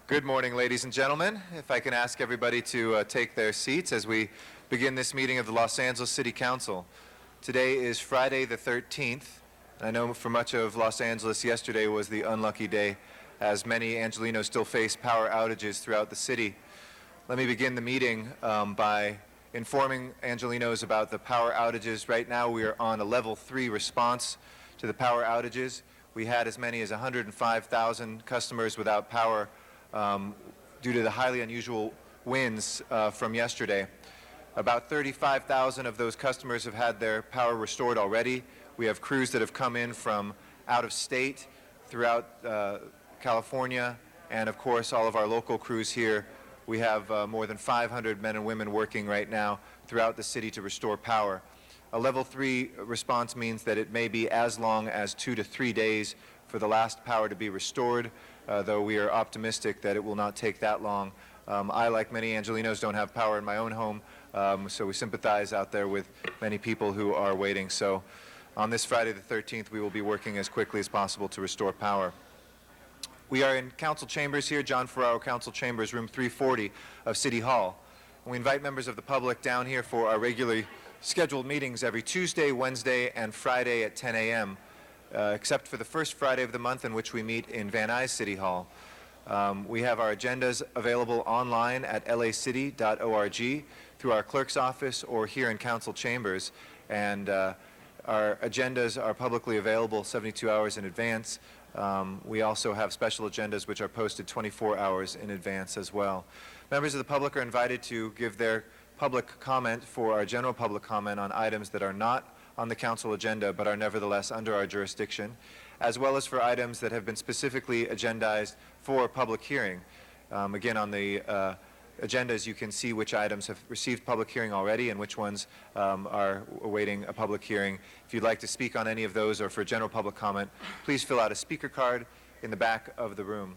Good morning, ladies and gentlemen. If I can ask everybody to take their seats as we begin this meeting of the Los Angeles City Council. Today is Friday the 13th. I know for much of Los Angeles, yesterday was the unlucky day, as many Angelenos still face power outages throughout the city. Let me begin the meeting by informing Angelenos about the power outages. Right now, we are on a level 3 response to the power outages. We had as many as 105,000 customers without power due to the highly unusual winds from yesterday. About 35,000 of those customers have had their power restored already. We have crews that have come in from out of state throughout California, and of course all of our local crews here. We have more than 500 men and women working right now throughout the city to restore power. A level 3 response means that it may be as long as 2 to 3 days for the last power to be restored, though we are optimistic that it will not take that long. I, like many Angelenos, don't have power in my own home, so we sympathize out there with many people who are waiting. So on this Friday the 13th, we will be working as quickly as possible to restore power. We are in Council Chambers here, John Ferraro Council Chambers, room 340 of City Hall. And we invite members of the public down here for our regularly scheduled meetings every Tuesday, Wednesday, and Friday at 10 a.m., except for the first Friday of the month in which we meet in Van Nuys City Hall. We have our agendas available online at lacity.org, through our clerk's office, or here in council chambers. And our agendas are publicly available 72 hours in advance. We also have special agendas which are posted 24 hours in advance as well. Members of the public are invited to give their public comment for our general public comment on items that are not on the council agenda but are nevertheless under our jurisdiction, as well as for items that have been specifically agendized for public hearing. Again, on the agendas, you can see which items have received public hearing already and which ones are awaiting a public hearing. If you'd like to speak on any of those or for general public comment, please fill out a speaker card in the back of the room.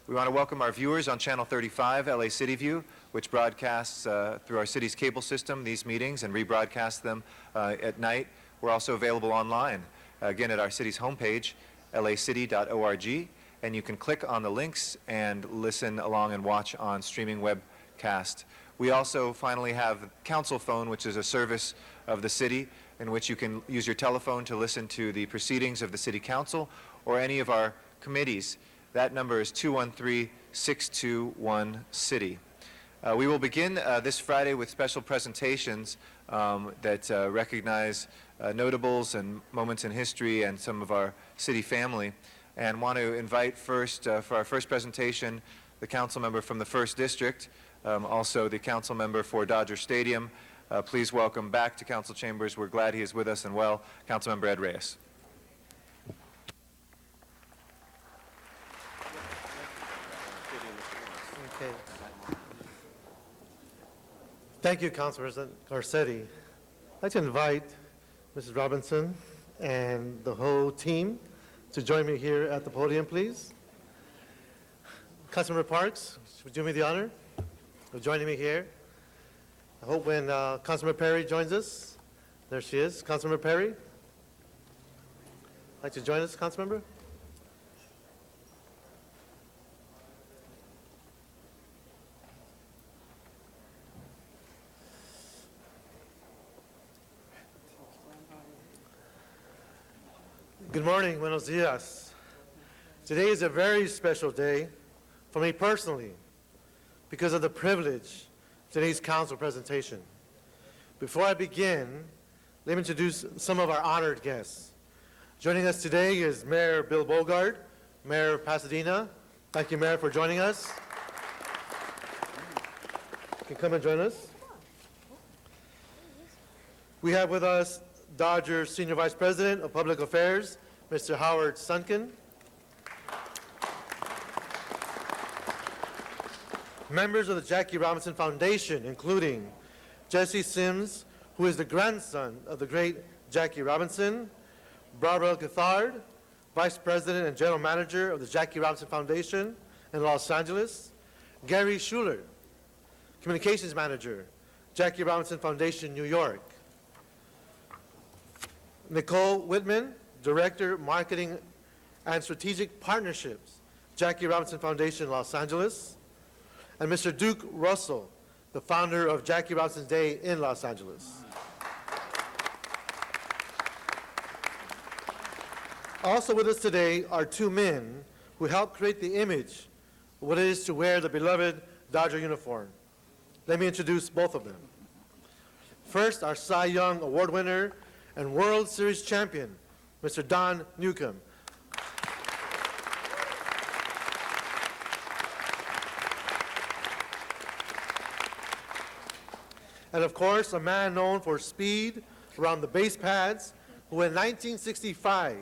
We want to welcome our viewers on Channel 35, LA City View, which broadcasts through our city's cable system these meetings and rebroadcasts them at night. We're also available online, again at our city's homepage, lacity.org, and you can click on the links and listen along and watch on streaming webcast. We also finally have Council Phone, which is a service of the city in which you can use your telephone to listen to the proceedings of the City Council or any of our committees. That number is 213-621-CITY. We will begin this Friday with special presentations that recognize notables and moments in history and some of our city family. And want to invite first, for our first presentation, the council member from the 1st District, also the council member for Dodger Stadium. Please welcome back to council chambers. We're glad he is with us and well, Councilmember Ed Reyes. Okay. Thank you, Council President Garcetti. I'd like to invite Mrs. Robinson and the whole team to join me here at the podium, please. Councilmember Parks, would you do me the honor of joining me here? I hope when Councilmember Perry joins us, there she is, Councilmember Perry. Like to join us, Councilmember? Good morning, buenos dias. Today is a very special day for me personally because of the privilege of today's council presentation. Before I begin, let me introduce some of our honored guests. Joining us today is Mayor Bill Bogard, Mayor of Pasadena. Thank you, Mayor, for joining us. You can come and join us. We have with us Dodgers Senior Vice President of Public Affairs, Mr. Howard Sunken. Members of the Jackie Robinson Foundation, including Jesse Sims, who is the grandson of the great Jackie Robinson, Barbara Gethard, Vice President and General Manager of the Jackie Robinson Foundation in Los Angeles, Gary Schuler, Communications Manager, Jackie Robinson Foundation, New York, Nicole Whitman, Director, Marketing and Strategic Partnerships, Jackie Robinson Foundation, Los Angeles, and Mr. Duke Russell, the founder of Jackie Robinson Day in Los Angeles. Also with us today are two men who helped create the image of what it is to wear the beloved Dodger uniform. Let me introduce both of them. First, our Cy Young Award winner and World Series champion, Mr. Don Newcomb. And of course, a man known for speed around the base pads, who in 1965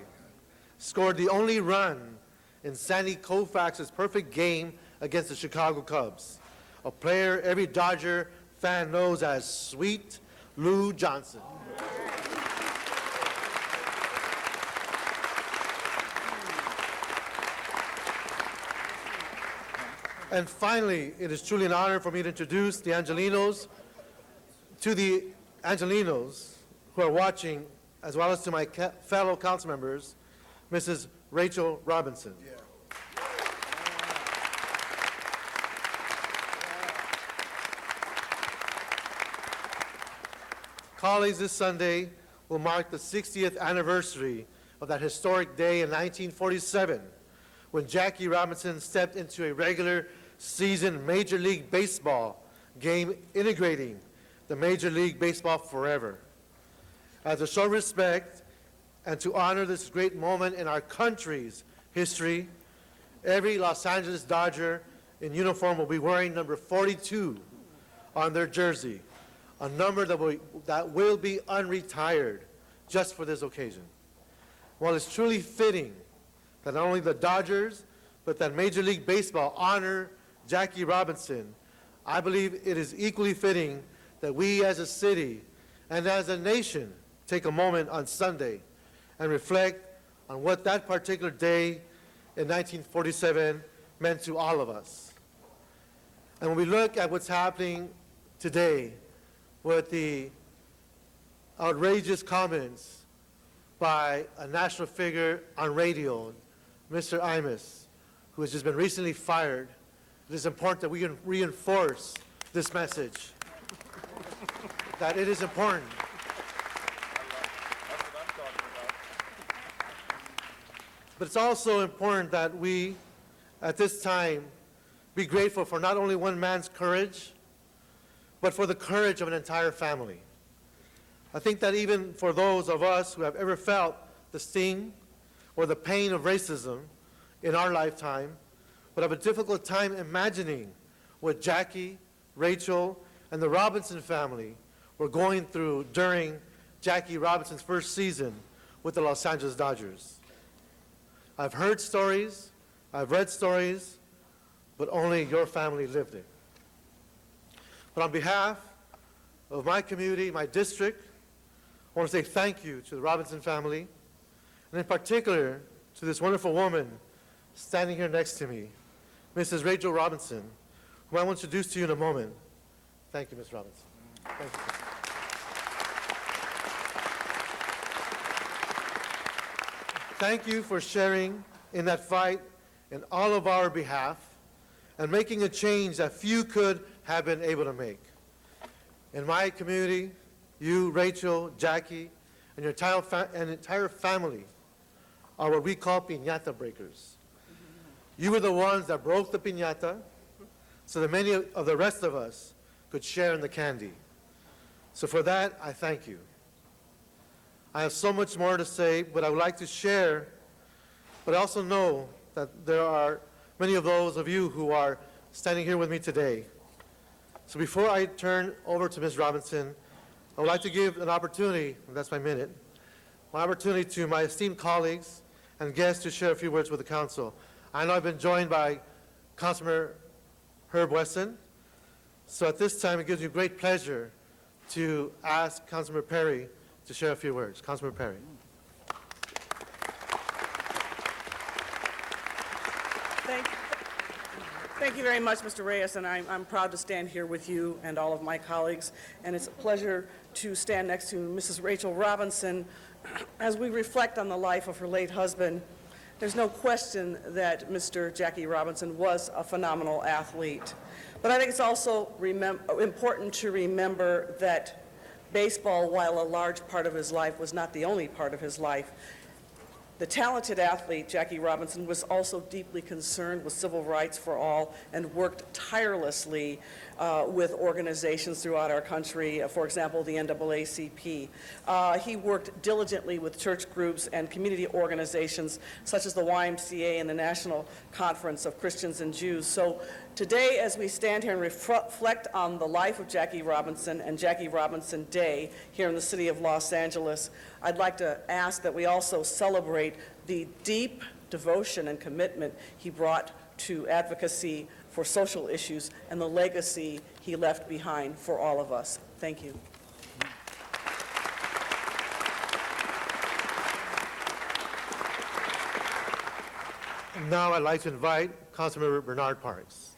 scored the only run in Sandy Koufax's perfect game against the Chicago Cubs, a player every Dodger fan knows as Sweet Lou Johnson. And finally, it is truly an honor for me to introduce the Angelinos to the Angelinos who are watching, as well as to my fellow council members, Mrs. Rachel Robinson. Colleagues, this Sunday will mark the 60th anniversary of that historic day in 1947 when Jackie Robinson stepped into a regular season Major League Baseball game integrating the Major League Baseball forever. As a show of respect and to honor this great moment in our country's history, every Los Angeles Dodger in uniform will be wearing number 42 on their jersey, a number that will be unretired just for this occasion. While it's truly fitting that not only the Dodgers, but that Major League Baseball honor Jackie Robinson, I believe it is equally fitting that we as a city and as a nation take a moment on Sunday and reflect on what that particular day in 1947 meant to all of us. And when we look at what's happening today with the outrageous comments by a national figure on radio, Mr. Imus, who has just been recently fired, it is important that we reinforce this message, that it is important. But it's also important that we, at this time, be grateful for not only one man's courage, but for the courage of an entire family. I think that even for those of us who have ever felt the sting or the pain of racism in our lifetime, would have a difficult time imagining what Jackie, Rachel, and the Robinson family were going through during Jackie Robinson's first season with the Los Angeles Dodgers. I've heard stories, I've read stories, but only your family lived it. But on behalf of my community, my district, I want to say thank you to the Robinson family, and in particular to this wonderful woman standing here next to me, Mrs. Rachel Robinson, who I will introduce to you in a moment. Thank you, Ms. Robinson. Thank you. Thank you for sharing in that fight in all of our behalf and making a change that few could have been able to make. In my community, you, Rachel, Jackie, and your entire family are what we call piñata breakers. You were the ones that broke the piñata so that many of the rest of us could share in the candy. So for that, I thank you. I have so much more to say, but I would like to share, but I also know that there are many of those of you who are standing here with me today. So before I turn over to Ms. Robinson, I would like to give an opportunity, and that's my minute, my opportunity to my esteemed colleagues and guests to share a few words with the council. I know I've been joined by Councilmember Herb Wesson, so at this time it gives me great pleasure to ask Councilmember Perry to share a few words. Councilmember Perry. Thank you very much, Mr. Reyes, and I'm proud to stand here with you and all of my colleagues, and it's a pleasure to stand next to Mrs. Rachel Robinson as we reflect on the life of her late husband, There's no question that Mr. Jackie Robinson was a phenomenal athlete. But I think it's also important to remember that baseball, while a large part of his life, was not the only part of his life. The talented athlete, Jackie Robinson, was also deeply concerned with civil rights for all and worked tirelessly with organizations throughout our country, for example, the NAACP. He worked diligently with church groups and community organizations such as the YMCA and the National Conference of Christians and Jews. So today, as we stand here and reflect on the life of Jackie Robinson and Jackie Robinson Day here in the city of Los Angeles, I'd like to ask that we also celebrate the deep devotion and commitment he brought to advocacy for social issues and the legacy he left behind for all of us. Thank you. And now I'd like to invite Councilmember Bernard Parks.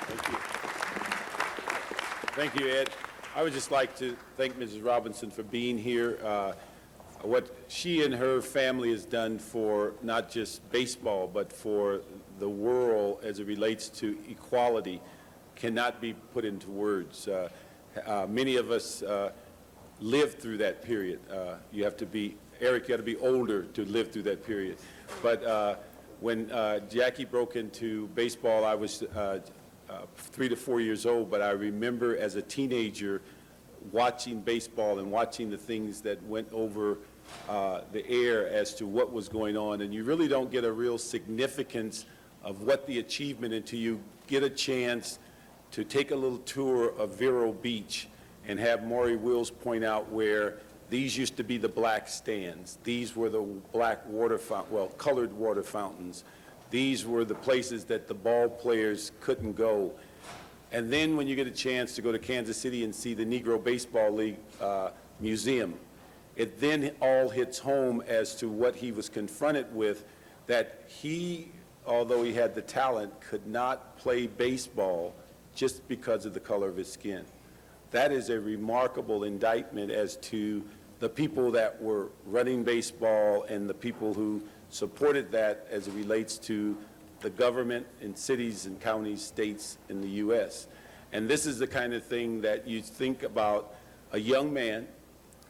Thank you. Thank you, Ed. I would just like to thank Mrs. Robinson for being here. What she and her family has done for not just baseball, but for the world as it relates to equality cannot be put into words. Many of us lived through that period. You have to be, Eric, you got to be older to live through that period. But when Jackie broke into baseball, I was 3 to 4 years old, but I remember as a teenager watching baseball and watching the things that went over the air as to what was going on, and you really don't get a real significance of what the achievement until you get a chance to take a little tour of Vero Beach and have Maury Wills point out where these used to be the black stands. These were the black water fountain, well, colored water fountains. These were the places that the ball players couldn't go. And then when you get a chance to go to Kansas City and see the Negro Baseball League Museum, it then all hits home as to what he was confronted with, that he, although he had the talent, could not play baseball just because of the color of his skin. That is a remarkable indictment as to the people that were running baseball and the people who supported that as it relates to the government in cities and counties, states in the U.S. And this is the kind of thing that you think about a young man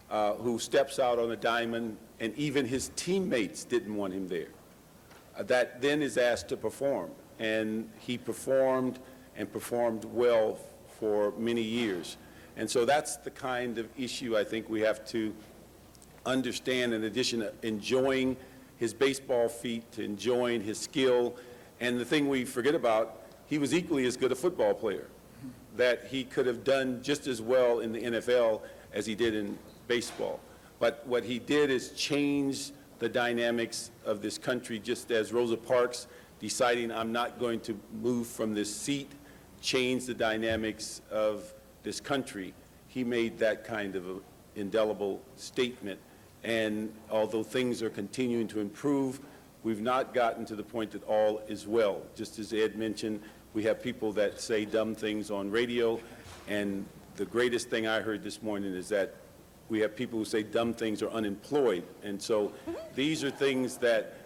who steps out on a diamond and even his teammates didn't want him there, that then is asked to perform. And he performed and performed well for many years. And so that's the kind of issue I think we have to understand, in addition to enjoying his baseball feat, to enjoying his skill. And the thing we forget about, he was equally as good a football player, that he could have done just as well in the NFL as he did in baseball. But what he did is change the dynamics of this country, just as Rosa Parks deciding I'm not going to move from this seat, change the dynamics of this country. He made that kind of an indelible statement. And although things are continuing to improve, we've not gotten to the point that all is well. Just as Ed mentioned, we have people that say dumb things on radio, and the greatest thing I heard this morning is that we have people who say dumb things are unemployed. And so these are things that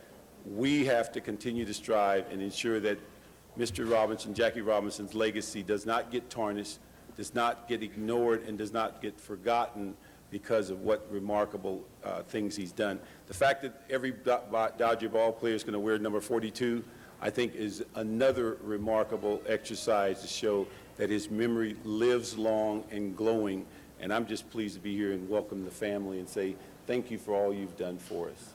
we have to continue to strive and ensure that Mr. Robinson, Jackie Robinson's legacy does not get tarnished, does not get ignored, and does not get forgotten because of what remarkable things he's done. The fact that every Dodger ball player is going to wear number 42, I think is another remarkable exercise to show that his memory lives long and glowing. And I'm just pleased to be here and welcome the family and say thank you for all you've done for us.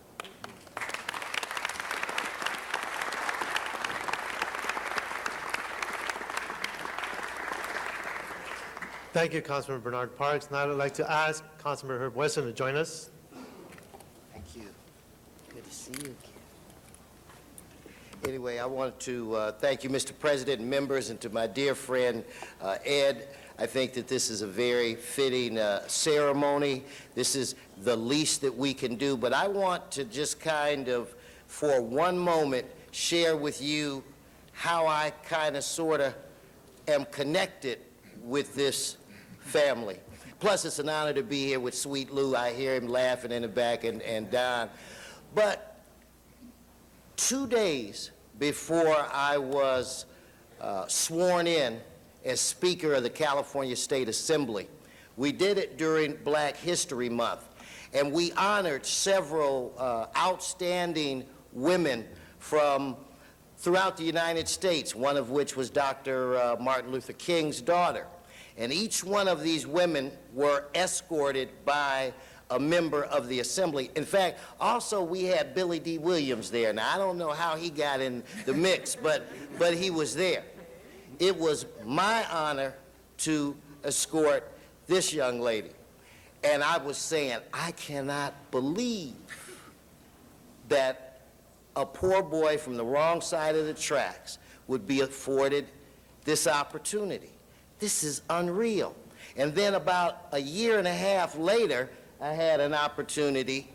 Thank you, Councilman Bernard Parks. Now I'd like to ask Councilman Herb Wesson to join us. Thank you. Good to see you again. Anyway, I want to thank you, Mr. President and members, and to my dear friend Ed. I think that this is a very fitting ceremony. This is the least that we can do, but I want to just kind of, for one moment, share with you how I kind of sort of am connected with this family. Plus, it's an honor to be here with Sweet Lou. I hear him laughing in the back, and Don. But 2 days before I was sworn in as Speaker of the California State Assembly, we did it during Black History Month, and we honored several outstanding women from throughout the United States, one of which was Dr. Martin Luther King's daughter. And each one of these women were escorted by a member of the Assembly. In fact, also we had Billy D. Williams there. Now, I don't know how he got in the mix, but he was there. It was my honor to escort this young lady. And I was saying, I cannot believe that a poor boy from the wrong side of the tracks would be afforded this opportunity. This is unreal. And then about a year and a half later, I had an opportunity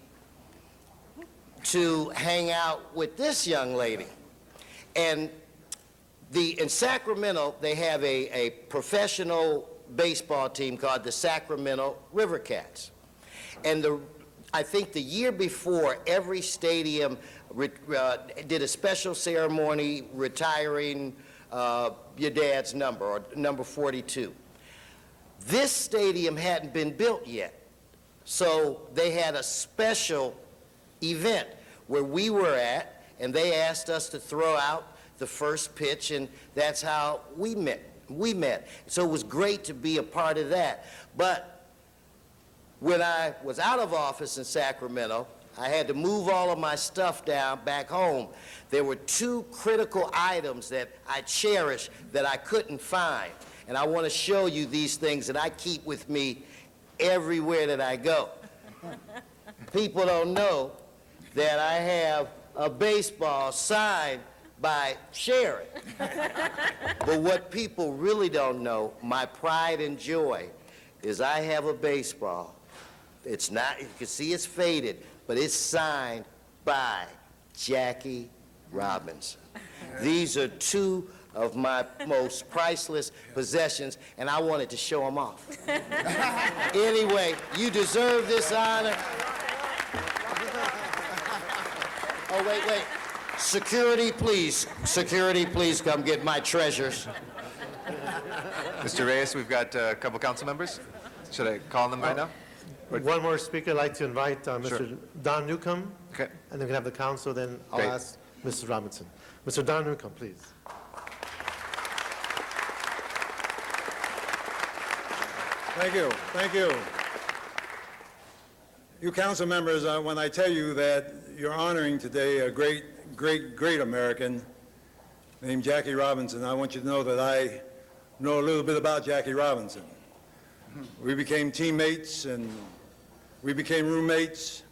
to hang out with this young lady. And in Sacramento, they have a professional baseball team called the Sacramento River Cats. And I think the year before, every stadium did a special ceremony retiring your dad's number, or number 42. This stadium hadn't been built yet, so they had a special event where we were at, and they asked us to throw out the first pitch, and that's how we met. So it was great to be a part of that. But when I was out of office in Sacramento, I had to move all of my stuff down back home. There were 2 critical items that I cherished that I couldn't find. And I want to show you these things that I keep with me everywhere that I go. People don't know that I have a baseball signed by Sharon. But what people really don't know, my pride and joy, is I have a baseball. It's not, you can see it's faded, but it's signed by Jackie Robinson. These are 2 of my most priceless possessions, and I wanted to show them off. Anyway, you deserve this honor. Oh, wait. Security, please. Security, please come get my treasures. Mr. Reyes, we've got a couple council members. Should I call them right now? One more speaker. I'd like to invite Mr. Don Newcomb. Okay. And then we can have the council, then I'll Great. ask Mrs. Robinson. Mr. Don Newcomb, please. Thank you. Thank you. You council members, when I tell you that you're honoring today a great American named Jackie Robinson, I want you to know that I know a little bit about Jackie Robinson. We became teammates, and we became roommates,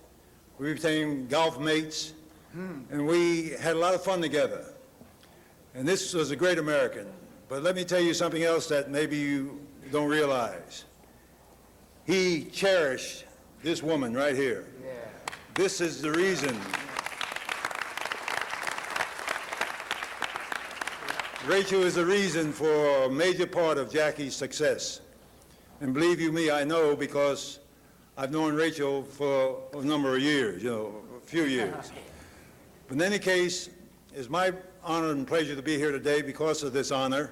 we became golf mates, and we had a lot of fun together. And this was a great American. But let me tell you something else that maybe you don't realize. He cherished this woman right here. Yeah. This is the reason. Rachel is the reason for a major part of Jackie's success. And believe you me, I know, because I've known Rachel for a number of years, a few years. But in any case, it's my honor and pleasure to be here today because of this honor.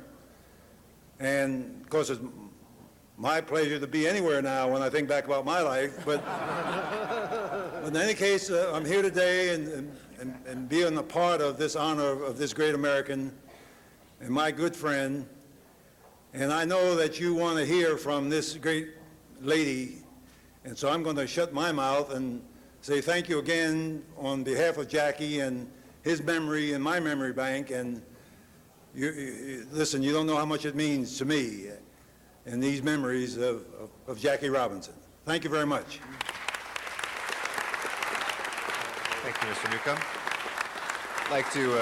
And of course, it's my pleasure to be anywhere now when I think back about my life. But in any case, I'm here today and being a part of this honor of this great American and my good friend. And I know that you want to hear from this great lady, and so I'm going to shut my mouth and say thank you again on behalf of Jackie and his memory and my memory bank. And listen, you don't know how much it means to me and these memories of Jackie Robinson. Thank you very much. Thank you, Mr. Newcomb. I'd like to,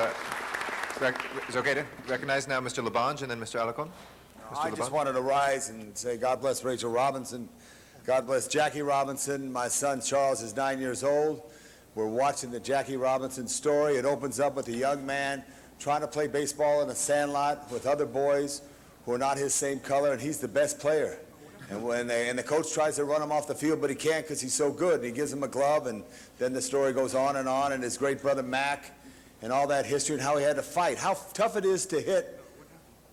is it okay to recognize now Mr. Labange and then Mr. Alarcon? I just wanted to rise and say God bless Rachel Robinson. God bless Jackie Robinson. My son Charles is 9 years old. We're watching the Jackie Robinson story. It opens up with a young man trying to play baseball in a sandlot with other boys who are not his same color, and he's the best player. And the coach tries to run him off the field, but he can't because he's so good. He gives him a glove, and then the story goes on, and his great brother Mac, and all that history, and how he had to fight. How tough it is to hit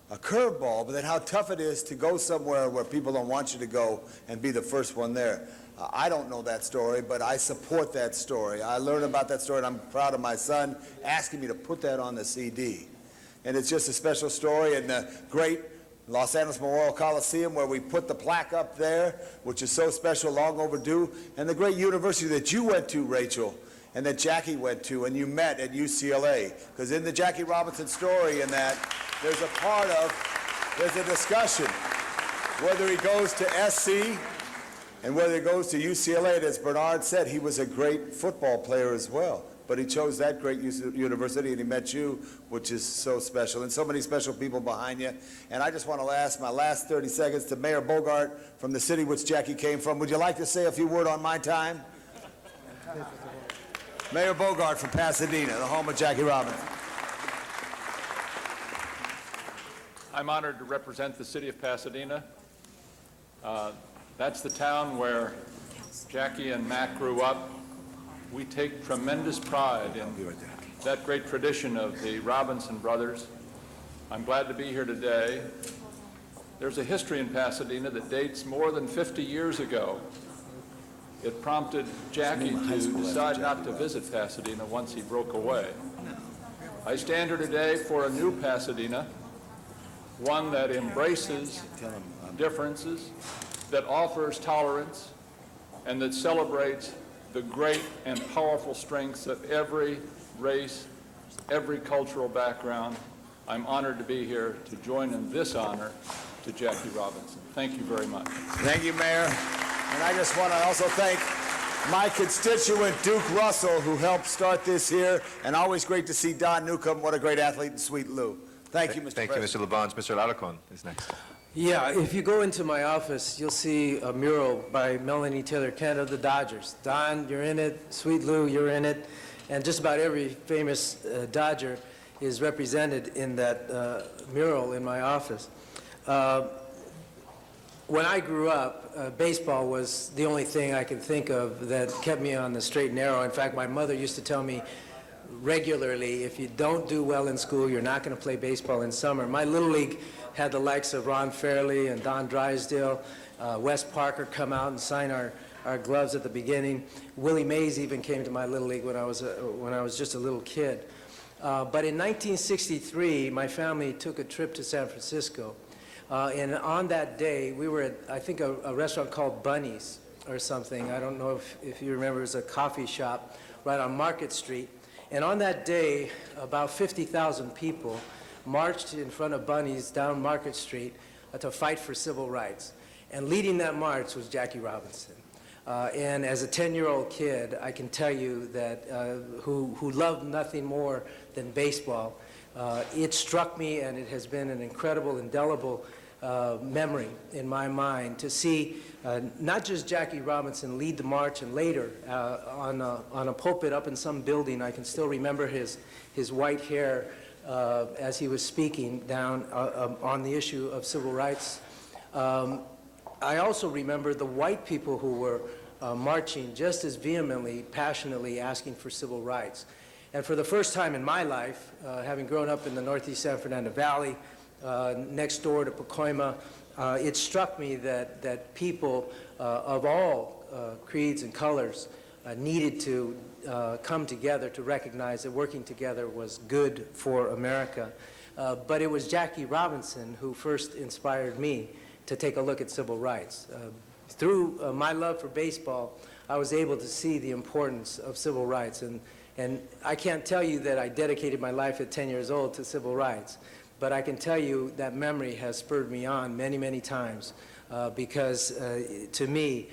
a curveball, but then how tough it is to go somewhere where people don't want you to go and be the first one there. I don't know that story, but I support that story. I learned about that story, and I'm proud of my son asking me to put that on the CD. And it's just a special story, and the great Los Angeles Memorial Coliseum, where we put the plaque up there, which is so special, long overdue, and the great university that you went to, Rachel, and that Jackie went to, and you met at UCLA. Because in the Jackie Robinson story, in that, there's a discussion whether he goes to SC and whether he goes to UCLA. And as Bernard said, he was a great football player as well. But he chose that great university, and he met you, which is so special, and so many special people behind you. And I just want to ask my last 30 seconds to Mayor Bogart from the city which Jackie came from. Would you like to say a few words on my time? Mayor Bogart from Pasadena, the home of Jackie Robinson. I'm honored to represent the city of Pasadena. That's the town where Jackie and Mac grew up. We take tremendous pride in that great tradition of the Robinson brothers. I'm glad to be here today. There's a history in Pasadena that dates more than 50 years ago. It prompted Jackie to decide not to visit Pasadena once he broke away. I stand here today for a new Pasadena, one that embraces differences, that offers tolerance, and that celebrates the great and powerful strengths of every race, every cultural background. I'm honored to be here to join in this honor to Jackie Robinson. Thank you very much. Thank you, Mayor. And I just want to also thank my constituent, Duke Russell, who helped start this here, and always great to see Don Newcomb. What a great athlete, and Sweet Lou. Thank you, Mr. Thank you, President. Mr. Labange. Mr. Alarcon is next. Yeah, if you go into my office, you'll see a mural by Melanie Taylor Kent of the Dodgers. Don, you're in it. Sweet Lou, you're in it. And just about every famous Dodger is represented in that mural in my office. When I grew up, baseball was the only thing I could think of that kept me on the straight and narrow. In fact, my mother used to tell me regularly, if you don't do well in school, you're not going to play baseball in summer. My Little League had the likes of Ron Fairley and Don Drysdale, Wes Parker come out and sign our gloves at the beginning. Willie Mays even came to my Little League when I was just a little kid. But in 1963, my family took a trip to San Francisco. And on that day, we were at, I think, a restaurant called Bunny's or something. I don't know if you remember, it was a coffee shop right on Market Street. And on that day, about 50,000 people marched in front of Bunny's down Market Street to fight for civil rights. And leading that march was Jackie Robinson. And as a 10-year-old kid, I can tell you that who loved nothing more than baseball, it struck me, and it has been an incredible, indelible memory in my mind to see not just Jackie Robinson lead the march, and later on a pulpit up in some building. I can still remember his white hair as he was speaking down on the issue of civil rights. I also remember the white people who were marching just as vehemently, passionately asking for civil rights. And for the first time in my life, having grown up in the Northeast San Fernando Valley, next door to Pacoima, it struck me that people of all creeds and colors needed to come together to recognize that working together was good for America. But it was Jackie Robinson who first inspired me to take a look at civil rights. Through my love for baseball, I was able to see the importance of civil rights. And I can't tell you that I dedicated my life at 10 years old to civil rights, but I can tell you that memory has spurred me on many, many times because to me,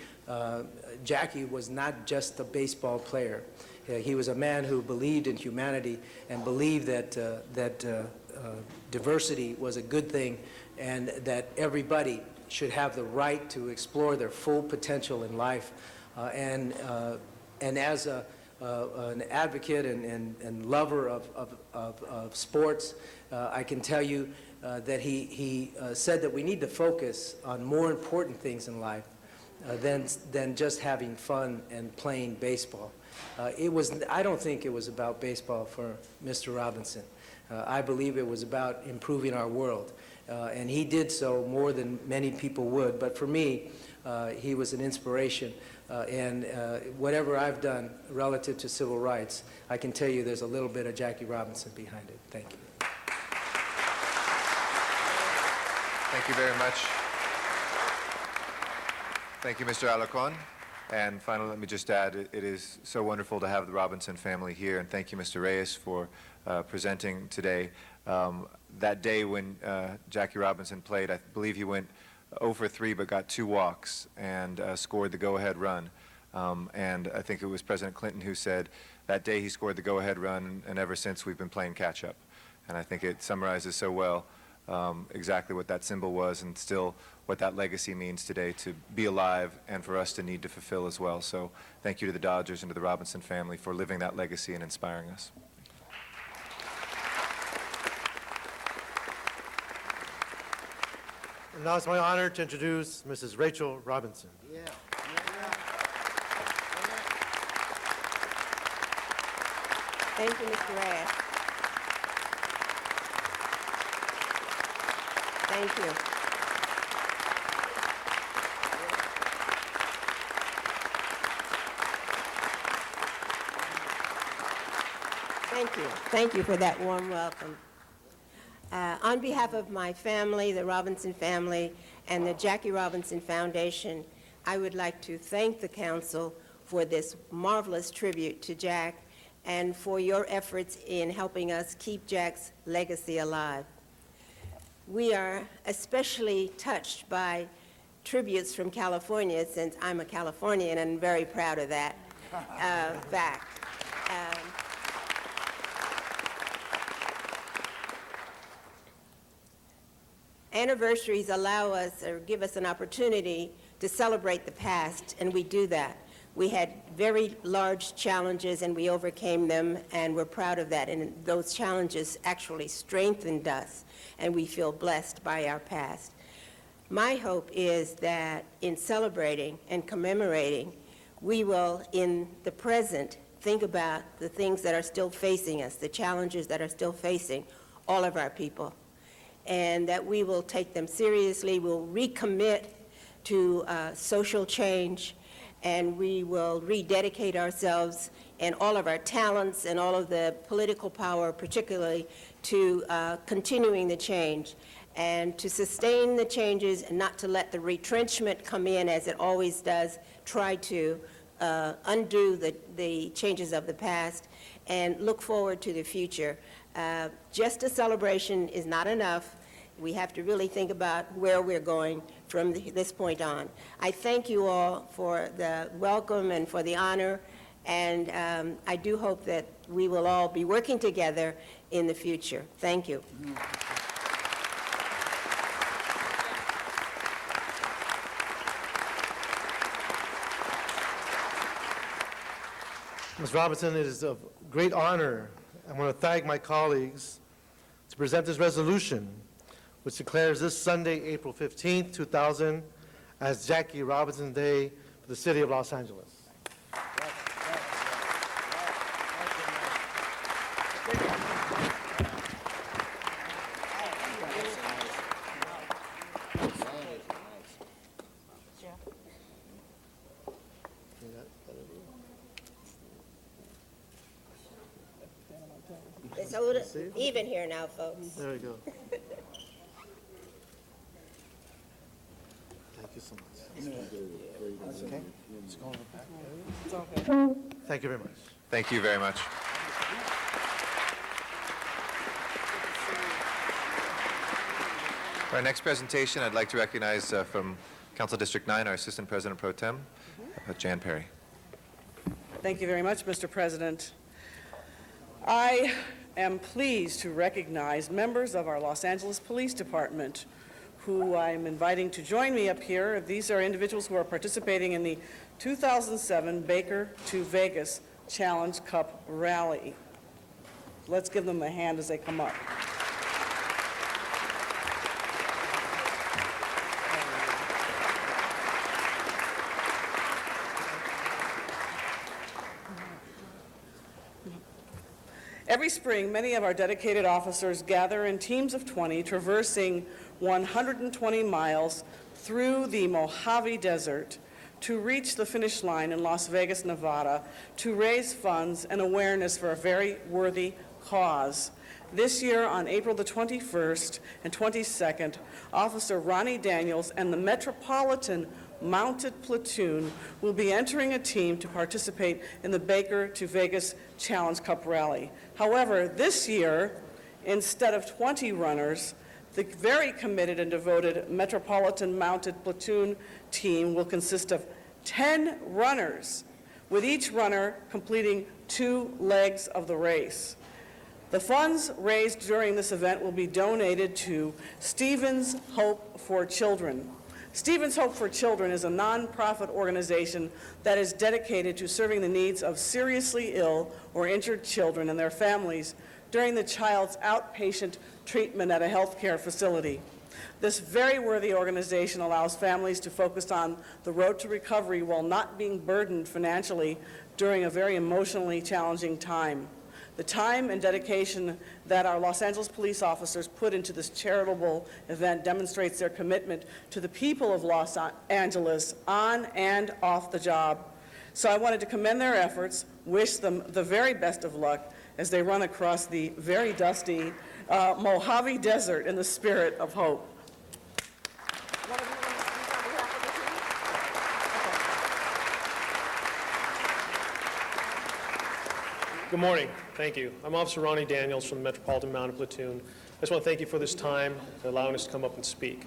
Jackie was not just a baseball player. He was a man who believed in humanity and believed that diversity was a good thing and that everybody should have the right to explore their full potential in life. And as an advocate and lover of sports, I can tell you that he said that we need to focus on more important things in life than just having fun and playing baseball. I don't think it was about baseball for Mr. Robinson. I believe it was about improving our world. And he did so more than many people would. But for me, he was an inspiration. And whatever I've done relative to civil rights, I can tell you there's a little bit of Jackie Robinson behind it. Thank you. Thank you very much. Thank you, Mr. Alarcon. And finally, let me just add, it is so wonderful to have the Robinson family here, and thank you, Mr. Reyes, for presenting today. That day when Jackie Robinson played, I believe he went 0 for 3 but got 2 walks and scored the go-ahead run. And I think it was President Clinton who said that day he scored the go-ahead run, and ever since we've been playing catch-up. And I think it summarizes so well exactly what that symbol was and still what that legacy means today to be alive and for us to need to fulfill as well. So thank you to the Dodgers and to the Robinson family for living that legacy and inspiring us. And now it's my honor to introduce Mrs. Rachel Robinson. Thank you, Mr. Reyes. Thank you. Thank you. Thank you for that warm welcome. On behalf of my family, the Robinson family, and the Jackie Robinson Foundation, I would like to thank the council for this marvelous tribute to Jack and for your efforts in helping us keep Jack's legacy alive. We are especially touched by tributes from California, since I'm a Californian and very proud of that fact. Anniversaries allow us or give us an opportunity to celebrate the past, and we do that. We had very large challenges, and we overcame them, and we're proud of that. And those challenges actually strengthened us, and we feel blessed by our past. My hope is that in celebrating and commemorating, we will, in the present, think about the things that are still facing us, the challenges that are still facing all of our people, and that we will take them seriously, we'll recommit to social change, and we will rededicate ourselves and all of our talents and all of the political power, particularly, to continuing the change and to sustain the changes and not to let the retrenchment come in as it always does, try to undo the changes of the past and look forward to the future. Just a celebration is not enough. We have to really think about where we're going from this point on. I thank you all for the welcome and for the honor, and I do hope that we will all be working together in the future. Thank you. Ms. Robinson, it is a great honor. I want to thank my colleagues to present this resolution, which declares this Sunday, April 15th, 2000, as Jackie Robinson Day for the city of Los Angeles. It's even here now, folks. There we go. Thank you so much. Thank you very much. Thank you very much. For our next presentation, I'd like to recognize from Council District 9, our Assistant President Pro Tem, Jan Perry. Thank you very much, Mr. President. I am pleased to recognize members of our Los Angeles Police Department who I'm inviting to join me up here. These are individuals who are participating in the 2007 Baker to Vegas Challenge Cup Rally. Let's give them a hand as they come up. Every spring, many of our dedicated officers gather in teams of 20, traversing 120 miles through the Mojave Desert to reach the finish line in Las Vegas, Nevada, to raise funds and awareness for a very worthy cause. This year, on April the 21st and 22nd, Officer Ronnie Daniels and the Metropolitan Mounted Platoon will be entering a team to participate in the Baker to Vegas Challenge Cup Rally. However, this year, instead of 20 runners, the very committed and devoted Metropolitan Mounted Platoon team will consist of 10 runners, with each runner completing 2 legs of the race. The funds raised during this event will be donated to Stevens Hope for Children. Stevens Hope for Children is a nonprofit organization that is dedicated to serving the needs of seriously ill or injured children and their families during the child's outpatient treatment at a healthcare facility. This very worthy organization allows families to focus on the road to recovery while not being burdened financially during a very emotionally challenging time. The time and dedication that our Los Angeles police officers put into this charitable event demonstrates their commitment to the people of Los Angeles on and off the job. So I wanted to commend their efforts, wish them the very best of luck as they run across the very dusty Mojave Desert in the spirit of hope. Good morning. Thank you. I'm Officer Ronnie Daniels from the Metropolitan Mounted Platoon. I just want to thank you for this time, for allowing us to come up and speak.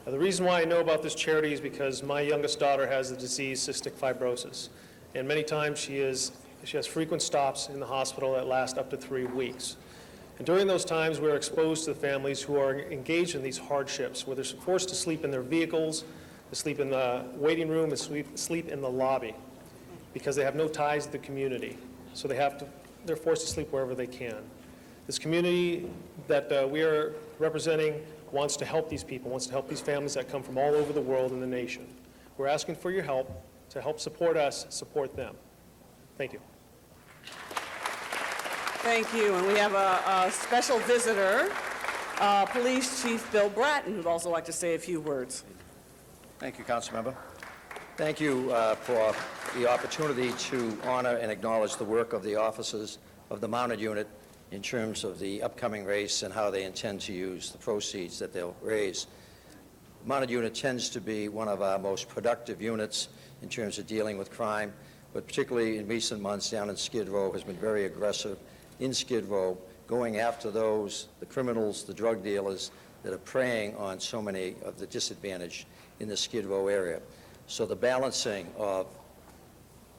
The reason why I know about this charity is because my youngest daughter has the disease cystic fibrosis, and many times she has frequent stops in the hospital that last up to 3 weeks. And during those times, we're exposed to the families who are engaged in these hardships, where they're forced to sleep in their vehicles, to sleep in the waiting room, and sleep in the lobby, because they have no ties to the community. So they're forced to sleep wherever they can. This community that we are representing wants to help these people, wants to help these families that come from all over the world and the nation. We're asking for your help to help support us, support them. Thank you. Thank you. And we have a special visitor, Police Chief Bill Bratton, who'd also like to say a few words. Thank you, Councilmember. Thank you for the opportunity to honor and acknowledge the work of the officers of the Mounted Unit in terms of the upcoming race and how they intend to use the proceeds that they'll raise. The Mounted Unit tends to be one of our most productive units in terms of dealing with crime, but particularly in recent months down in Skid Row has been very aggressive in Skid Row, going after those, the criminals, the drug dealers that are preying on so many of the disadvantaged in the Skid Row area. So the balancing of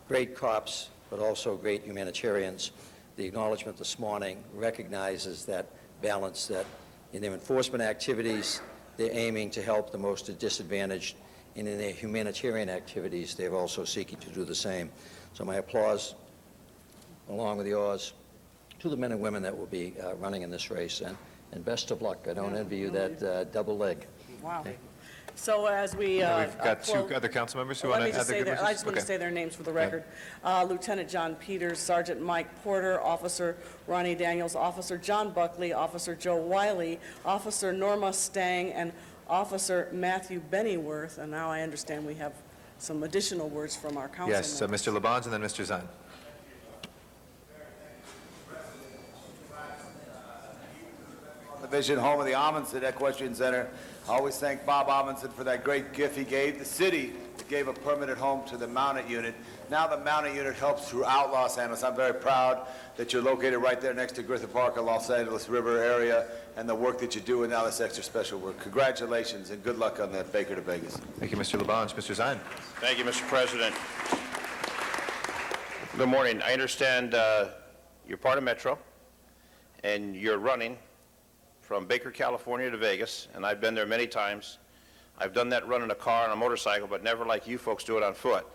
great cops, but also great humanitarians, the acknowledgement this morning recognizes that balance, that in their enforcement activities, they're aiming to help the most disadvantaged, and in their humanitarian activities, they're also seeking to do the same. So my applause, along with yours, to the men and women that will be running in this race, and best of luck. I don't envy you that double leg. Wow. Okay. So as we We've got quote- two other council members who Let want me to add just their say good their, I wishes? just want to Okay. say their names for the record. Lieutenant John Peters, Sergeant Mike Porter, Officer Ronnie Daniels, Officer John Buckley, Officer Joe Wiley, Officer Norma Stang, and Officer Matthew Bennyworth. And now I understand we have some additional words from our council Yes, members. Mr. Labange and then Mr. Zine. Division, home of the Amundsen Equestrian Center. I always thank Bob Amundsen for that great gift he gave the city. That gave a permanent home to the Mounted Unit. Now the Mounted Unit helps throughout Los Angeles. I'm very proud that you're located right there next to Griffith Park, a Los Angeles River area, and the work that you do, and now this extra special work. Congratulations and good luck on that Baker to Vegas. Thank you, Mr. Labange. Mr. Zine. Thank you, Mr. President. Good morning. I understand you're part of Metro, and you're running from Baker, California to Vegas, and I've been there many times. I've done that run in a car and a motorcycle, but never like you folks do it on foot.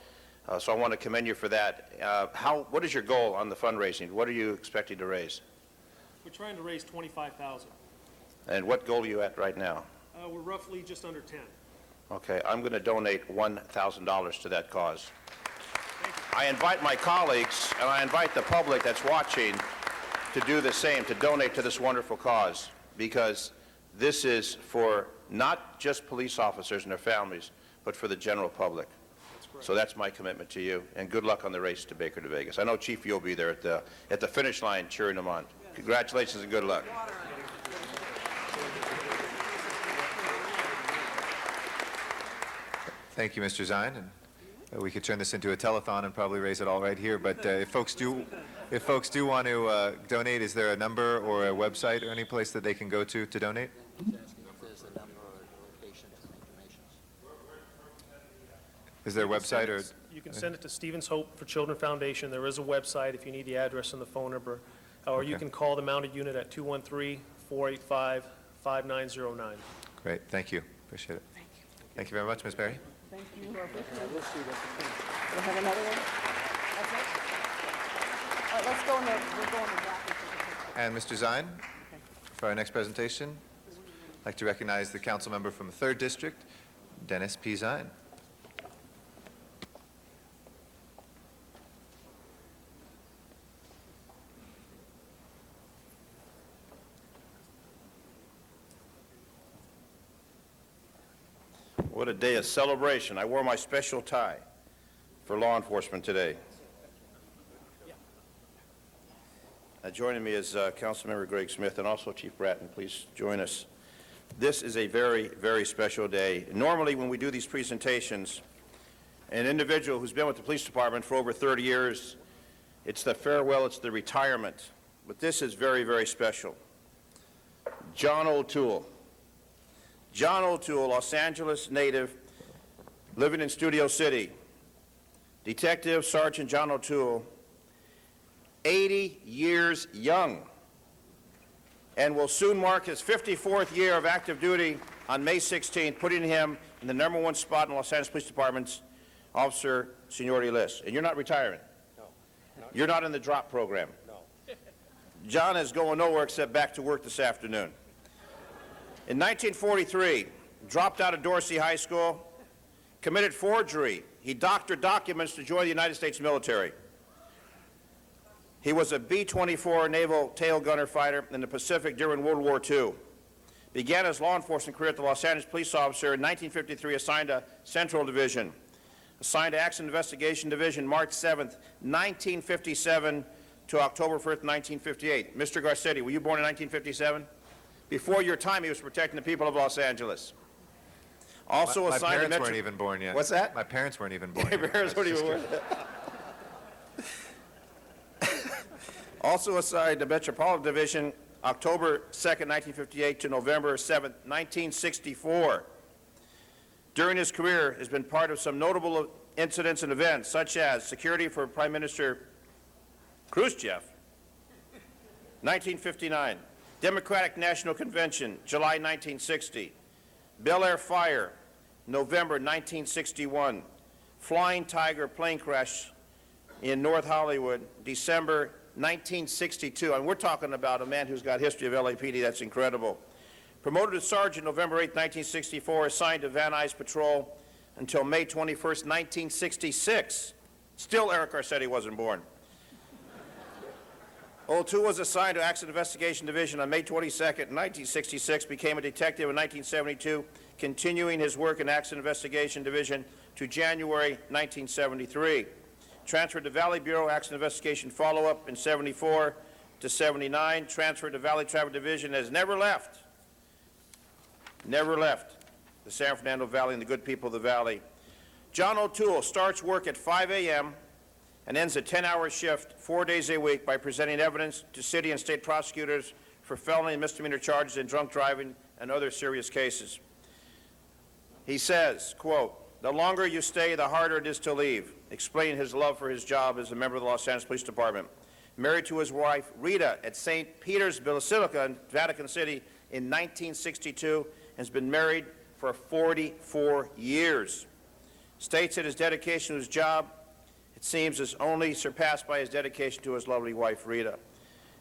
So I want to commend you for that. What is your goal on the fundraising? What are you expecting to raise? We're trying to raise $25,000. And what goal are you at right now? We're roughly just under 10. Okay, I'm going to donate $1,000 to that cause. I invite my colleagues, and I invite the public that's watching to do the same, to donate to this wonderful cause, because this is for not just police officers and their families, but for the general public. So that's my commitment to you, and good luck on the race to Baker to Vegas. I know, Chief, you'll be there at the finish line cheering them on. Congratulations and good luck. Thank you, Mr. Zine. And we could turn this into a telethon and probably raise it all right here. But if folks do want to donate, is there a number or a website or any place that they can go to donate? Is there a website or? You can send it to Stevens Hope for Children Foundation. There is a website if you need the address and the phone number. Or you Okay. can call the mounted unit at 213-485-5909. Great, thank you. Appreciate it. Thank you very much, Ms. Berry. Thank you. We'll have another one? That's it? All right, let's go in the, we'll go in the back. And Mr. Zine, for our next presentation, I'd like to recognize the council member from the 3rd District, Dennis P. Zine. What a day of celebration. I wore my special tie for law enforcement today. Joining me is Councilmember Greg Smith and also Chief Bratton. Please join us. This is a very, very special day. Normally, when we do these presentations, an individual who's been with the police department for over 30 years, it's the farewell, it's the retirement. But this is very, very special. John O'Toole. John O'Toole, Los Angeles native, living in Studio City. Detective Sergeant John O'Toole, 80 years young, and will soon mark his 54th year of active duty on May 16th, putting him in the #1 spot in Los Angeles Police Department's officer seniority list. And you're not retiring? No. You're not in the drop program? No. John is going nowhere except back to work this afternoon. In 1943, dropped out of Dorsey High School, committed forgery. He doctored documents to join the United States military. He was a B-24 naval tail gunner fighter in the Pacific during World War II. Began his law enforcement career at the Los Angeles Police Officer in 1953, assigned to Central Division. Assigned to Accident Investigation Division March 7th, 1957 to October 1st, 1958. Mr. Garcetti, were you born in 1957? Before your time, he was protecting the people of Los Angeles. Also My assigned to parents weren't even born yet. What's that? My parents weren't even born Your yet. parents weren't even born. Also assigned to Metropolitan Division October 2nd, 1958 to November 7th, 1964. During his career, has been part of some notable incidents and events, such as security for Prime Minister Khrushchev, 1959, Democratic National Convention, July 1960, Bel Air fire, November 1961, Flying Tiger plane crash in North Hollywood, December 1962. And we're talking about a man who's got history of LAPD. That's incredible. Promoted to sergeant November 8, 1964, assigned to Van Nuys Patrol until May 21st, 1966. Still Eric Garcetti wasn't born. O'Toole was assigned to Accident Investigation Division on May 22nd, 1966, became a detective in 1972, continuing his work in Accident Investigation Division to January 1973. Transferred to Valley Bureau Accident Investigation Follow-Up in 74 to 79. Transferred to Valley Traffic Division, has never left the San Fernando Valley and the good people of the Valley. John O'Toole starts work at 5 a.m. and ends a 10-hour shift 4 days a week by presenting evidence to city and state prosecutors for felony and misdemeanor charges in drunk driving and other serious cases. He says, quote, "The longer you stay, the harder it is to leave," explaining his love for his job as a member of the Los Angeles Police Department. Married to his wife, Rita, at St. Peter's Basilica in Vatican City in 1962, has been married for 44 years. States that his dedication to his job, it seems, is only surpassed by his dedication to his lovely wife, Rita.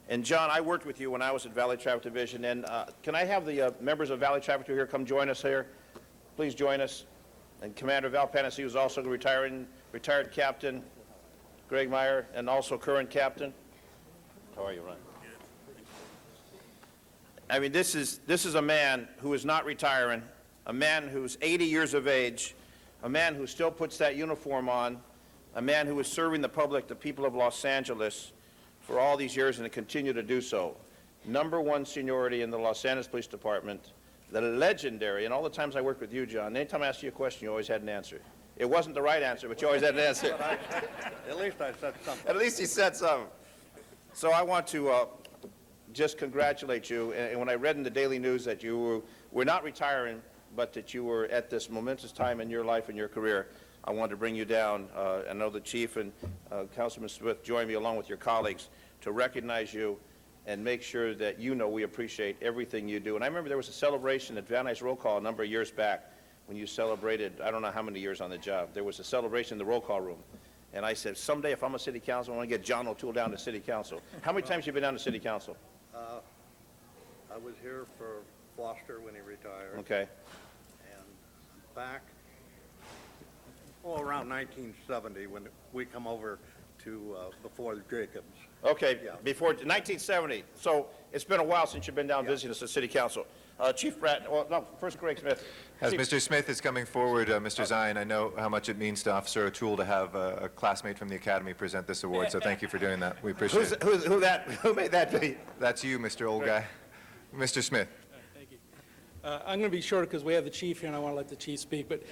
And John, I worked with you when I was at Valley Traffic Division, and can I have the members of Valley Traffic here come join us here? Please join us. And Commander Val Panassi, who's also retired Captain Greg Meyer, and also current Captain. How are you, Ron? I mean, this is a man who is not retiring, a man who's 80 years of age, a man who still puts that uniform on, a man who is serving the public, the people of Los Angeles, for all these years and to continue to do so. #1 seniority in the Los Angeles Police Department, the legendary, and all the times I worked with you, John, anytime I asked you a question, you always had an answer. It wasn't the right answer, but you always had an answer. At least I said something. At least he said something. So I want to just congratulate you. And when I read in the Daily News that you were not retiring, but that you were at this momentous time in your life and your career, I wanted to bring you down. I know the Chief and Councilman Smith joined me along with your colleagues to recognize you and make sure that you know we appreciate everything you do. And I remember there was a celebration at Van Nuys Roll Call a number of years back when you celebrated, I don't know how many years on the job. There was a celebration in the roll call room. And I said, someday if I'm a city council, I want to get John O'Toole down to city council. How many times have you been down to city council? I was here for Foster when he retired. Okay. And back, around 1970 when we come over to before the Jacobs. Okay, Yeah. before 1970. So it's been a while since you've been down visiting us at city council. Chief Bratton, well, no, first Greg Smith. As Chief- Mr. Smith is coming forward, Mr. Zion, I know how much it means to Officer O'Toole to have a classmate from the Academy present this award, so thank you for doing that. We appreciate it. Who made that be? That's you, Mr. Old Guy. Mr. Smith. Thank you. I'm going to be short because we have the chief here and I want to let the chief speak. But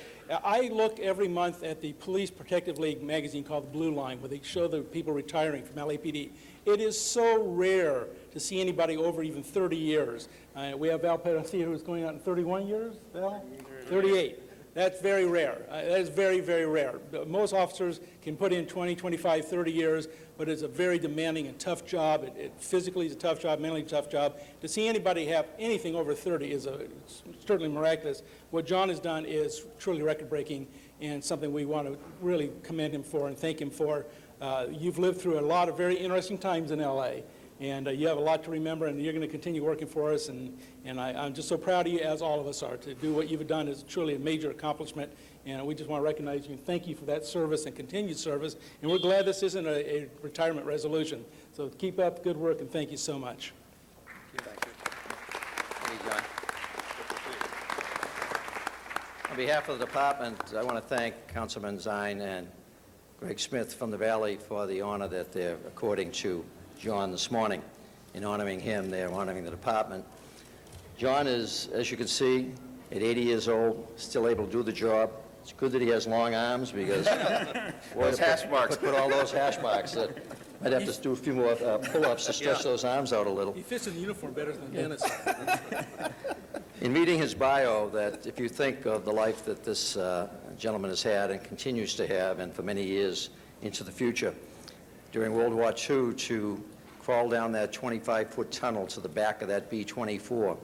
I look every month at the Police Protective League magazine called The Blue Line, where they show the people retiring from LAPD. It is so rare to see anybody over even 30 years. We have Val Pedicino who's going out in 31 years, Val? 38. That's very rare. That is very, very rare. Most officers can put in 20, 25, 30 years, but it's a very demanding and tough job. It physically is a tough job, mentally a tough job. To see anybody have anything over 30 is certainly miraculous. What John has done is truly record-breaking and something we want to really commend him for and thank him for. You've lived through a lot of very interesting times in L.A., and you have a lot to remember, and you're going to continue working for us, and I'm just so proud of you, as all of us are. To do what you've done is truly a major accomplishment, and we just want to recognize you and thank you for that service and continued service, and we're glad this isn't a retirement resolution. So keep up the good work, and thank you so much. Thank you, John. On behalf of the department, I want to thank Councilman Zine and Greg Smith from the Valley for the honor that they're according to John this morning. In honoring him, they're honoring the department. John is, as you can see, at 80 years old, still able to do the job. It's good that he has long arms because Those hash marks. Put all those hash marks. That might have to do a few more pull-ups to stretch those arms out a little. He fits in the uniform better than Dennis. In reading his bio, that if you think of the life that this gentleman has had and continues to have, and for many years into the future, during World War II, to crawl down that 25-foot tunnel to the back of that B-24,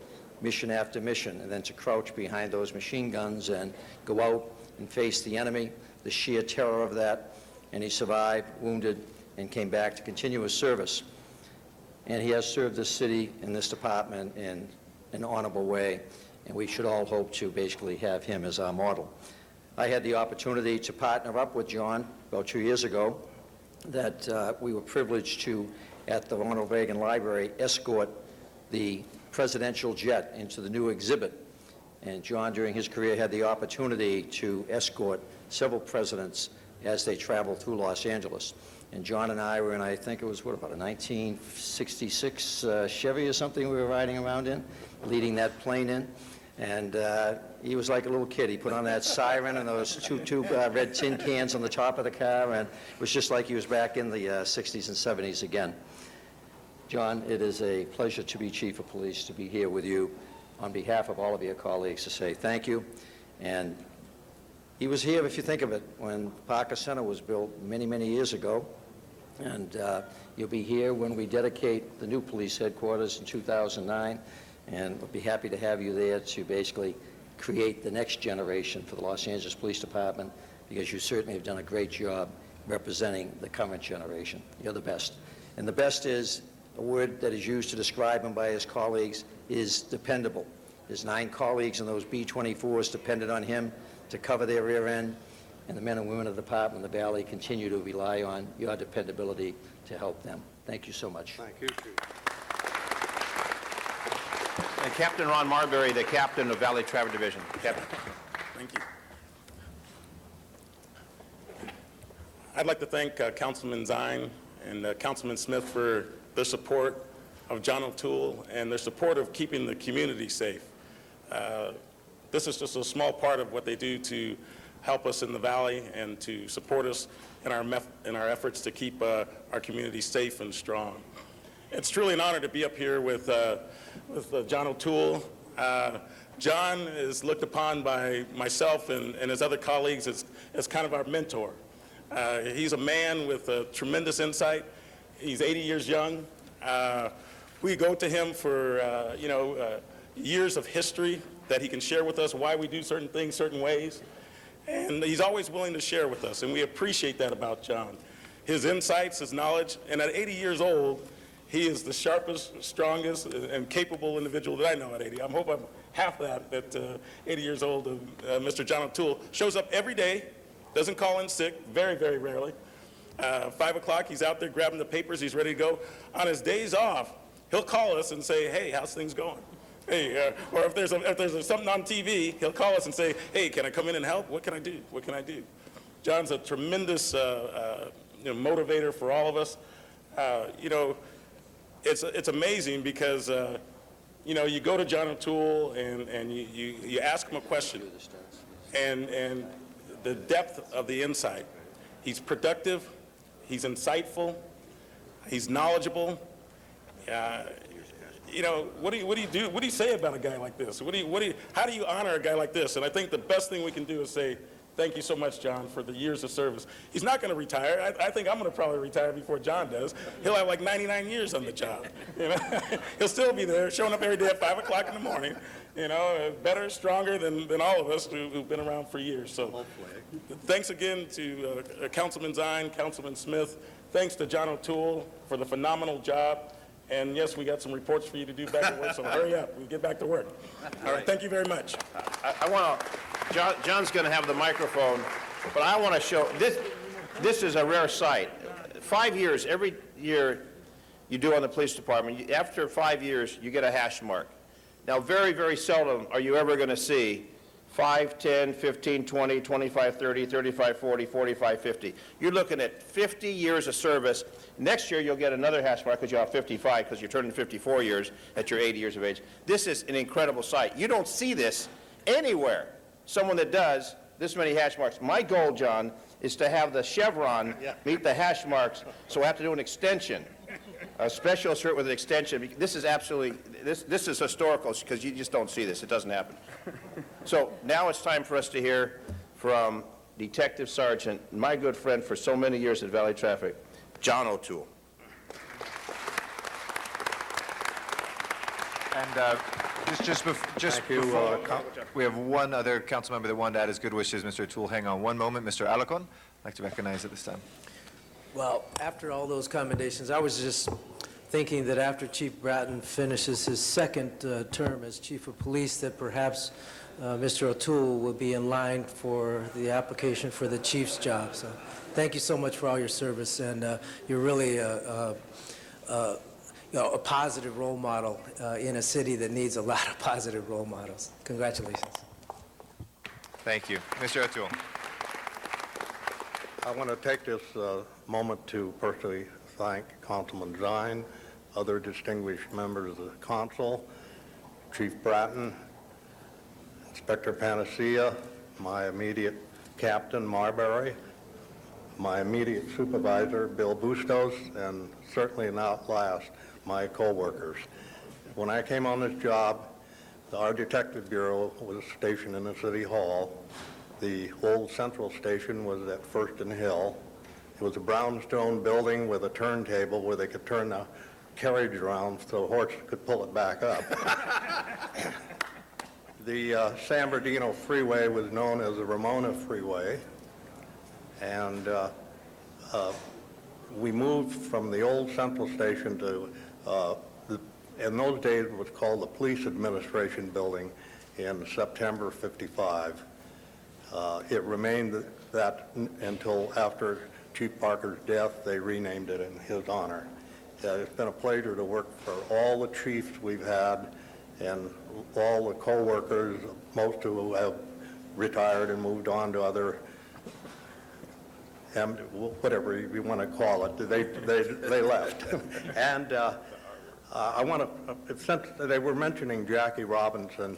mission after mission, and then to crouch behind those machine guns and go out and face the enemy, the sheer terror of that, and he survived, wounded, and came back to continue his service. And he has served this city and this department in an honorable way, and we should all hope to basically have him as our model. I had the opportunity to partner up with John about 2 years ago, that we were privileged to, at the Ronald Reagan Library, escort the presidential jet into the new exhibit. And John, during his career, had the opportunity to escort several presidents as they traveled through Los Angeles. And John and I were in, I think it was, about a 1966 Chevy or something we were riding around in, leading that plane in. And he was like a little kid. He put on that siren and those two red tin cans on the top of the car, and it was just like he was back in the 60s and 70s again. John, it is a pleasure to be Chief of Police, to be here with you on behalf of all of your colleagues to say thank you. And he was here, if you think of it, when Parker Center was built many, many years ago. And you'll be here when we dedicate the new police headquarters in 2009. And we'll be happy to have you there to basically create the next generation for the Los Angeles Police Department, because you certainly have done a great job representing the current generation. You're the best. And the best is a word that is used to describe him by his colleagues is dependable. His 9 colleagues in those B-24s depended on him to cover their rear end, and the men and women of the department in the Valley continue to rely on your dependability to help them. Thank you so much. Thank you, Chief. And Captain Ron Marbury, the captain of Valley Traffic Division. Captain. Thank you. I'd like to thank Councilman Zine and Councilman Smith for their support of John O'Toole and their support of keeping the community safe. This is just a small part of what they do to help us in the Valley and to support us in our efforts to keep our community safe and strong. It's truly an honor to be up here with John O'Toole. John is looked upon by myself and his other colleagues as kind of our mentor. He's a man with tremendous insight. He's 80 years young. We go to him for, years of history that he can share with us, why we do certain things certain ways. And he's always willing to share with us, and we appreciate that about John. His insights, his knowledge, and at 80 years old, he is the sharpest, strongest, and capable individual that I know at 80. I hope I'm half that at 80 years old. Mr. John O'Toole shows up every day, doesn't call in sick, very, very rarely. 5 o'clock, he's out there grabbing the papers, he's ready to go. On his days off, he'll call us and say, hey, how's things going? Hey, or if there's something on TV, he'll call us and say, hey, can I come in and help? What can I do? What can I do? John's a tremendous motivator for all of us. It's amazing because, you go to John O'Toole and you ask him a question, and the depth of the insight. He's productive, he's insightful, he's knowledgeable. What do you do? What do you say about a guy like this? How do you honor a guy like this? And I think the best thing we can do is say, thank you so much, John, for the years of service. He's not going to retire. I think I'm going to probably retire before John does. He'll have like 99 years on the job. He'll still be there, showing up every day at 5 o'clock in the morning. Better, stronger than all of us who've been around for years. So, thanks again to Councilman Zine, Councilman Smith. Thanks to John O'Toole for the phenomenal job. And yes, we got some reports for you to do back at work, so hurry up. We'll get back to work. All right, thank you very much. I want to, John's going to have the microphone, but I want to show, this is a rare sight. 5 years, every year you do on the police department, after 5 years, you get a hash mark. Now, very, very seldom are you ever going to see 5, 10, 15, 20, 25, 30, 35, 40, 45, 50. You're looking at 50 years of service. Next year, you'll get another hash mark because you'll have 55 because you're turning 54 years at your 80 years of age. This is an incredible sight. You don't see this anywhere. Someone that does this many hash marks. My goal, John, is to have the chevron meet the hash marks, so I have to do an extension. A special shirt with an extension. This is absolutely, this is historical because you just don't see this. It doesn't happen. So now it's time for us to hear from Detective Sergeant, my good friend for so many years at Valley Traffic, John O'Toole. And we have one other council member that wanted to add his good wishes. Mr. O'Toole, hang on one moment. Mr. Alacon, I'd like to recognize at this time. Well, after all those commendations, I was just thinking that after Chief Bratton finishes his second term as Chief of Police, that perhaps Mr. O'Toole will be in line for the application for the Chief's job. So thank you so much for all your service, and you're really a positive role model in a city that needs a lot of positive role models. Congratulations. Thank you. Mr. O'Toole. I want to take this moment to personally thank Councilman Zine, other distinguished members of the council, Chief Bratton, Inspector Panacea, my immediate captain, Marbury, my immediate supervisor, Bill Bustos, and certainly not last, my co-workers. When I came on this job, our detective bureau was stationed in the City Hall. The old central station was at First and Hill. It was a brownstone building with a turntable where they could turn the carriage around so the horse could pull it back up. The San Bernardino Freeway was known as the Ramona Freeway, and we moved from the old central station to, in those days, it was called the Police Administration Building in September '55. It remained that until after Chief Parker's death, they renamed it in his honor. It's been a pleasure to work for all the chiefs we've had, and all the co-workers, most who have retired and moved on to other, whatever you want to call it, they left. And I want to, since they were mentioning Jackie Robinson,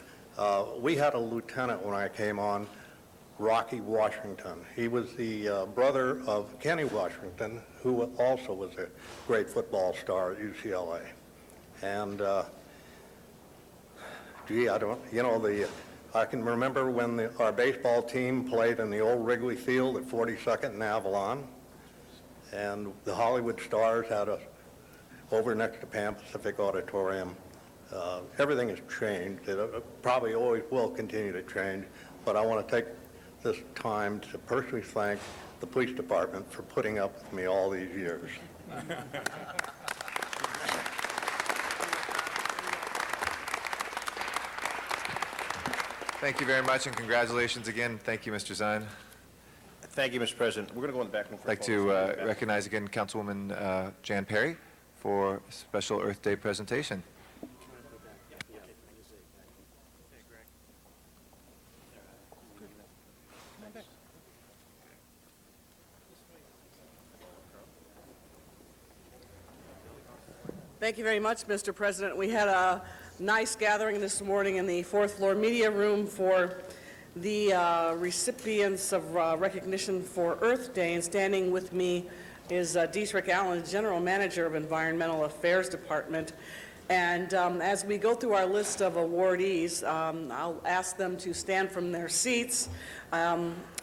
we had a lieutenant when I came on, Rocky Washington. He was the brother of Kenny Washington, who also was a great football star at UCLA. And gee, I can remember when our baseball team played in the old Wrigley Field at 42nd and Avalon, and the Hollywood Stars had over next to Pan Pacific Auditorium. Everything has changed. It probably always will continue to change, but I want to take this time to personally thank the police department for putting up with me all these years. Thank you very much, and congratulations again. Thank you, Mr. Zine. Thank you, Mr. President. We're going to go in the back room for I'd like to recognize again Councilwoman Jan Perry for a special Earth Day presentation. Thank you very much, Mr. President. We had a nice gathering this morning in the fourth floor media room for the recipients of recognition for Earth Day, and standing with me is Dietrich Allen, General Manager of Environmental Affairs Department. And as we go through our list of awardees, I'll ask them to stand from their seats.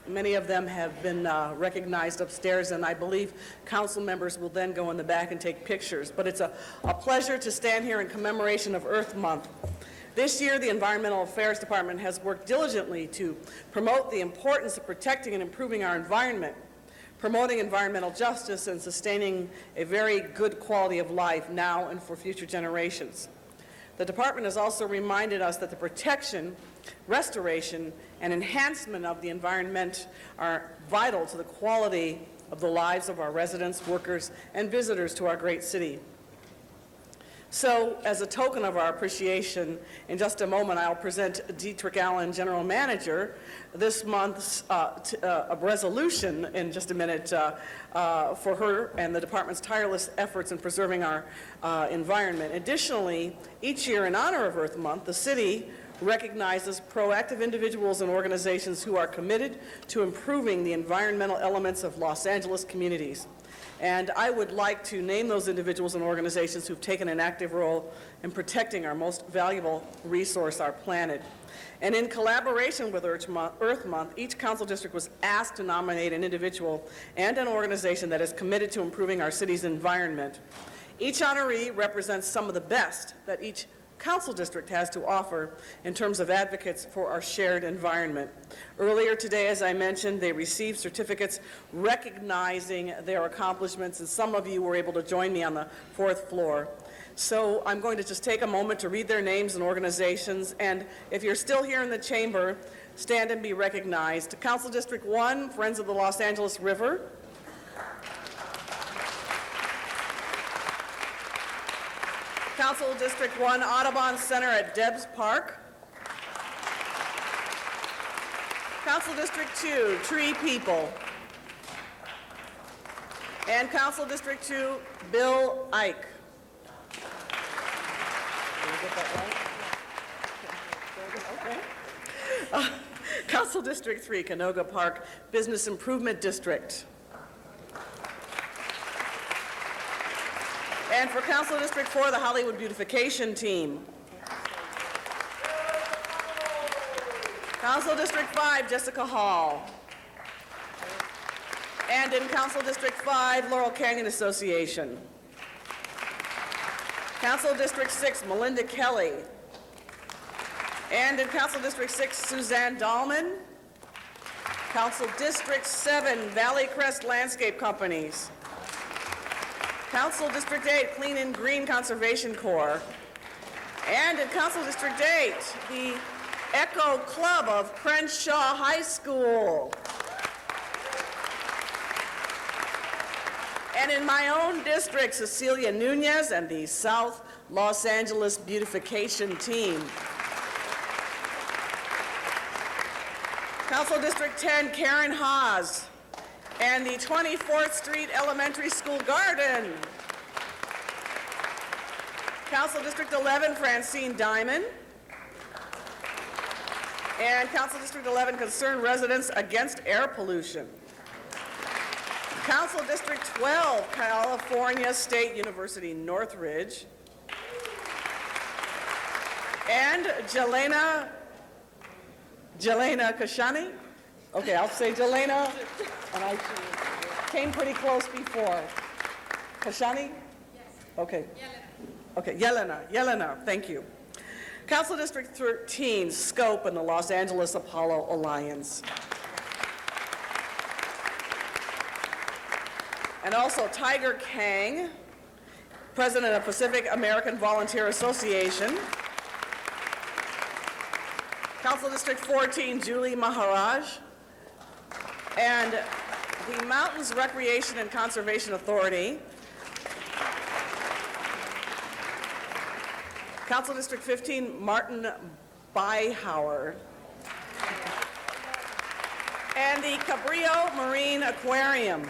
Many of them have been recognized upstairs, and I believe council members will then go in the back and take pictures. But it's a pleasure to stand here in commemoration of Earth Month. This year, the Environmental Affairs Department has worked diligently to promote the importance of protecting and improving our environment, promoting environmental justice, and sustaining a very good quality of life now and for future generations. The department has also reminded us that the protection, restoration, and enhancement of the environment are vital to the quality of the lives of our residents, workers, and visitors to our great city. So, as a token of our appreciation, in just a moment I'll present Dietrich Allen, General Manager, this month's a resolution in just a minute for her and the department's tireless efforts in preserving our environment. Additionally, each year in honor of Earth Month, the city recognizes proactive individuals and organizations who are committed to improving the environmental elements of Los Angeles communities. And I would like to name those individuals and organizations who've taken an active role in protecting our most valuable resource, our planet. And in collaboration with Earth Month, each council district was asked to nominate an individual and an organization that is committed to improving our city's environment. Each honoree represents some of the best that each council district has to offer in terms of advocates for our shared environment. Earlier today, as I mentioned, they received certificates recognizing their accomplishments, and some of you were able to join me on the fourth floor. So I'm going to just take a moment to read their names and organizations, and if you're still here in the chamber, stand and be recognized. Council District 1, Friends of the Los Angeles River. Council District 1, Audubon Center at Debs Park. Council District 2, Tree People. And Council District 2, Bill Ike. Did I get that right? Okay. Council District 3, Canoga Park Business Improvement District. And for Council District 4, the Hollywood Beautification Team. Council District 5, Jessica Hall. And in Council District 5, Laurel Canyon Association. Council District 6, Melinda Kelly. And in Council District 6, Suzanne Dahlman. Council District 7, Valley Crest Landscape Companies. Council District 8, Clean and Green Conservation Corps. And in Council District 8, the Echo Club of Crenshaw High School. And in my own district, Cecilia Nunez and the South Los Angeles Beautification Team. Council District 10, Karen Haas, and the 24th Street Elementary School Garden. Council District 11, Francine Diamond. And Council District 11, Concerned Residents Against Air Pollution. Council District 12, California State University, Northridge. And Jelena Kashani? Okay, I'll say Jelena, and I came pretty close before. Kashani? Yes. Okay. Yelena. Okay, Yelena, thank you. Council District 13, Scope and the Los Angeles Apollo Alliance. And also Tiger Kang, President of Pacific American Volunteer Association. Council District 14, Julie Maharaj. And the Mountains Recreation and Conservation Authority. Council District 15, Martin Byhauer. And the Cabrillo Marine Aquarium.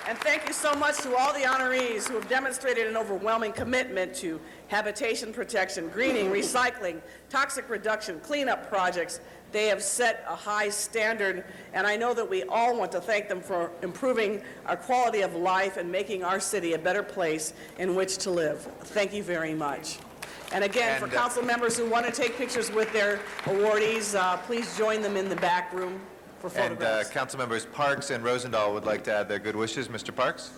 And thank you so much to all the honorees who have demonstrated an overwhelming commitment to habitation protection, greening, recycling, toxic reduction, cleanup projects. They have set a high standard, and I know that we all want to thank them for improving our quality of life and making our city a better place in which to live. Thank you very much. And again, for council members who want to take pictures with their awardees, please join them in the back room for photographs. And council members Parks and Rosendahl would like to add their good wishes. Mr. Parks?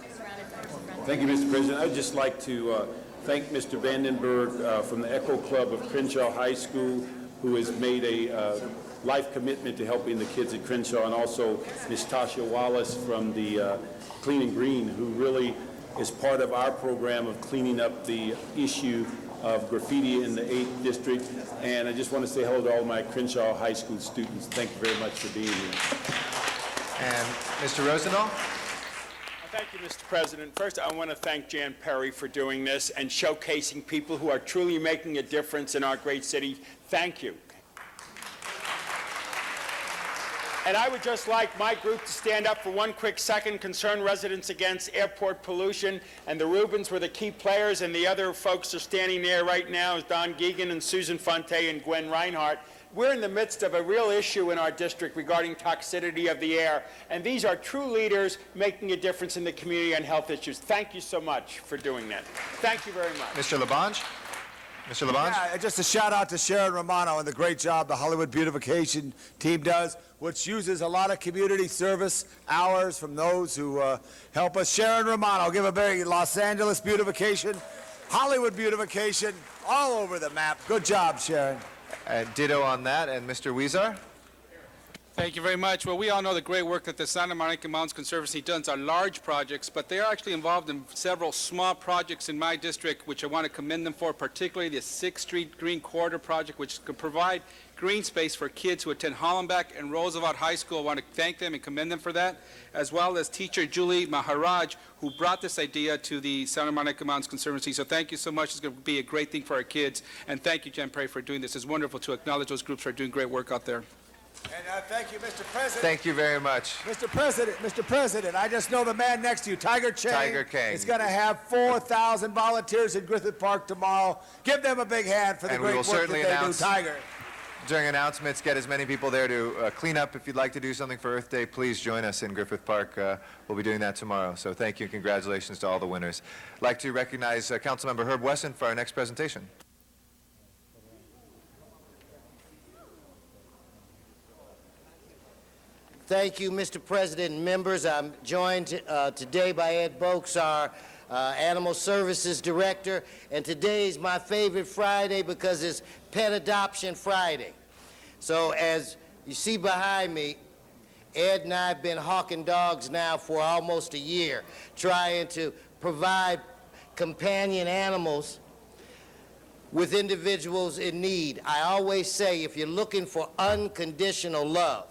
Thank you, Mr. President. I'd just like to thank Mr. Vandenberg from the Echo Club of Crenshaw High School, who has made a life commitment to helping the kids at Crenshaw, and also Ms. Tasha Wallace from the Clean and Green, who really is part of our program of cleaning up the issue of graffiti in the 8th District. And I just want to say hello to all my Crenshaw High School students. Thank you very much for being here. And Mr. Rosendahl? Thank you, Mr. President. First, I want to thank Jan Perry for doing this and showcasing people who are truly making a difference in our great city. Thank you. And I would just like my group to stand up for one quick second. Concerned Residents Against Airport Pollution, and the Rubens were the key players, and the other folks are standing there right now, is Don Geegan and Susan Fonte and Gwen Reinhardt. We're in the midst of a real issue in our district regarding toxicity of the air, and these are true leaders making a difference in the community on health issues. Thank you so much for doing that. Thank you very much. Mr. Labange? Mr. Labange? Yeah, just a shout out to Sharon Romano and the great job the Hollywood Beautification team does, which uses a lot of community service hours from those who help us. Sharon Romano, give a very Los Angeles Beautification, Hollywood Beautification, all over the map. Good job, Sharon. Ditto on that. And Mr. Weezer? Thank you very much. Well, we all know the great work that the Santa Monica Mountains Conservancy does are large projects, but they are actually involved in several small projects in my district, which I want to commend them for, particularly the 6th Street Green Corridor project, which could provide green space for kids who attend Hollenbeck and Roosevelt High School. I want to thank them and commend them for that, as well as teacher Julie Maharaj, who brought this idea to the Santa Monica Mountains Conservancy. So thank you so much. It's going to be a great thing for our kids. And thank you, Jen Perry, for doing this. It's wonderful to acknowledge those groups who are doing great work out there. And thank you, Mr. President. Thank you very much. Mr. President, I just know the man next to you, Tiger Chang. Tiger Kang. Is going to have 4,000 volunteers in Griffith Park tomorrow. Give them a big hand for the great work that they do, Tiger. During announcements, get as many people there to clean up. If you'd like to do something for Earth Day, please join us in Griffith Park. We'll be doing that tomorrow. So thank you and congratulations to all the winners. I'd like to recognize Councilmember Herb Wesson for our next presentation. Thank you, Mr. President and members. I'm joined today by Ed Boakes, our Animal Services Director, and today is my favorite Friday because it's Pet Adoption Friday. So as you see behind me, Ed and I have been hawking dogs now for almost a year, trying to provide companion animals with individuals in need. I always say, if you're looking for unconditional love,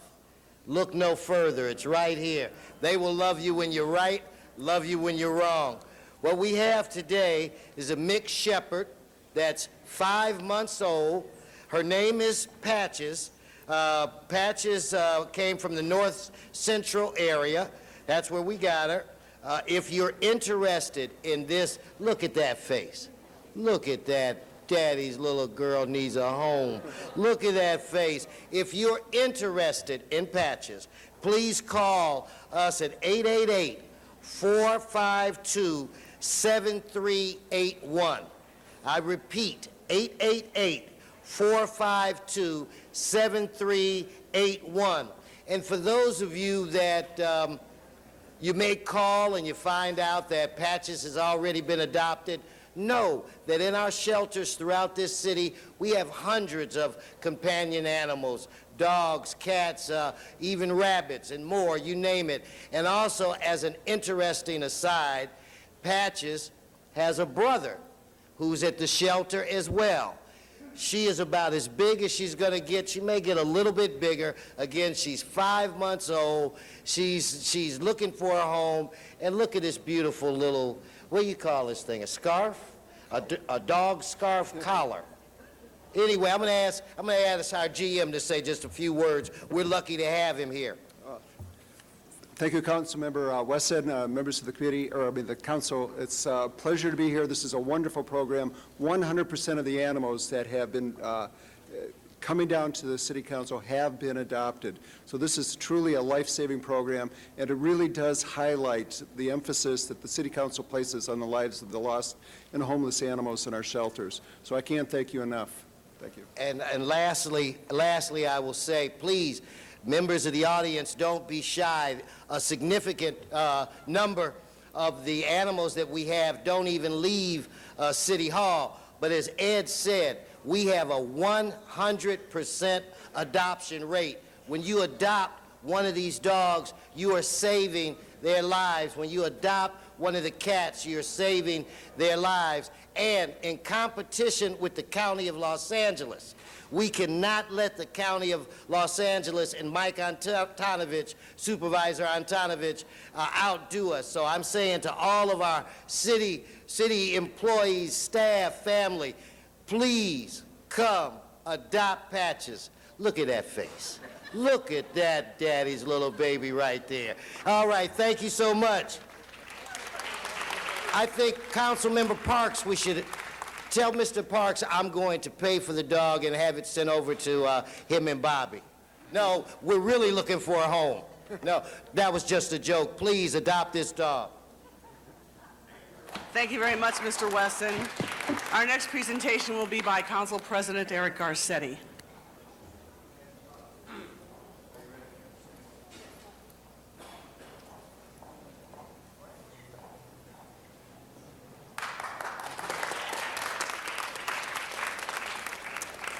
look no further. It's right here. They will love you when you're right, love you when you're wrong. What we have today is a mixed shepherd that's 5 months old. Her name is Patches. Patches came from the north central area. That's where we got her. If you're interested in this, look at that face. Look at that. Daddy's little girl needs a home. Look at that face. If you're interested in Patches, please call us at 888-452-7381. I repeat, 888-452-7381. And for those of you that you may call and you find out that Patches has already been adopted, know that in our shelters throughout this city, we have hundreds of companion animals, dogs, cats, even rabbits, and more, you name it. And also, as an interesting aside, Patches has a brother who's at the shelter as well. She is about as big as she's going to get. She may get a little bit bigger. Again, she's 5 months old. She's looking for a home. And look at this beautiful little, what do you call this thing, a scarf? A dog scarf collar. Anyway, I'm going to ask our GM to say just a few words. We're lucky to have him here. Thank you, Councilmember Wesson, members of the committee, the council. It's a pleasure to be here. This is a wonderful program. 100% of the animals that have been coming down to the City Council have been adopted. So this is truly a life-saving program, and it really does highlight the emphasis that the City Council places on the lives of the lost and homeless animals in our shelters. So I can't thank you enough. Thank you. And lastly, I will say, please, members of the audience, don't be shy. A significant number of the animals that we have don't even leave City Hall. But as Ed said, we have a 100% adoption rate. When you adopt one of these dogs, you are saving their lives. When you adopt one of the cats, you're saving their lives. And in competition with the County of Los Angeles, we cannot let the County of Los Angeles and Mike Antonovich, Supervisor Antonovich, outdo us. So I'm saying to all of our city employees, staff, family, please come adopt Patches. Look at that face. Look at that daddy's little baby right there. All right, thank you so much. I think, Councilmember Parks, we should tell Mr. Parks I'm going to pay for the dog and have it sent over to him and Bobby. No, we're really looking for a home. No, that was just a joke. Please adopt this dog. Thank you very much, Mr. Wesson. Our next presentation will be by Council President Eric Garcetti.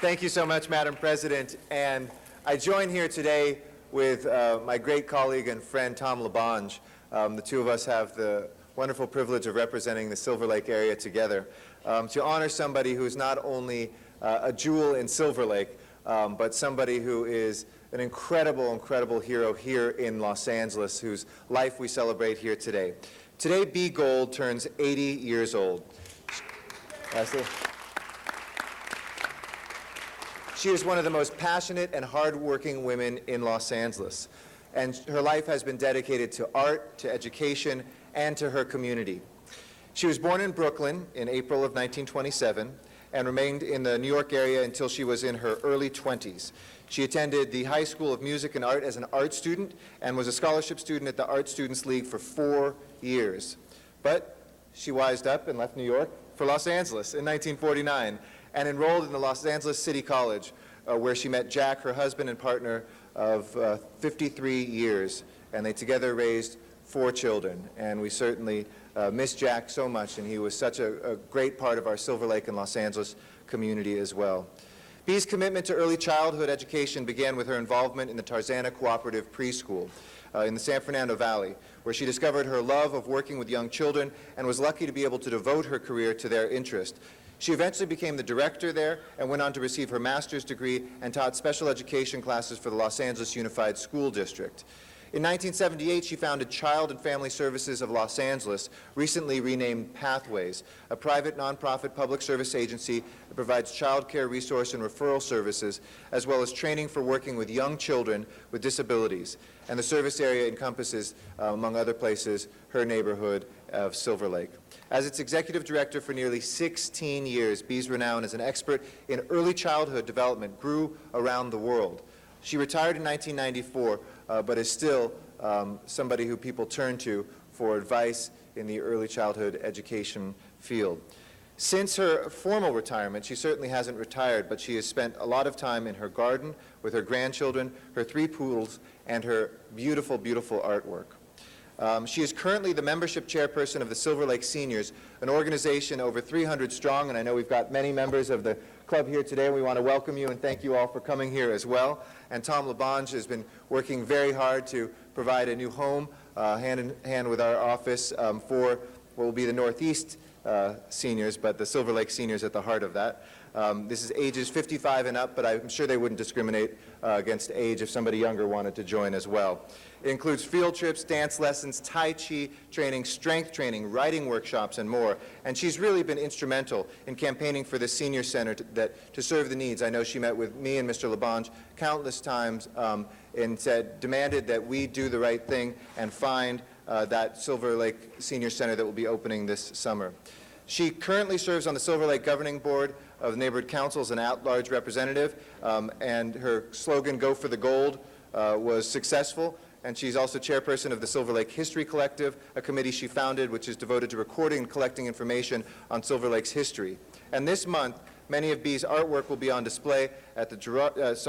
Thank you so much, Madam President. And I join here today with my great colleague and friend, Tom LaBonge. The two of us have the wonderful privilege of representing the Silver Lake area together to honor somebody who's not only a jewel in Silver Lake, but somebody who is an incredible, incredible hero here in Los Angeles, whose life we celebrate here today. Today, Bea Gold turns 80 years old. Leslie? She is one of the most passionate and hardworking women in Los Angeles, and her life has been dedicated to art, to education, and to her community. She was born in Brooklyn in April of 1927 and remained in the New York area until she was in her early 20s. She attended the High School of Music and Art as an art student and was a scholarship student at the Art Students League for 4 years. But she wised up and left New York for Los Angeles in 1949 and enrolled in the Los Angeles City College, where she met Jack, her husband and partner of 53 years, and they together raised 4 children. And we certainly miss Jack so much, and he was such a great part of our Silver Lake and Los Angeles community as well. Bea's commitment to early childhood education began with her involvement in the Tarzana Cooperative Preschool in the San Fernando Valley, where she discovered her love of working with young children and was lucky to be able to devote her career to their interest. She eventually became the director there and went on to receive her master's degree and taught special education classes for the Los Angeles Unified School District. In 1978, she founded Child and Family Services of Los Angeles, recently renamed Pathways, a private nonprofit public service agency that provides child care resource and referral services, as well as training for working with young children with disabilities. And the service area encompasses, among other places, her neighborhood of Silver Lake. As its executive director for nearly 16 years, Bee's renown as an expert in early childhood development grew around the world. She retired in 1994, but is still somebody who people turn to for advice in the early childhood education field. Since her formal retirement, she certainly hasn't retired, but she has spent a lot of time in her garden with her grandchildren, her 3 poodles, and her beautiful, beautiful artwork. She is currently the membership chairperson of the Silver Lake Seniors, an organization over 300 strong, and I know we've got many members of the club here today. We want to welcome you and thank you all for coming here as well. And Tom LaBonge has been working very hard to provide a new home, hand in hand with our office, for what will be the Northeast seniors, but the Silver Lake Seniors at the heart of that. This is ages 55 and up, but I'm sure they wouldn't discriminate against age if somebody younger wanted to join as well. It includes field trips, dance lessons, Tai Chi training, strength training, writing workshops, and more. And she's really been instrumental in campaigning for the Senior Center to serve the needs. I know she met with me and Mr. LaBonge countless times and demanded that we do the right thing and find that Silver Lake Senior Center that will be opening this summer. She currently serves on the Silver Lake Governing Board of the Neighborhood Council as an at-large representative, and her slogan, "Go for the Gold," was successful. And she's also chairperson of the Silver Lake History Collective, a committee she founded which is devoted to recording and collecting information on Silver Lake's history. And this month, many of Bee's artwork will be on display at the Jafari, is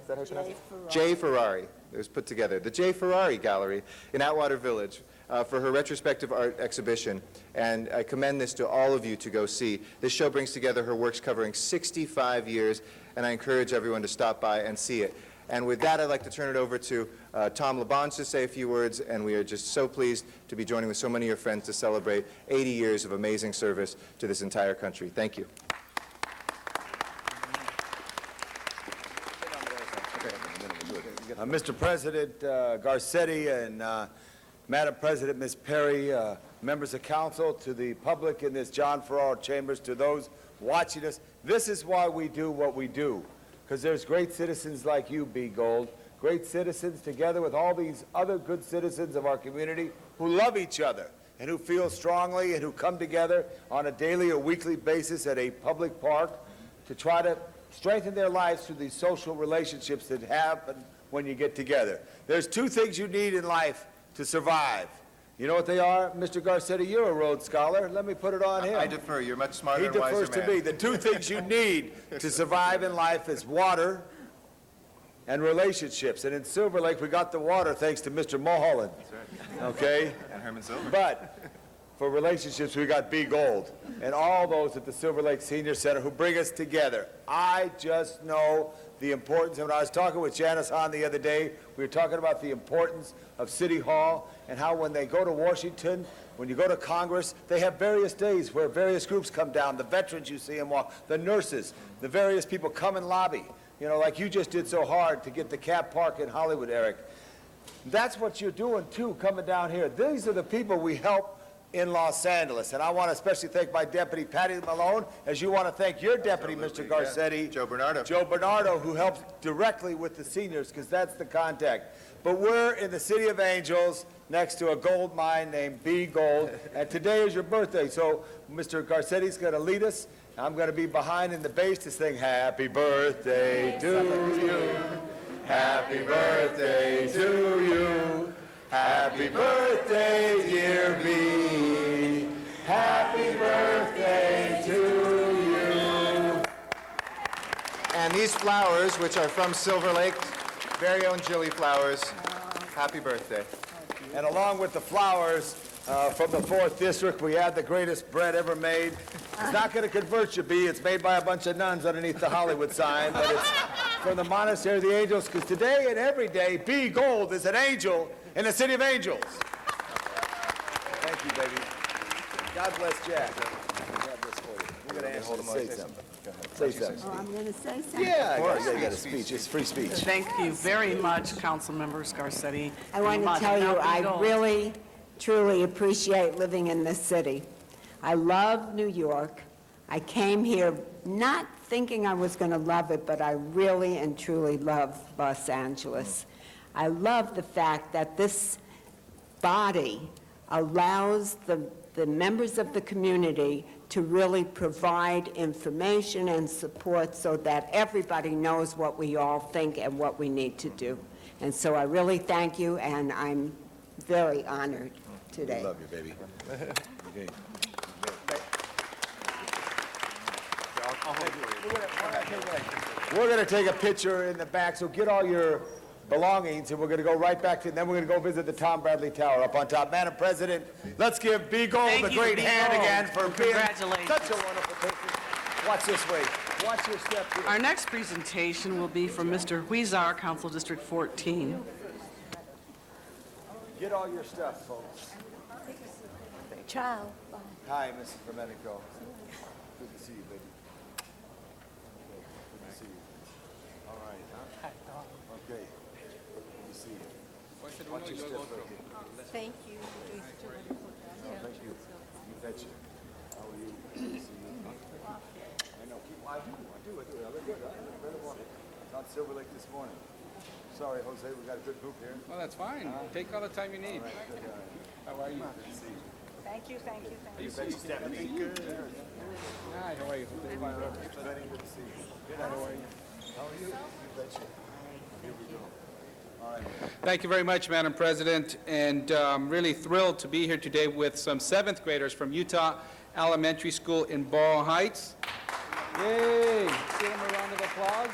that how you pronounce it? J. Ferrari. It was put together. The J. Ferrari Gallery in Atwater Village for her retrospective art exhibition. And I commend this to all of you to go see. This show brings together her works covering 65 years, and I encourage everyone to stop by and see it. And with that, I'd like to turn it over to Tom LaBonge to say a few words, and we are just so pleased to be joining with so many of your friends to celebrate 80 years of amazing service to this entire country. Thank you. Mr. President Garcetti and Madam President, Ms. Perry, members of council, to the public in this John Farrar Chambers, to those watching us, this is why we do what we do, because there's great citizens like you, B. Gold, great citizens together with all these other good citizens of our community who love each other and who feel strongly and who come together on a daily or weekly basis at a public park to try to strengthen their lives through these social relationships that happen when you get together. There's 2 things you need in life to survive. You know what they are? Mr. Garcetti, you're a Rhodes Scholar. Let me put it on him. I defer. You're much smarter He and wiser defers to man. me. The 2 things you need to survive in life is water and relationships. And in Silver Lake, we got the water thanks to Mr. Mulholland. That's right. Okay? And Herman Silver. But for relationships, we got B. Gold and all those at the Silver Lake Senior Center who bring us together. I just know the importance. And when I was talking with Janice Hahn the other day, we were talking about the importance of City Hall and how when they go to Washington, when you go to Congress, they have various days where various groups come down. The veterans, you see them walk, the nurses, the various people come and lobby. You know, like you just did so hard to get the Cat Park in Hollywood, Eric. That's what you're doing, too, coming down here. These are the people we help in Los Angeles. And I want to especially thank my deputy, Patty Malone, as you want to thank your deputy, Mr. Garcetti. Yeah. Joe Bernardo. Joe Bernardo, who helps directly with the seniors, because that's the contact. But we're in the City of Angels next to a gold mine named B. Gold, and today is your birthday. So Mr. Garcetti's going to lead us. I'm going to be behind in the bass to sing Happy Birthday to you. Happy birthday to you. Happy birthday, dear B. Happy birthday to you. And these flowers, which are from Silver Lake, very own Jilly Flowers, happy birthday. And along with the flowers from the 4th District, we had the greatest bread ever made. It's not going to convert you, B. It's made by a bunch of nuns underneath the Hollywood sign, but it's from the Monastery of the Angels, because today and every day, B. Gold is an angel in the City of Angels. Thank you, baby. God bless Jack. God bless you. We're going to ask you to say something. Say something. Oh, I'm going to say something. Yeah, you got a speech. It's free speech. Thank you very much, Councilmember Scarsetti. I want to tell you, I really, truly appreciate living in this city. I love New York. I came here not thinking I was going to love it, but I really and truly love Los Angeles. I love the fact that this body allows the members of the community to really provide information and support so that everybody knows what we all think and what we need to do. And so I really thank you, and I'm very honored today. We love you, baby. Okay. We're going to take a picture in the back, so get all your belongings, and we're going to go right back to, and then we're going to go visit the Tom Bradley Tower up on top. Madam President, let's give B. Gold a great hand again for being such a wonderful person. Watch this way. Watch your step here. Our next presentation will be from Mr. Huizar, Council District 14. Get all your stuff, folks. Ciao. Hi, Mrs. Domenico. Good to see you, baby. Good to see you. All right, huh? Okay. Good to see you. Watch your step right here. Thank you. Thank you. You betcha. How are you? Good to see you. I know. I do. I look good. Incredible. It's on Silver Lake this morning. Sorry, Jose, we got a good group here. Well, that's fine. Take all the time you need. All right, good, How are you? Good to see you. Thank you. You betcha, Stephanie. Good. Hi, how are you? Benny, good to see you. Good. How are you? How are you? You betcha. Here we go. All right. Thank you very much, Madam President, and I'm really thrilled to be here today with some 7th graders from Utah Elementary School in Boyle Heights. Yay! Give them a round of applause.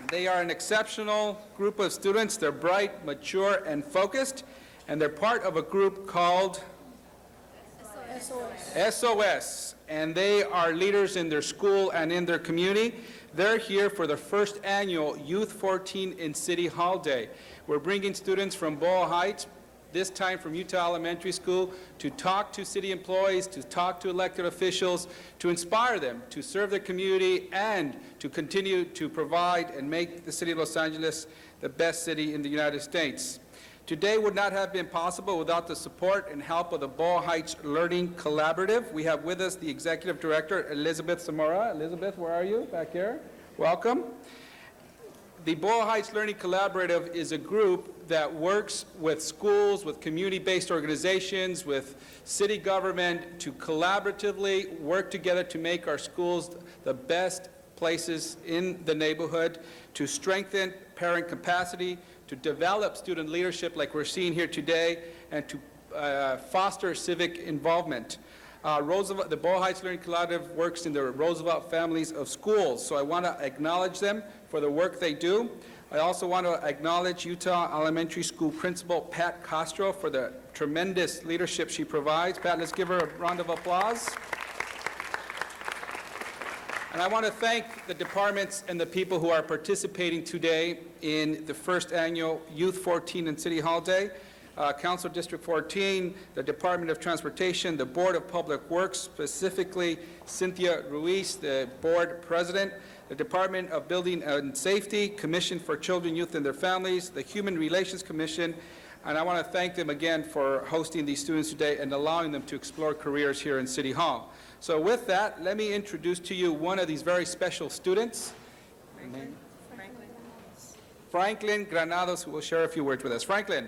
They are an exceptional group of students. They're bright, mature, and focused, and they're part of a group called SOS, and they are leaders in their school and in their community. They're here for the first annual Youth 14 in City Hall Day. We're bringing students from Boyle Heights, this time from Utah Elementary School, to talk to city employees, to talk to elected officials, to inspire them to serve their community and to continue to provide and make the city of Los Angeles the best city in the United States. Today would not have been possible without the support and help of the Boyle Heights Learning Collaborative. We have with us the Executive Director, Elizabeth Zamora. Elizabeth, where are you? Back here. Welcome. The Boyle Heights Learning Collaborative is a group that works with schools, with community-based organizations, with city government to collaboratively work together to make our schools the best places in the neighborhood, to strengthen parent capacity, to develop student leadership like we're seeing here today, and to foster civic involvement. The Boyle Heights Learning Collaborative works in the Roosevelt families of schools, so I want to acknowledge them for the work they do. I also want to acknowledge Utah Elementary School Principal Pat Castro for the tremendous leadership she provides. Pat, let's give her a round of applause. And I want to thank the departments and the people who are participating today in the first annual Youth 14 in City Hall Day. Council District 14, the Department of Transportation, the Board of Public Works, specifically Cynthia Ruiz, the board president, the Department of Building and Safety, Commission for Children, Youth, and Their Families, the Human Relations Commission, and I want to thank them again for hosting these students today and allowing them to explore careers here in City Hall. So with that, let me introduce to you one of these very special students, Franklin Granados, who will share a few words with us. Franklin.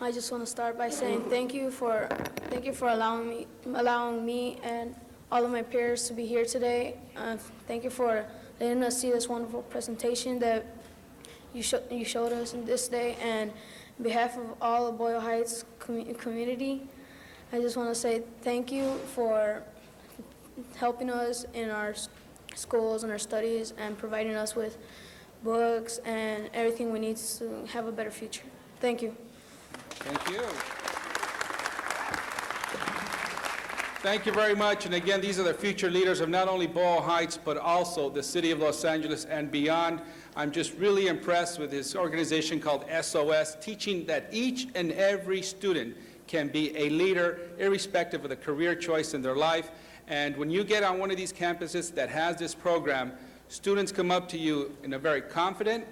I just want to start by saying thank you for allowing me and all of my peers to be here today. Thank you for letting us see this wonderful presentation that you showed us in this day. And on behalf of all of Boyle Heights community, I just want to say thank you for helping us in our schools and our studies and providing us with books and everything we need to have a better future. Thank you. Thank you. Thank you very much. And again, these are the future leaders of not only Boyle Heights, but also the city of Los Angeles and beyond. I'm just really impressed with this organization called SOS, teaching that each and every student can be a leader irrespective of the career choice in their life. And when you get on one of these campuses that has this program, students come up to you in a very confident,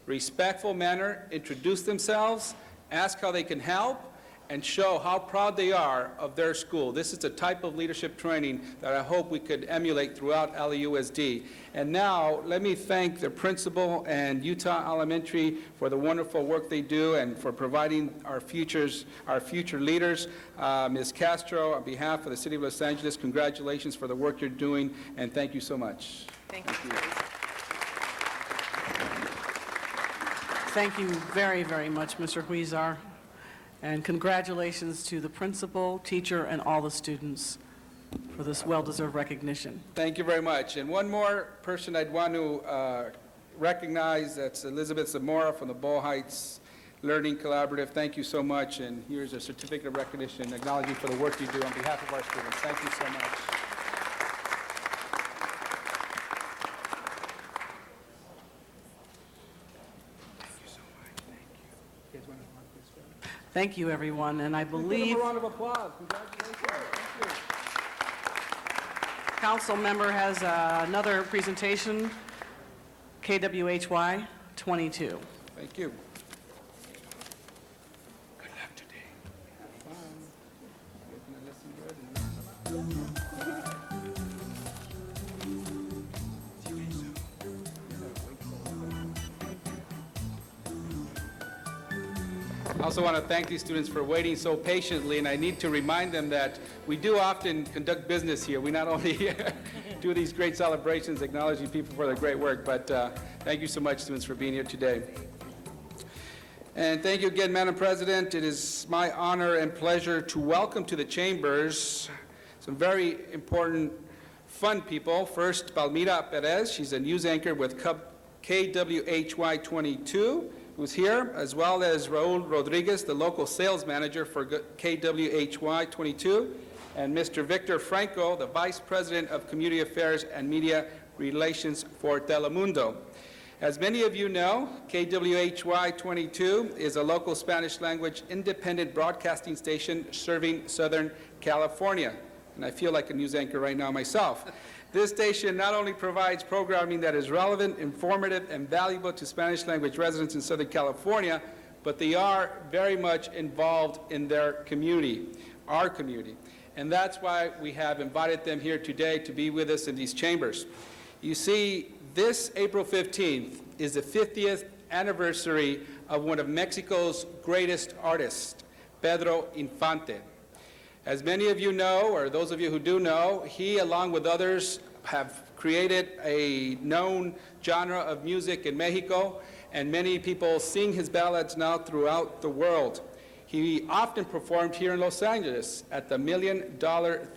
respectful manner, introduce themselves, ask how they can help, and show how proud they are of their school. This is the type of leadership training that I hope we could emulate throughout LAUSD. And now, let me thank the principal and Utah Elementary for the wonderful work they do and for providing our future leaders. Ms. Castro, on behalf of the City of Los Angeles, congratulations for the work you're doing, and thank you so much. Thank you. Thank you very, very much, Mr. Huizar. And congratulations to the principal, teacher, and all the students for this well-deserved recognition. Thank you very much. And one more person I'd want to recognize, that's Elizabeth Zamora from the Boyle Heights Learning Collaborative. Thank you so much. And here's a certificate of recognition acknowledging for the work you do on behalf of our students. Thank you so much. Thank you, everyone, and I believe... Give them a round of applause. Congratulations. Thank you. Council member has another presentation, KWHY 22. Thank you. Good luck today. Have fun. You're gonna listen good. I also want to thank these students for waiting so patiently, and I need to remind them that we do often conduct business here. We not only do these great celebrations acknowledging people for their great work, but thank you so much, students, for being here today. And thank you again, Madam President. It is my honor and pleasure to welcome to the chambers some very important, fun people. First, Palmira Perez. She's a news anchor with KWHY 22. Who's here, as well as Raul Rodriguez, the local sales manager for KWHY 22, and Mr. Victor Franco, the Vice President of Community Affairs and Media Relations for Telemundo. As many of you know, KWHY 22 is a local Spanish language independent broadcasting station serving Southern California. And I feel like a news anchor right now myself. This station not only provides programming that is relevant, informative, and valuable to Spanish language residents in Southern California, but they are very much involved in their community, our community. And that's why we have invited them here today to be with us in these chambers. You see, this April 15th is the 50th anniversary of one of Mexico's greatest artists, Pedro Infante. As many of you know, or those of you who do know, he, along with others, have created a known genre of music in Mexico, and many people sing his ballads now throughout the world. He often performed here in Los Angeles at the $1 Million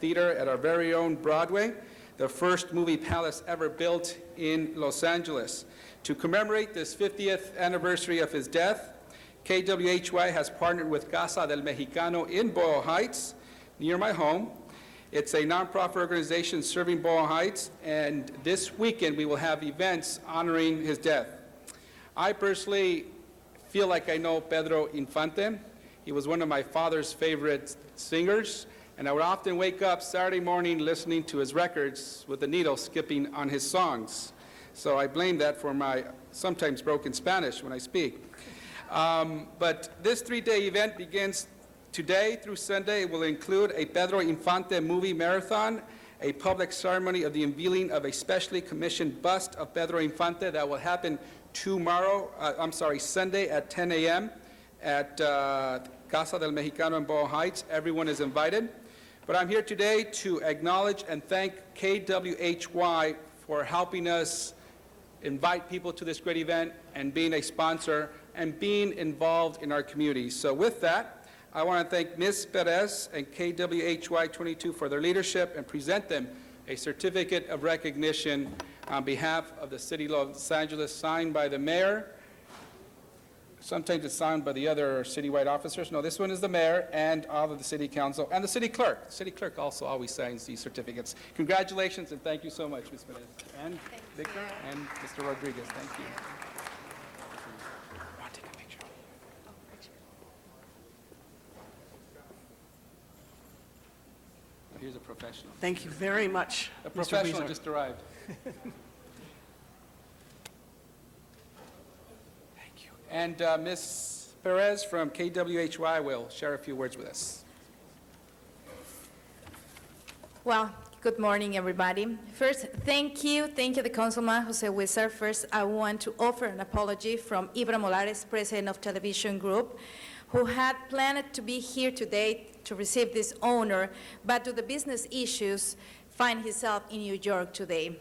Theater at our very own Broadway, the first movie palace ever built in Los Angeles. To commemorate this 50th anniversary of his death, KWHY has partnered with Casa del Mexicano in Boyle Heights, near my home. It's a nonprofit organization serving Boyle Heights, and this weekend we will have events honoring his death. I personally feel like I know Pedro Infante. He was one of my father's favorite singers, and I would often wake up Saturday morning listening to his records with the needle skipping on his songs. So I blame that for my sometimes broken Spanish when I speak. But this three-day event begins today through Sunday. It will include a Pedro Infante movie marathon, a public ceremony of the unveiling of a specially commissioned bust of Pedro Infante that will happen Sunday at 10 a.m. at Casa del Mexicano in Boyle Heights. Everyone is invited. But I'm here today to acknowledge and thank KWHY for helping us invite people to this great event and being a sponsor and being involved in our community. So with that, I want to thank Ms. Perez and KWHY 22 for their leadership and present them a certificate of recognition on behalf of the City of Los Angeles, signed by the mayor. Sometimes it's signed by the other citywide officers. No, this one is the mayor and all of the city council and the city clerk. The city clerk also always signs these certificates. Congratulations and thank you so much, Ms. Perez. And Victor and Mr. Rodriguez. Thank you. Professional. Thank you very much, A Mr. professional Weezer. just arrived. Thank you. And Ms. Perez from KWHY will share a few words with us. Well, good morning, everybody. First, thank you to Councilman Jose Huizar. First, I want to offer an apology from Ibra Molares, president of Television Group, who had planned to be here today to receive this honor, but due to business issues, find himself in New York today.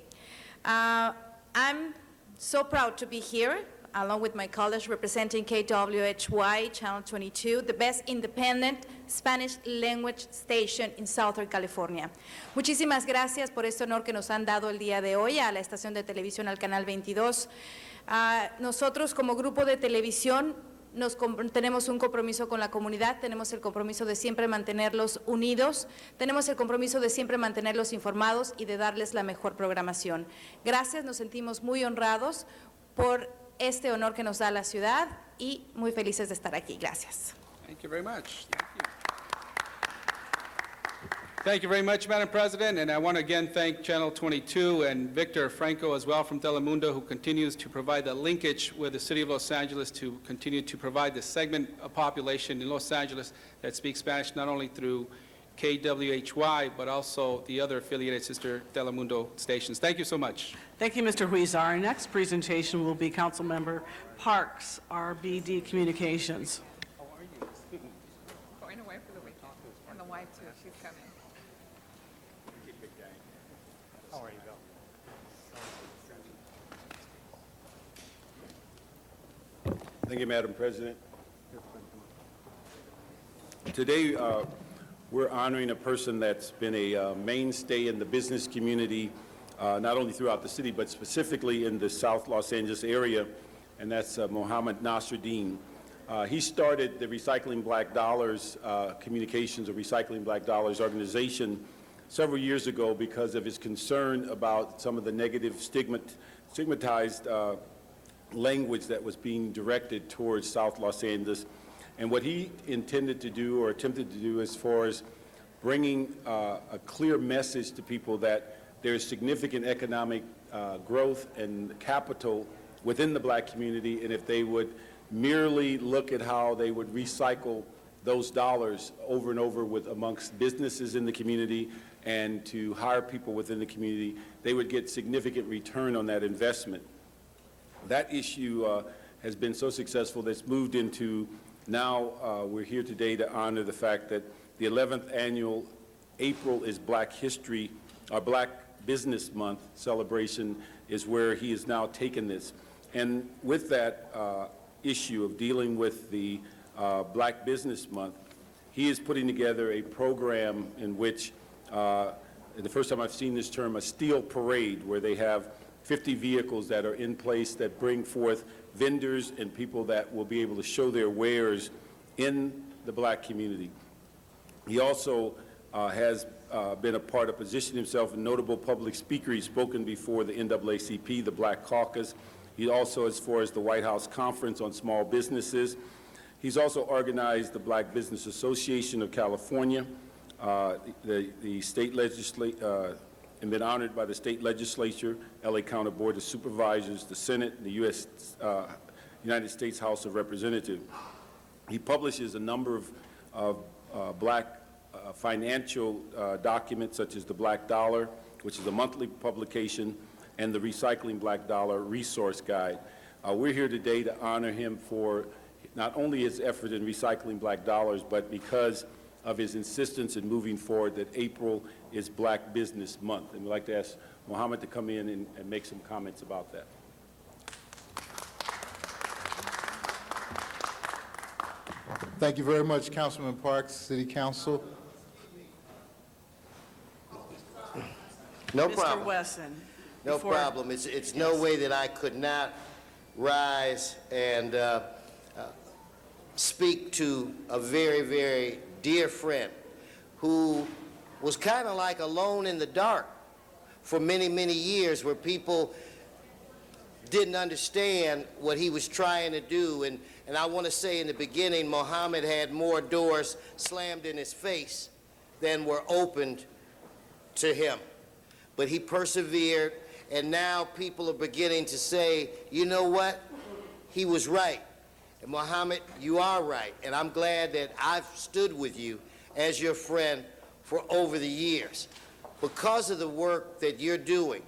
I'm so proud to be here, along with my colleagues representing KWHY Channel 22, the best independent Spanish language station in Southern California. Muchísimas gracias por este honor que nos han dado el día de hoy a la estación de televisión, al Canal 22. Nosotros como grupo de televisión tenemos un compromiso con la comunidad, tenemos el compromiso de siempre mantenerlos unidos, tenemos el compromiso de siempre mantenerlos informados y de darles la mejor programación. Gracias, nos sentimos muy honrados por este honor que nos da la ciudad y muy felices de estar aquí. Gracias. Thank you very much. Thank you. Thank you very much, Madam President, and I want to again thank Channel 22 and Victor Franco as well from Telemundo, who continues to provide the linkage with the City of Los Angeles to continue to provide the segment of population in Los Angeles that speaks Spanish not only through KWHY, but also the other affiliated sister Telemundo stations. Thank you so much. Thank you, Mr. Huizar. Our next presentation will be Councilmember Parks, RBD Communications. How are you? Going away for the weekend. And the wife, too. She's coming. How are you, Bill? Thank you, Madam President. Today, we're honoring a person that's been a mainstay in the business community, not only throughout the city, but specifically in the South Los Angeles area, and that's Mohammed Nasruddin. He started the Recycling Black Dollars Communications, or Recycling Black Dollars organization several years ago because of his concern about some of the negative stigmatized language that was being directed towards South Los Angeles. And what he intended to do or attempted to do as far as bringing a clear message to people that there is significant economic growth and capital within the black community, and if they would merely look at how they would recycle those dollars over and over with amongst businesses in the community and to hire people within the community, they would get significant return on that investment. That issue has been so successful that it's moved into now we're here today to honor the fact that the 11th annual April is Black History, our Black Business Month celebration is where he has now taken this. And with that issue of dealing with the Black Business Month, he is putting together a program in which, the first time I've seen this term, a steel parade, where they have 50 vehicles that are in place that bring forth vendors and people that will be able to show their wares in the black community. He also has been a part of positioning himself a notable public speaker. He's spoken before the NAACP, the Black Caucus. He also, as far as the White House Conference on Small Businesses, he's also organized the Black Business Association of California, the state legislature, and been honored by the state legislature, LA County Board of Supervisors, the Senate, and the United States House of Representatives. He publishes a number of black financial documents, such as the Black Dollar, which is a monthly publication, and the Recycling Black Dollar Resource Guide. We're here today to honor him for not only his effort in recycling black dollars, but because of his insistence in moving forward that April is Black Business Month. And we'd like to ask Mohammed to come in and make some comments about that. Thank you very much, Councilman Parks, City Council. No Mr. problem. Wesson. No before- problem. It's no way that I could not rise and speak to a very, very dear friend who was kind of like alone in the dark for many, many years, where people didn't understand what he was trying to do. And I want to say in the beginning, Mohammed had more doors slammed in his face than were opened to him. But he persevered, and now people are beginning to say, you know what? He was right. And Mohammed, you are right. And I'm glad that I've stood with you as your friend for over the years. Because of the work that you're doing,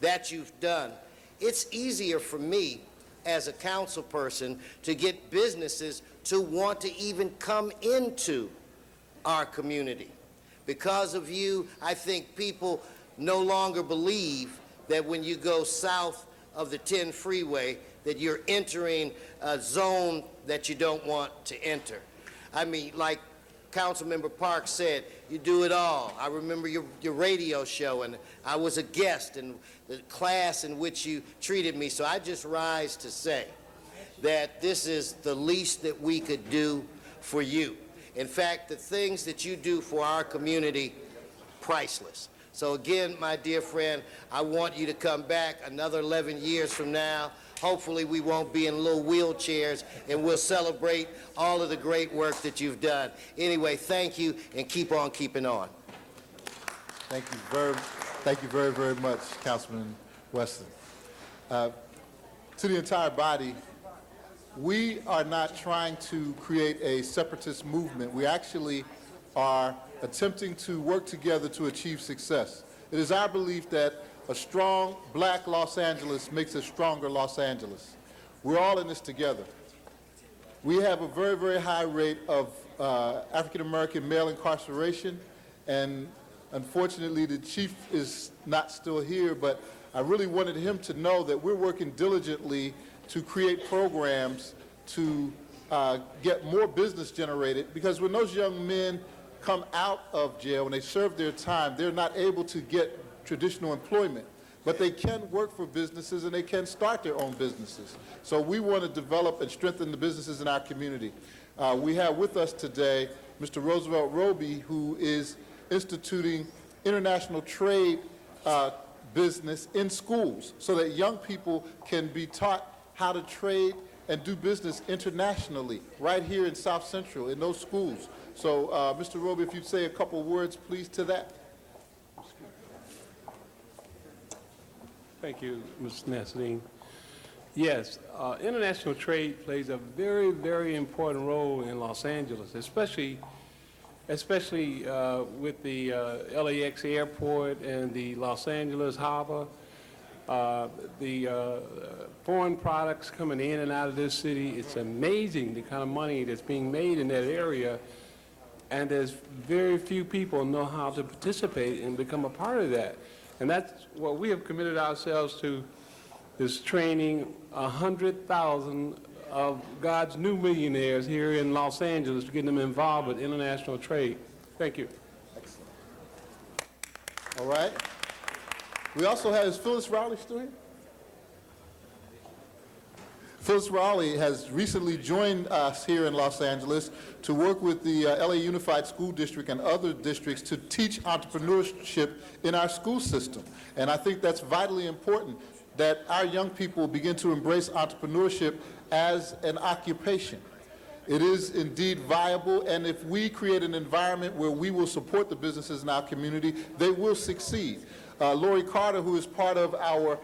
that you've done, it's easier for me as a council person to get businesses to want to even come into our community. Because of you, I think people no longer believe that when you go south of the 10 freeway that you're entering a zone that you don't want to enter. I mean, like Councilmember Parks said, you do it all. I remember your radio show, and I was a guest in the class in which you treated me. So I just rise to say that this is the least that we could do for you. In fact, the things that you do for our community, priceless. So again, my dear friend, I want you to come back another 11 years from now. Hopefully we won't be in little wheelchairs, and we'll celebrate all of the great work that you've done. Anyway, thank you, and keep on keeping on. Thank you very, very much, Councilman Weston. To the entire body, we are not trying to create a separatist movement. We actually are attempting to work together to achieve success. It is our belief that a strong black Los Angeles makes a stronger Los Angeles. We're all in this together. We have a very, very high rate of African-American male incarceration, and unfortunately the chief is not still here, but I really wanted him to know that we're working diligently to create programs to get more business generated, because when those young men come out of jail, when they serve their time, they're not able to get traditional employment, but they can work for businesses and they can start their own businesses. So we want to develop and strengthen the businesses in our community. We have with us today Mr. Roosevelt Roby, who is instituting international trade business in schools so that young people can be taught how to trade and do business internationally right here in South Central in those schools. So Mr. Roby, if you'd say a couple words, please, to that. Thank you, Mr. Nasreddin. Yes, international trade plays a very, very important role in Los Angeles, especially with the LAX airport and the Los Angeles harbor. The foreign products coming in and out of this city, it's amazing the kind of money that's being made in that area, and there's very few people know how to participate and become a part of that. And that's what we have committed ourselves to, is training 100,000 of God's new millionaires here in Los Angeles to get them involved with international trade. Thank you. Excellent. All right. We also have, is Phyllis Rowley still here? Phyllis Rowley has recently joined us here in Los Angeles to work with the LA Unified School District and other districts to teach entrepreneurship in our school system. And I think that's vitally important, that our young people begin to embrace entrepreneurship as an occupation. It is indeed viable, and if we create an environment where we will support the businesses in our community, they will succeed. Lori Carter, who is part of our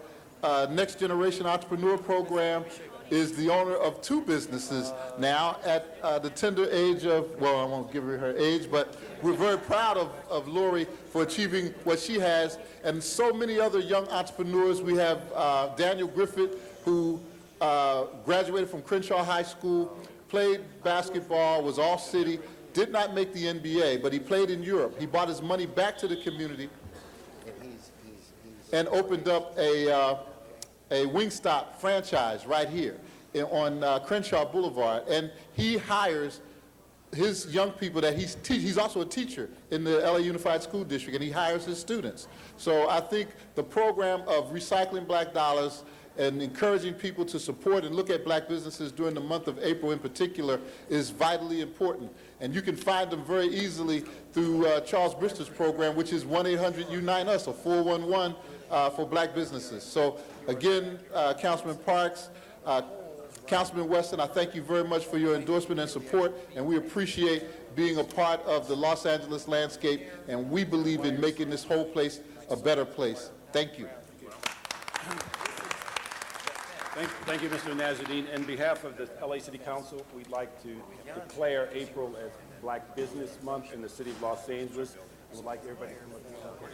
Next Generation Entrepreneur Program, is the owner of 2 businesses now at the tender age of, well, I won't give her age, but we're very proud of Lori for achieving what she has, and so many other young entrepreneurs. We have Daniel Griffith, who graduated from Crenshaw High School, played basketball, was all-city, did not make the NBA, but he played in Europe. He brought his money back to the community and opened up a Wingstop franchise right here on Crenshaw Boulevard. And he hires his young people that he's also a teacher in the LA Unified School District, and he hires his students. So I think the program of recycling black dollars and encouraging people to support and look at black businesses during the month of April in particular is vitally important. And you can find them very easily through Charles Brister's program, which is 1-800-UNITE-US, or 411 for black businesses. So again, Councilman Parks, Councilman Weston, I thank you very much for your endorsement and support, and we appreciate being a part of the Los Angeles landscape, and we believe in making this whole place a better place. Thank you. Thank you, Mr. Nazardine. On behalf of the LA City Council, we'd like to declare April as Black Business Month in the city of Los Angeles. I would like everybody to come up and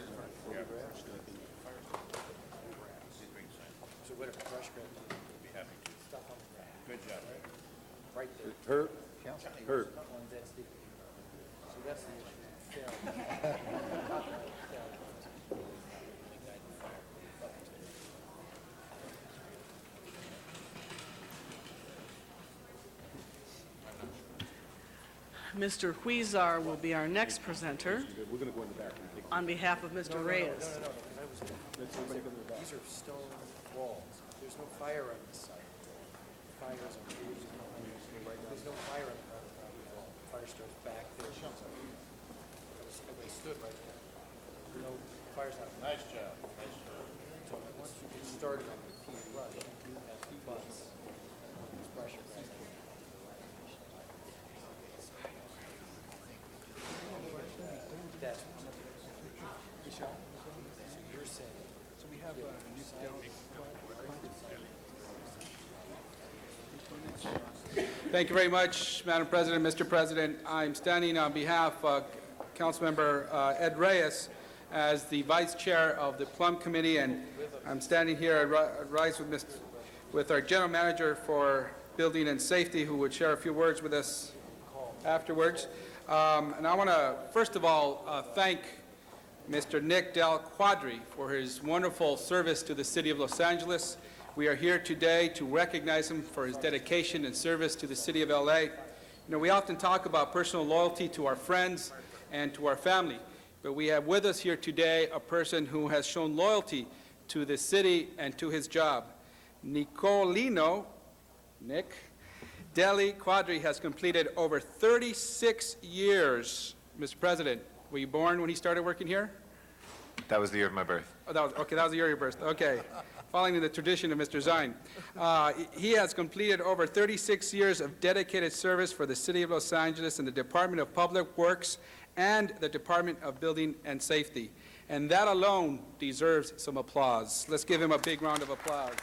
Good job. Right there. Herb? Herb. So that's the issue. Mr. Huizar will be our next presenter We're going to go in the back. on behalf of Mr. Reyes. These are stone walls. There's no fire on this side. Fire is on the There's no fire on the wall. Fire starts back there. Everybody stood right there. No fire's not. Nice job. Nice job. So once you get started on the P rush, you have butts. Pressure. That's Michelle. So you're saying. So we have Thank you very much, Madam President, Mr. President. I'm standing on behalf of Councilmember Ed Reyes as the Vice Chair of the Plum Committee, and I'm standing here at Rise with our General Manager for Building and Safety, who would share a few words with us afterwards. And I want to, first of all, thank Mr. Nick Del Quadri for his wonderful service to the City of Los Angeles. We are here today to recognize him for his dedication and service to the City of LA. You know, we often talk about personal loyalty to our friends and to our family, but we have with us here today a person who has shown loyalty to the city and to his job. Nicolino, Nick, Deli Quadri has completed over 36 years. Mr. President, were you born when he started working here? That was the year of my birth. Oh, that was the year of your birth. Okay. Following the tradition of Mr. Zine. He has completed over 36 years of dedicated service for the City of Los Angeles and the Department of Public Works and the Department of Building and Safety. And that alone deserves some applause. Let's give him a big round of applause.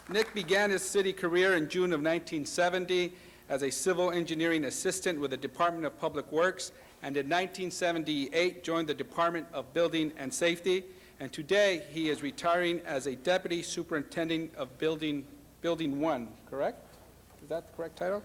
Nick began his city career in June of 1970 as a civil engineering assistant with the Department of Public Works, and in 1978 joined the Department of Building and Safety, and today he is retiring as a Deputy Superintendent of Building 1, correct? Is that the correct title?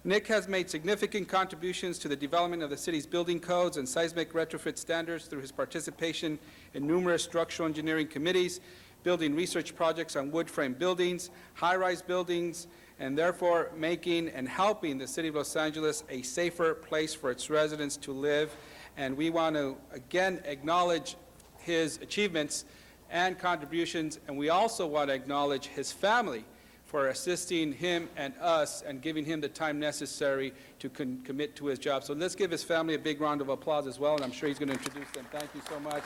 Nick has made significant contributions to the development of the city's building codes and seismic retrofit standards through his participation in numerous structural engineering committees, building research projects on wood frame buildings, high-rise buildings, and therefore making and helping the City of Los Angeles a safer place for its residents to live. And we want to again acknowledge his achievements and contributions, and we also want to acknowledge his family for assisting him and us and giving him the time necessary to commit to his job. So let's give his family a big round of applause as well, and I'm sure he's going to introduce them. Thank you so much.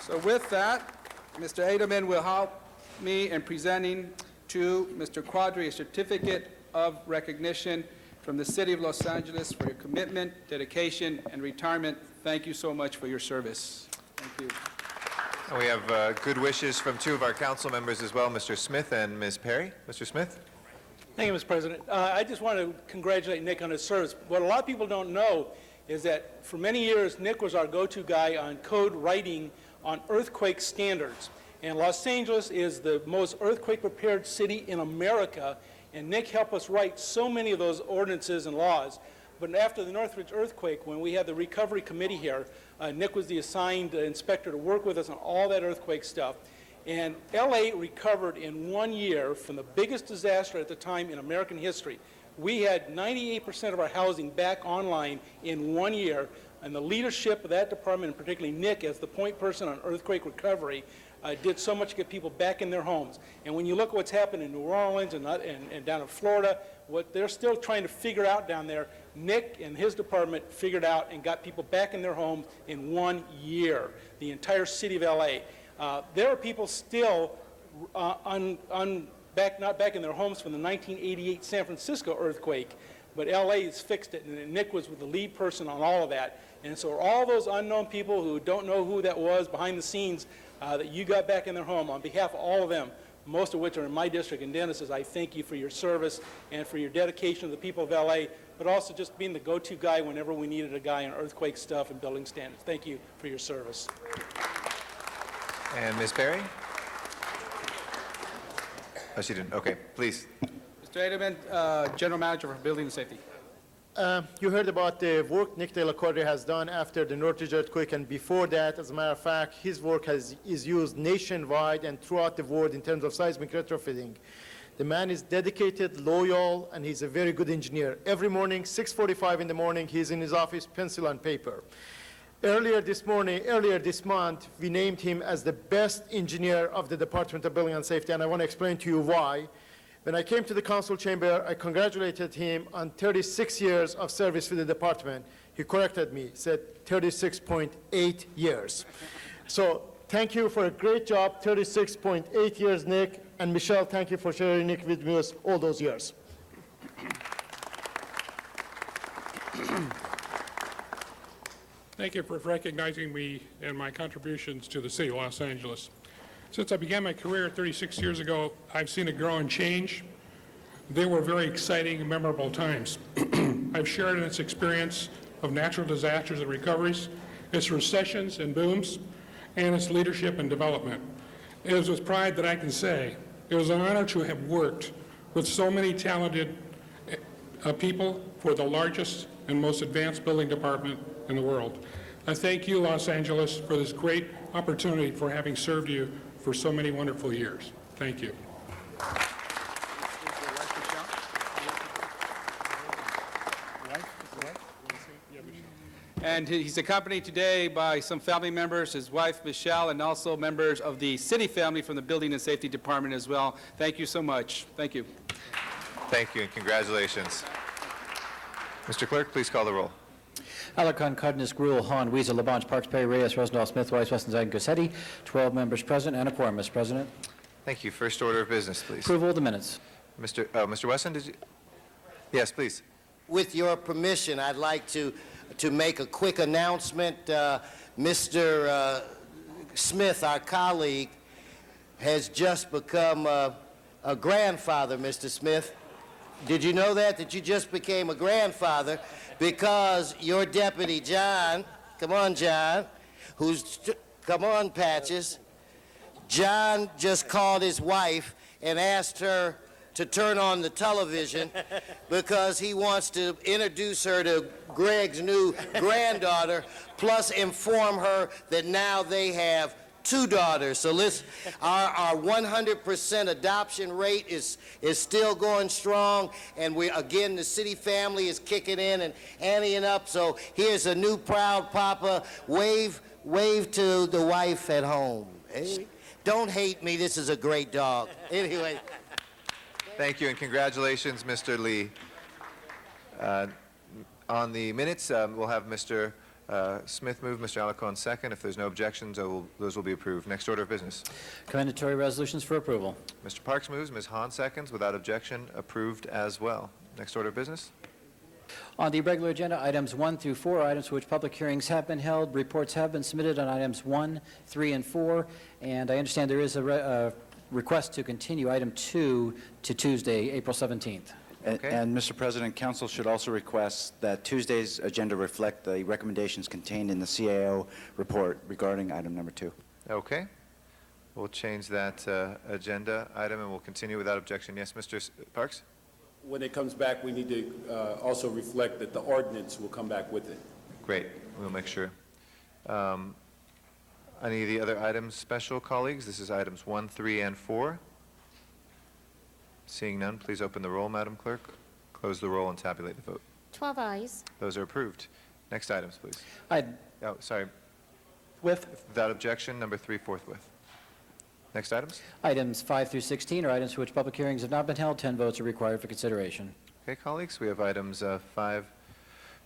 So with that, Mr. Edelman will help me in presenting to Mr. Quadri a certificate of recognition from the City of Los Angeles for your commitment, dedication, and retirement. Thank you so much for your service. Thank you. And we have good wishes from two of our council members as well, Mr. Smith and Ms. Perry. Mr. Smith? Thank you, Mr. President. I just want to congratulate Nick on his service. What a lot of people don't know is that for many years, Nick was our go-to guy on code writing on earthquake standards. And Los Angeles is the most earthquake-prepared city in America, and Nick helped us write so many of those ordinances and laws. But after the Northridge earthquake, when we had the recovery committee here, Nick was the assigned inspector to work with us on all that earthquake stuff. And LA recovered in 1 year from the biggest disaster at the time in American history. We had 98% of our housing back online in 1 year, and the leadership of that department, and particularly Nick as the point person on earthquake recovery, did so much to get people back in their homes. And when you look at what's happened in New Orleans and down in Florida, what they're still trying to figure out down there, Nick and his department figured out and got people back in their homes in 1 year, the entire city of LA. There are people still not back in their homes from the 1988 San Francisco earthquake, but LA has fixed it, and Nick was the lead person on all of that. And so all those unknown people who don't know who that was behind the scenes that you got back in their home, on behalf of all of them, most of which are in my district in Dennis, I thank you for your service and for your dedication to the people of LA, but also just being the go-to guy whenever we needed a guy on earthquake stuff and building standards. Thank you for your service. And Ms. Perry? Oh, she didn't. Okay, please. Mr. Edelman, General Manager for Building and Safety. You heard about the work Nick De La Corte has done after the Northridge earthquake, and before that, as a matter of fact, his work is used nationwide and throughout the world in terms of seismic retrofitting. The man is dedicated, loyal, and he's a very good engineer. Every morning, 6:45 in the morning, he's in his office, pencil and paper. Earlier this month, we named him as the best engineer of the Department of Building and Safety, and I want to explain to you why. When I came to the council chamber, I congratulated him on 36 years of service with the department. He corrected me, said 36.8 years. So thank you for a great job, 36.8 years, Nick. And Michelle, thank you for sharing Nick with me all those years. Thank you for recognizing me and my contributions to the city of Los Angeles. Since I began my career 36 years ago, I've seen it grow and change. They were very exciting and memorable times. I've shared in its experience of natural disasters and recoveries, its recessions and booms, and its leadership and development. It is with pride that I can say it was an honor to have worked with so many talented people for the largest and most advanced building department in the world. I thank you, Los Angeles, for this great opportunity for having served you for so many wonderful years. Thank you. And he's accompanied today by some family members, his wife, Michelle, and also members of the city family from the Building and Safety Department as well. Thank you so much. Thank you. Thank you, and congratulations. Mr. Clerk, please call the roll. Alarcon, Cardenas, Gruel, Hahn, Weezer, Labange, Parks, Perry, Reyes, Rosendahl, Smith, Weiss, Westenzine, Gossetti. 12 members present and a quorum, Mr. President. Thank you. First order of business, please. Approval of the minutes. Mr. Wesson, did you? Yes, please. With your permission, I'd like to make a quick announcement. Mr. Smith, our colleague, has just become a grandfather, Mr. Smith. Did you know that you just became a grandfather because your deputy, John, come on, John, come on, Patches. John just called his wife and asked her to turn on the television because he wants to introduce her to Greg's new granddaughter, plus inform her that now they have 2 daughters. So our 100% adoption rate is still going strong, and again, the city family is kicking in and anteing up. So here's a new proud papa. Wave to the wife at home. Hey, don't hate me. This is a great dog. Anyway. Thank you, and congratulations, Mr. Lee. On the minutes, we'll have Mr. Smith move, Mr. Alarcon second. If there's no objections, those will be approved. Next order of business. Commendatory resolutions for approval. Mr. Parks moves, Ms. Hahn seconds. Without objection, approved as well. Next order of business. On the regular agenda, items 1 through 4, items for which public hearings have been held. Reports have been submitted on items 1, 3, and 4, and I understand there is a request to continue item 2 to Tuesday, April 17th. Okay. And Mr. President, council should also request that Tuesday's agenda reflect the recommendations contained in the CAO report regarding item number 2. Okay. We'll change that agenda item, and we'll continue without objection. Yes, Mr. Parks? When it comes back, we need to also reflect that the ordinance will come back with it. Great. We'll make sure. Any of the other items special, colleagues? This is items 1, 3, and 4. Seeing none, please open the roll, Madam Clerk. Close the roll and tabulate the vote. 12 ayes. Those are approved. Next items, please. Oh, sorry. Without objection, number 3 forthwith. Next items? Items 5 through 16 are items for which public hearings have not been held. 10 votes are required for consideration. Okay, colleagues, we have items 5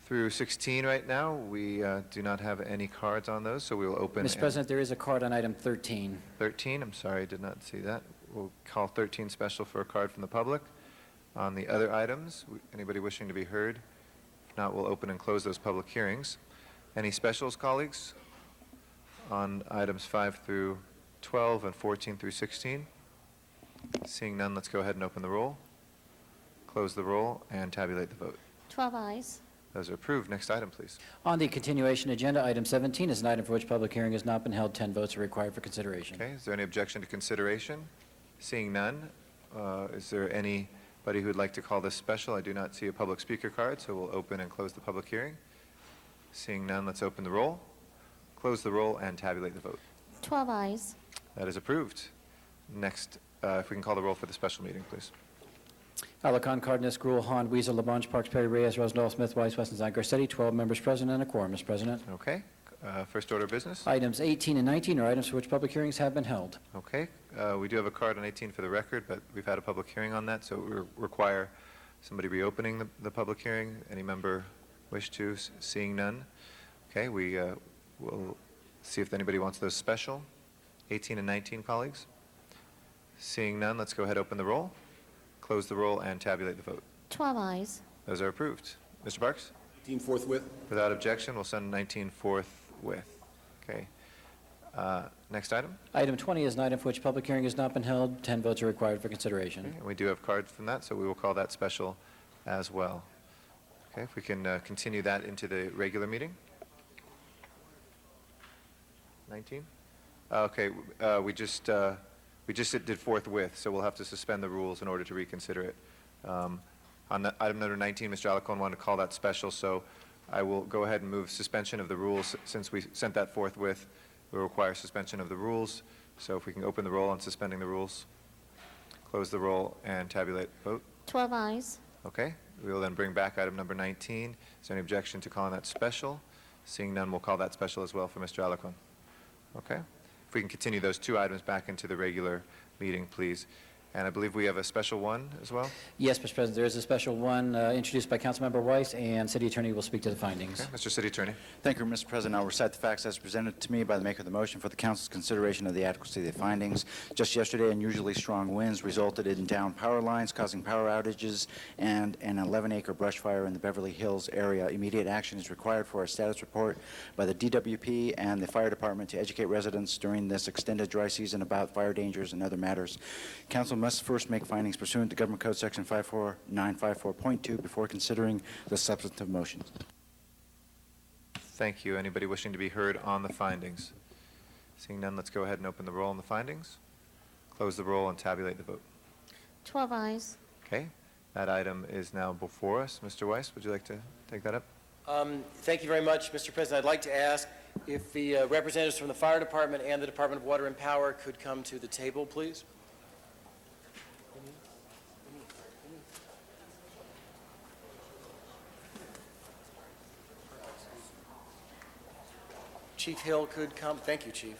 through 16 right now. We do not have any cards on those, so we will open. Mr. President, there is a card on item 13. 13, I'm sorry, I did not see that. We'll call 13 special for a card from the public. On the other items, anybody wishing to be heard? If not, we'll open and close those public hearings. Any specials, colleagues, on items 5 through 12 and 14 through 16? Seeing none, let's go ahead and open the roll, close the roll, and tabulate the vote. 12 ayes. Those are approved. Next item, please. On the continuation agenda, item 17 is an item for which public hearing has not been held. 10 votes are required for consideration. Okay, is there any objection to consideration? Seeing none, is there anybody who would like to call this special? I do not see a public speaker card, so we'll open and close the public hearing. Seeing none, let's open the roll, close the roll, and tabulate the vote. 12 ayes. That is approved. Next, if we can call the roll for the special meeting, please. Alarcon, Cardenas, Gruel, Hahn, Weezer, Labange, Parks, Perry, Reyes, Rosendahl, Smith, Weiss, Westenstein, Garcetti, 12 members present and a quorum, Mr. President. Okay, first order of business. Items 18 and 19 are items for which public hearings have been held. Okay, we do have a card on 18 for the record, but we've had a public hearing on that, so it will require somebody reopening the public hearing. Any member wish to? Seeing none. Okay, we will see if anybody wants those special. 18 and 19, colleagues. Seeing none, let's go ahead and open the roll, close the roll, and tabulate the vote. 12 ayes. Those are approved. Mr. Parks? 19 forthwith. Without objection, we'll send 19 forthwith. Okay. Next item. Item 20 is an item for which public hearing has not been held. 10 votes are required for consideration. Okay, and we do have cards from that, so we will call that special as well. Okay, if we can continue that into the regular meeting. 19? Okay, we just did forthwith, so we'll have to suspend the rules in order to reconsider it. On item number 19, Mr. Alarcon wanted to call that special, so I will go ahead and move suspension of the rules. Since we sent that forthwith, we require suspension of the rules. So if we can open the roll on suspending the rules, close the roll, and tabulate vote. 12 ayes. Okay, we will then bring back item number 19. Is there any objection to calling that special? Seeing none, we'll call that special as well for Mr. Alarcon. Okay, if we can continue those two items back into the regular meeting, please. And I believe we have a special one as well? Yes, Mr. President, there is a special one introduced by Councilmember Weiss, and City Attorney will speak to the findings. Okay, Mr. City Attorney. Thank you, Mr. President. I'll recite the facts as presented to me by the maker of the motion for the council's consideration of the adequacy of the findings. Just yesterday, unusually strong winds resulted in downed power lines, causing power outages, and an 11-acre brush fire in the Beverly Hills area. Immediate action is required for a status report by the DWP and the fire department to educate residents during this extended dry season about fire dangers and other matters. Council must first make findings pursuant to Government Code Section 54954.2 before considering the substantive motions. Thank you. Anybody wishing to be heard on the findings? Seeing none, let's go ahead and open the roll on the findings, close the roll, and tabulate the vote. 12 ayes. Okay, that item is now before us. Mr. Weiss, would you like to take that up? Thank you very much, Mr. President. I'd like to ask if the representatives from the Fire Department and the Department of Water and Power could come to the table, please. Chief Hill could come. Thank you, Chief.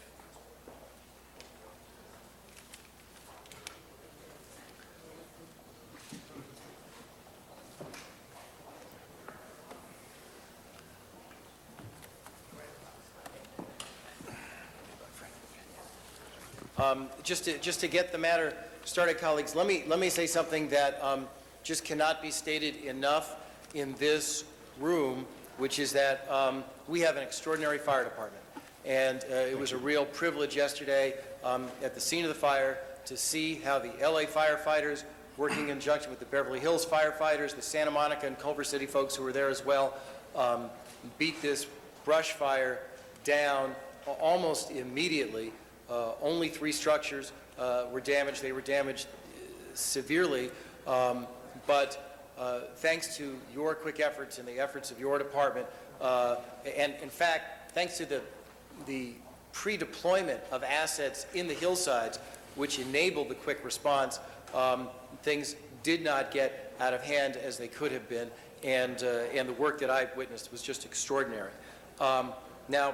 Just to get the matter started, colleagues, let me say something that just cannot be stated enough in this room, which is that we have an extraordinary fire department. And it was a real privilege yesterday at the scene of the fire to see how the LA firefighters, working in conjunction with the Beverly Hills firefighters, the Santa Monica and Culver City folks who were there as well, beat this brush fire down almost immediately. Only 3 structures were damaged. They were damaged severely. But thanks to your quick efforts and the efforts of your department, and in fact, thanks to the pre-deployment of assets in the hillsides, which enabled the quick response, things did not get out of hand as they could have been, and the work that I witnessed was just extraordinary. Now,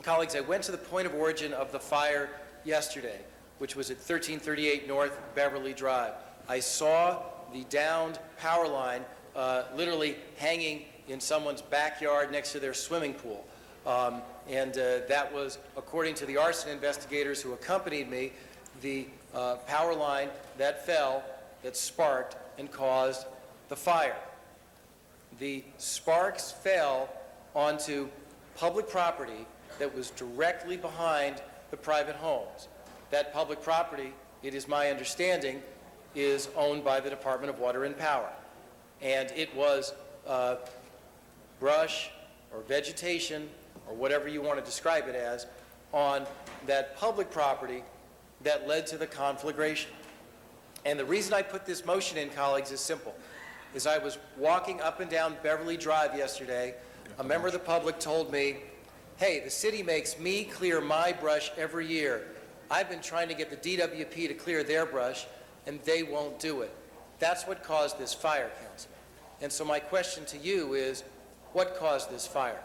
colleagues, I went to the point of origin of the fire yesterday, which was at 1338 North Beverly Drive. I saw the downed power line literally hanging in someone's backyard next to their swimming pool. That was, according to the arson investigators who accompanied me, the power line that fell, that sparked and caused the fire. The sparks fell onto public property that was directly behind the private homes. That public property, it is my understanding, is owned by the Department of Water and Power. And it was brush or vegetation or whatever you want to describe it as on that public property that led to the conflagration. And the reason I put this motion in, colleagues, is simple. As I was walking up and down Beverly Drive yesterday, a member of the public told me, hey, the city makes me clear my brush every year. I've been trying to get the DWP to clear their brush, and they won't do it. That's what caused this fire, Councilman. And so my question to you is, what caused this fire?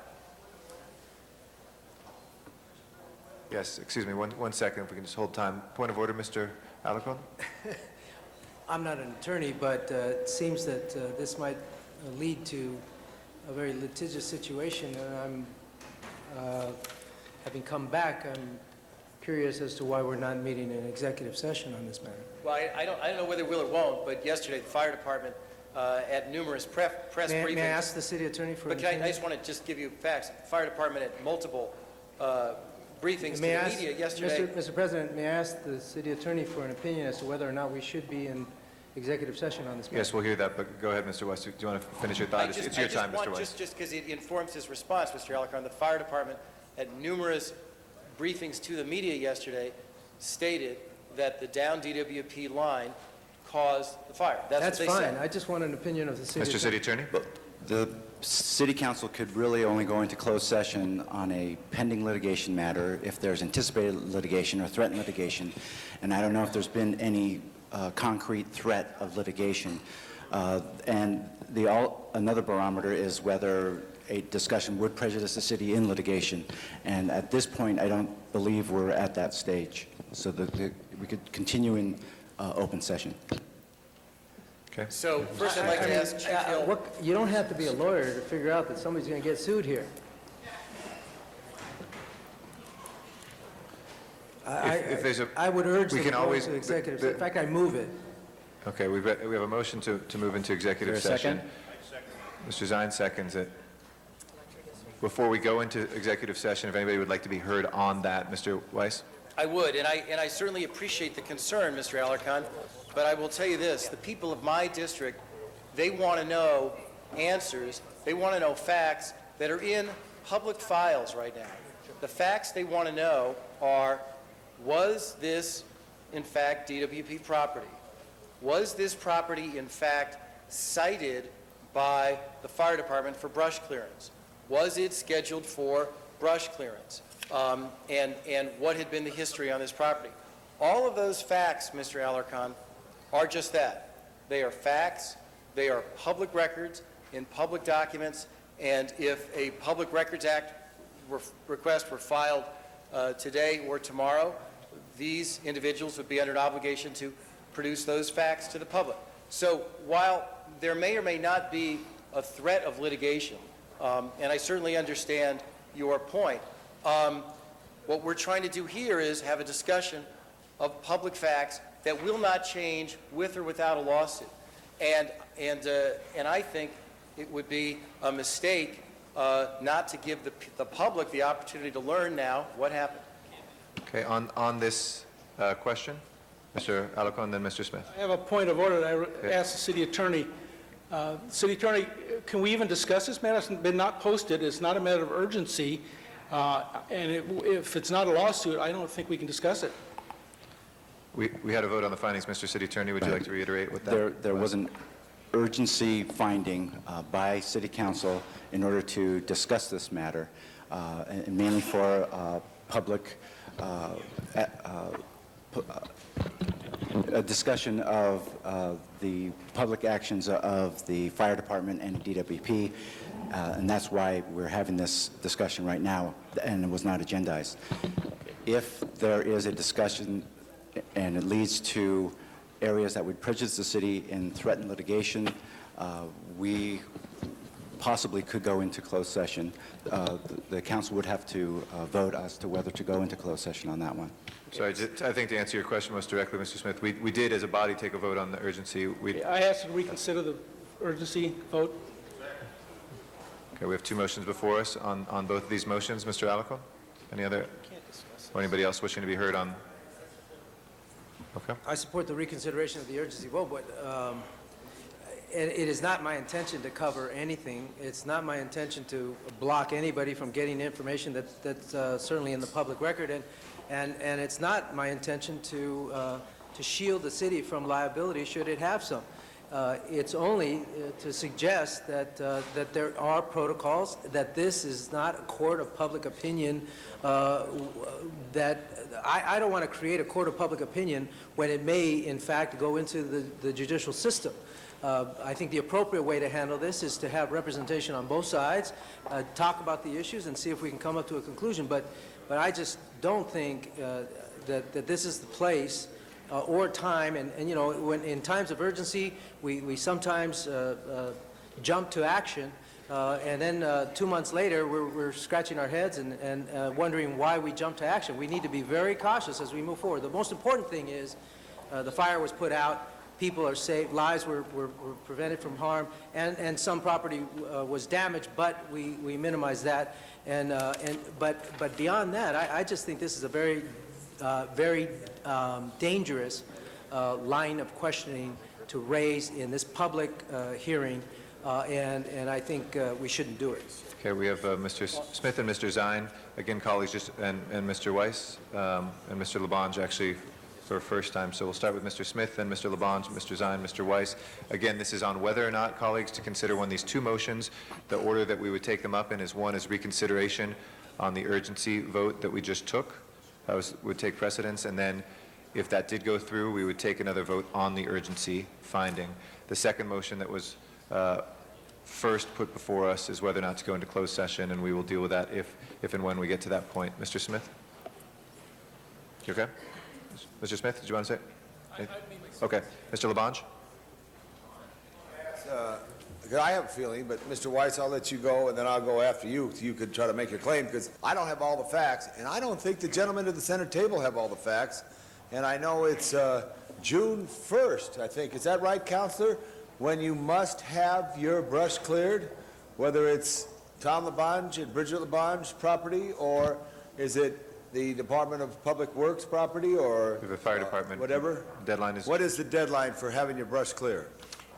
Yes, excuse me, one second, if we can just hold time. Point of order, Mr. Alarcon? I'm not an attorney, but it seems that this might lead to a very litigious situation, and I'm, having come back, I'm curious as to why we're not meeting in executive session on this matter. Well, I don't know whether it will or won't, but yesterday the fire department at numerous press briefings. May I ask the city attorney for an But I opinion? just want to just give you facts. The fire department at multiple briefings to May the I ask- media yesterday. Mr. President, may I ask the city attorney for an opinion as to whether or not we should be in executive session on this matter? Yes, we'll hear that, but go ahead, Mr. Weiss. Do you want to finish your thought? It's your time, Mr. Weiss. Just because it informs his response, Mr. Alarcon, the fire department at numerous briefings to the media yesterday stated that the down DWP line caused the fire. That's what they fine. said. I just want an opinion of the city Mr. City Attorney? The city council could really only go into closed session on a pending litigation matter if there's anticipated litigation or threatened litigation. And I don't know if there's been any concrete threat of litigation. And another barometer is whether a discussion would prejudice the city in litigation. And at this point, I don't believe we're at that stage. So that we could continue in open session. Okay. So first I'd like to ask Chief Hill. You don't have to be a lawyer to figure out that somebody's going to get sued here. If there's a... I would urge we them can to go always- into executive the- session. In fact, I move it. Okay, we have a motion to move into executive Is there a session. Mr. Zine seconds it. Before we go into executive session, if anybody would like to be heard on that, Mr. Weiss? I would, and I certainly appreciate the concern, Mr. Alarcon, but I will tell you this, the people of my district, they want to know answers, they want to know facts that are in public files right now. The facts they want to know are, was this, in fact, DWP property? Was this property, in fact, cited by the fire department for brush clearance? Was it scheduled for brush clearance? And what had been the history on this property? All of those facts, Mr. Alarcon, are just that. They are facts, they are public records in public documents, and if a Public Records Act request were filed today or tomorrow, these individuals would be under an obligation to produce those facts to the public. So while there may or may not be a threat of litigation, and I certainly understand your point, what we're trying to do here is have a discussion of public facts that will not change with or without a lawsuit. And I think it would be a mistake not to give the public the opportunity to learn now what happened. Okay, on this question, Mr. Alarcon, then Mr. Smith. I have a point of order that I asked the city attorney. City attorney, can we even discuss this matter? It's been not posted. It's not a matter of urgency. And if it's not a lawsuit, I don't think we can discuss it. We had a vote on the findings. Mr. City Attorney, would you like to reiterate what that? There was an urgency finding by City Council in order to discuss this matter, and mainly for public, a discussion of the public actions of the fire department and DWP, and that's why we're having this discussion right now, and it was not agendized. If there is a discussion and it leads to areas that would prejudice the city in threatened litigation, we possibly could go into closed session. The council would have to vote as to whether to go into closed session on that one. So I think to answer your question most directly, Mr. Smith, we did as a body take a vote on the urgency. I asked to reconsider the urgency vote. Okay, we have two motions before us on both of these motions. Mr. Alarcon? Any other, or anybody else wishing to be heard on? Okay. I support the reconsideration of the urgency vote, but it is not my intention to cover anything. It's not my intention to block anybody from getting information that's certainly in the public record, and it's not my intention to shield the city from liability should it have some. It's only to suggest that there are protocols, that this is not a court of public opinion, that I don't want to create a court of public opinion when it may, in fact, go into the judicial system. I think the appropriate way to handle this is to have representation on both sides, talk about the issues, and see if we can come up to a conclusion. But I just don't think that this is the place or time, and you know, when in times of urgency, we sometimes jump to action, and then 2 months later, we're scratching our heads and wondering why we jump to action. We need to be very cautious as we move forward. The most important thing is the fire was put out, people are saved, lives were prevented from harm, and some property was damaged, but we minimized that. But beyond that, I just think this is a very dangerous line of questioning to raise in this public hearing, and I think we shouldn't do it. Okay, we have Mr. Smith and Mr. Zine. Again, colleagues, and Mr. Weiss and Mr. Labange actually for first time. So we'll start with Mr. Smith, then Mr. Labange, Mr. Zine, Mr. Weiss. Again, this is on whether or not, colleagues, to consider one of these two motions. The order that we would take them up in is one is reconsideration on the urgency vote that we just took. That would take precedence, and then if that did go through, we would take another vote on the urgency finding. The second motion that was first put before us is whether or not to go into closed session, and we will deal with that if and when we get to that point. Mr. Smith? You okay? Mr. Smith, did you want to say? Okay. Mr. Labange? I have a feeling, but Mr. Weiss, I'll let you go, and then I'll go after you, so you could try to make your claim, because I don't have all the facts, and I don't think the gentlemen at the center table have all the facts. And I know it's June 1st, I think. Is that right, Counselor? When you must have your brush cleared, whether it's Tom Labange and Bridget Labange's property, or is it the Department of Public Works property, or The fire department. whatever? Deadline is... What is the deadline for having your brush clear?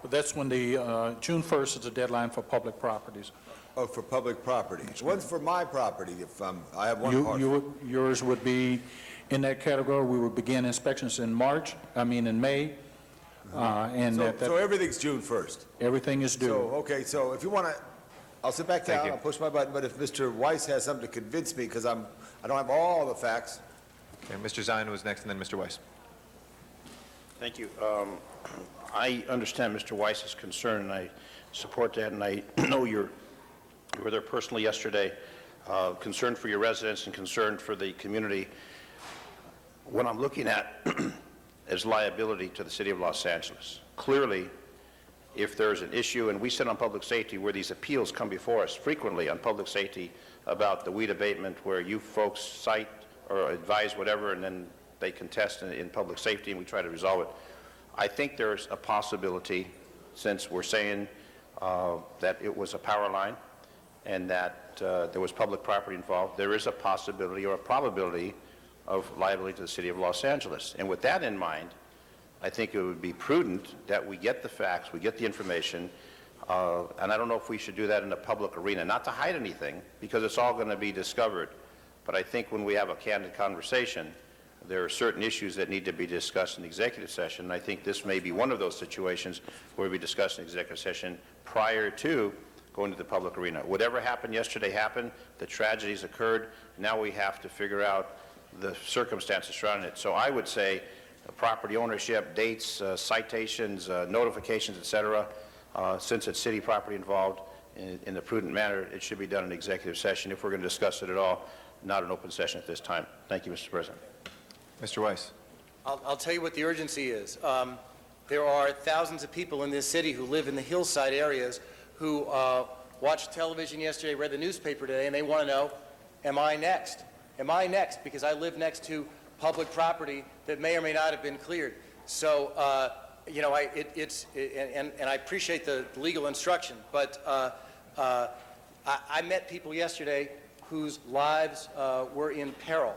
But that's when the, June 1st is the deadline for public properties. Oh, for public property. When's for my property, if I have one parcel? Yours would be in that category. We would begin inspections in May. And So everything's June 1st? Everything is due. So, okay, so if you want to, I'll sit back down, I'll push my button, but if Mr. Weiss has something to convince me, because I don't have all the facts. Okay, Mr. Zine was next, and then Mr. Weiss. Thank you. I understand Mr. Weiss's concern, and I support that, and I know you were there personally yesterday, concerned for your residents and concerned for the community. What I'm looking at is liability to the city of Los Angeles. Clearly, if there's an issue, and we sit on public safety where these appeals come before us frequently on public safety about the weed abatement, where you folks cite or advise whatever, and then they contest in public safety, and we try to resolve it. I think there's a possibility, since we're saying that it was a power line and that there was public property involved, there is a possibility or a probability of liability to the city of Los Angeles. And with that in mind, I think it would be prudent that we get the facts, we get the information, and I don't know if we should do that in a public arena, not to hide anything, because it's all going to be discovered. But I think when we have a candid conversation, there are certain issues that need to be discussed in executive session, and I think this may be one of those situations where we discuss in executive session prior to going to the public arena. Whatever happened yesterday happened, the tragedies occurred, now we have to figure out the circumstances surrounding it. So I would say property ownership, dates, citations, notifications, etc., since it's city property involved in a prudent manner, it should be done in executive session if we're going to discuss it at all, not an open session at this time. Thank you, Mr. President. Mr. Weiss. I'll tell you what the urgency is. There are thousands of people in this city who live in the hillside areas who watched television yesterday, read the newspaper today, and they want to know, am I next? Am I next? Because I live next to public property that may or may not have been cleared. So, you know, and I appreciate the legal instruction, but I met people yesterday whose lives were in peril,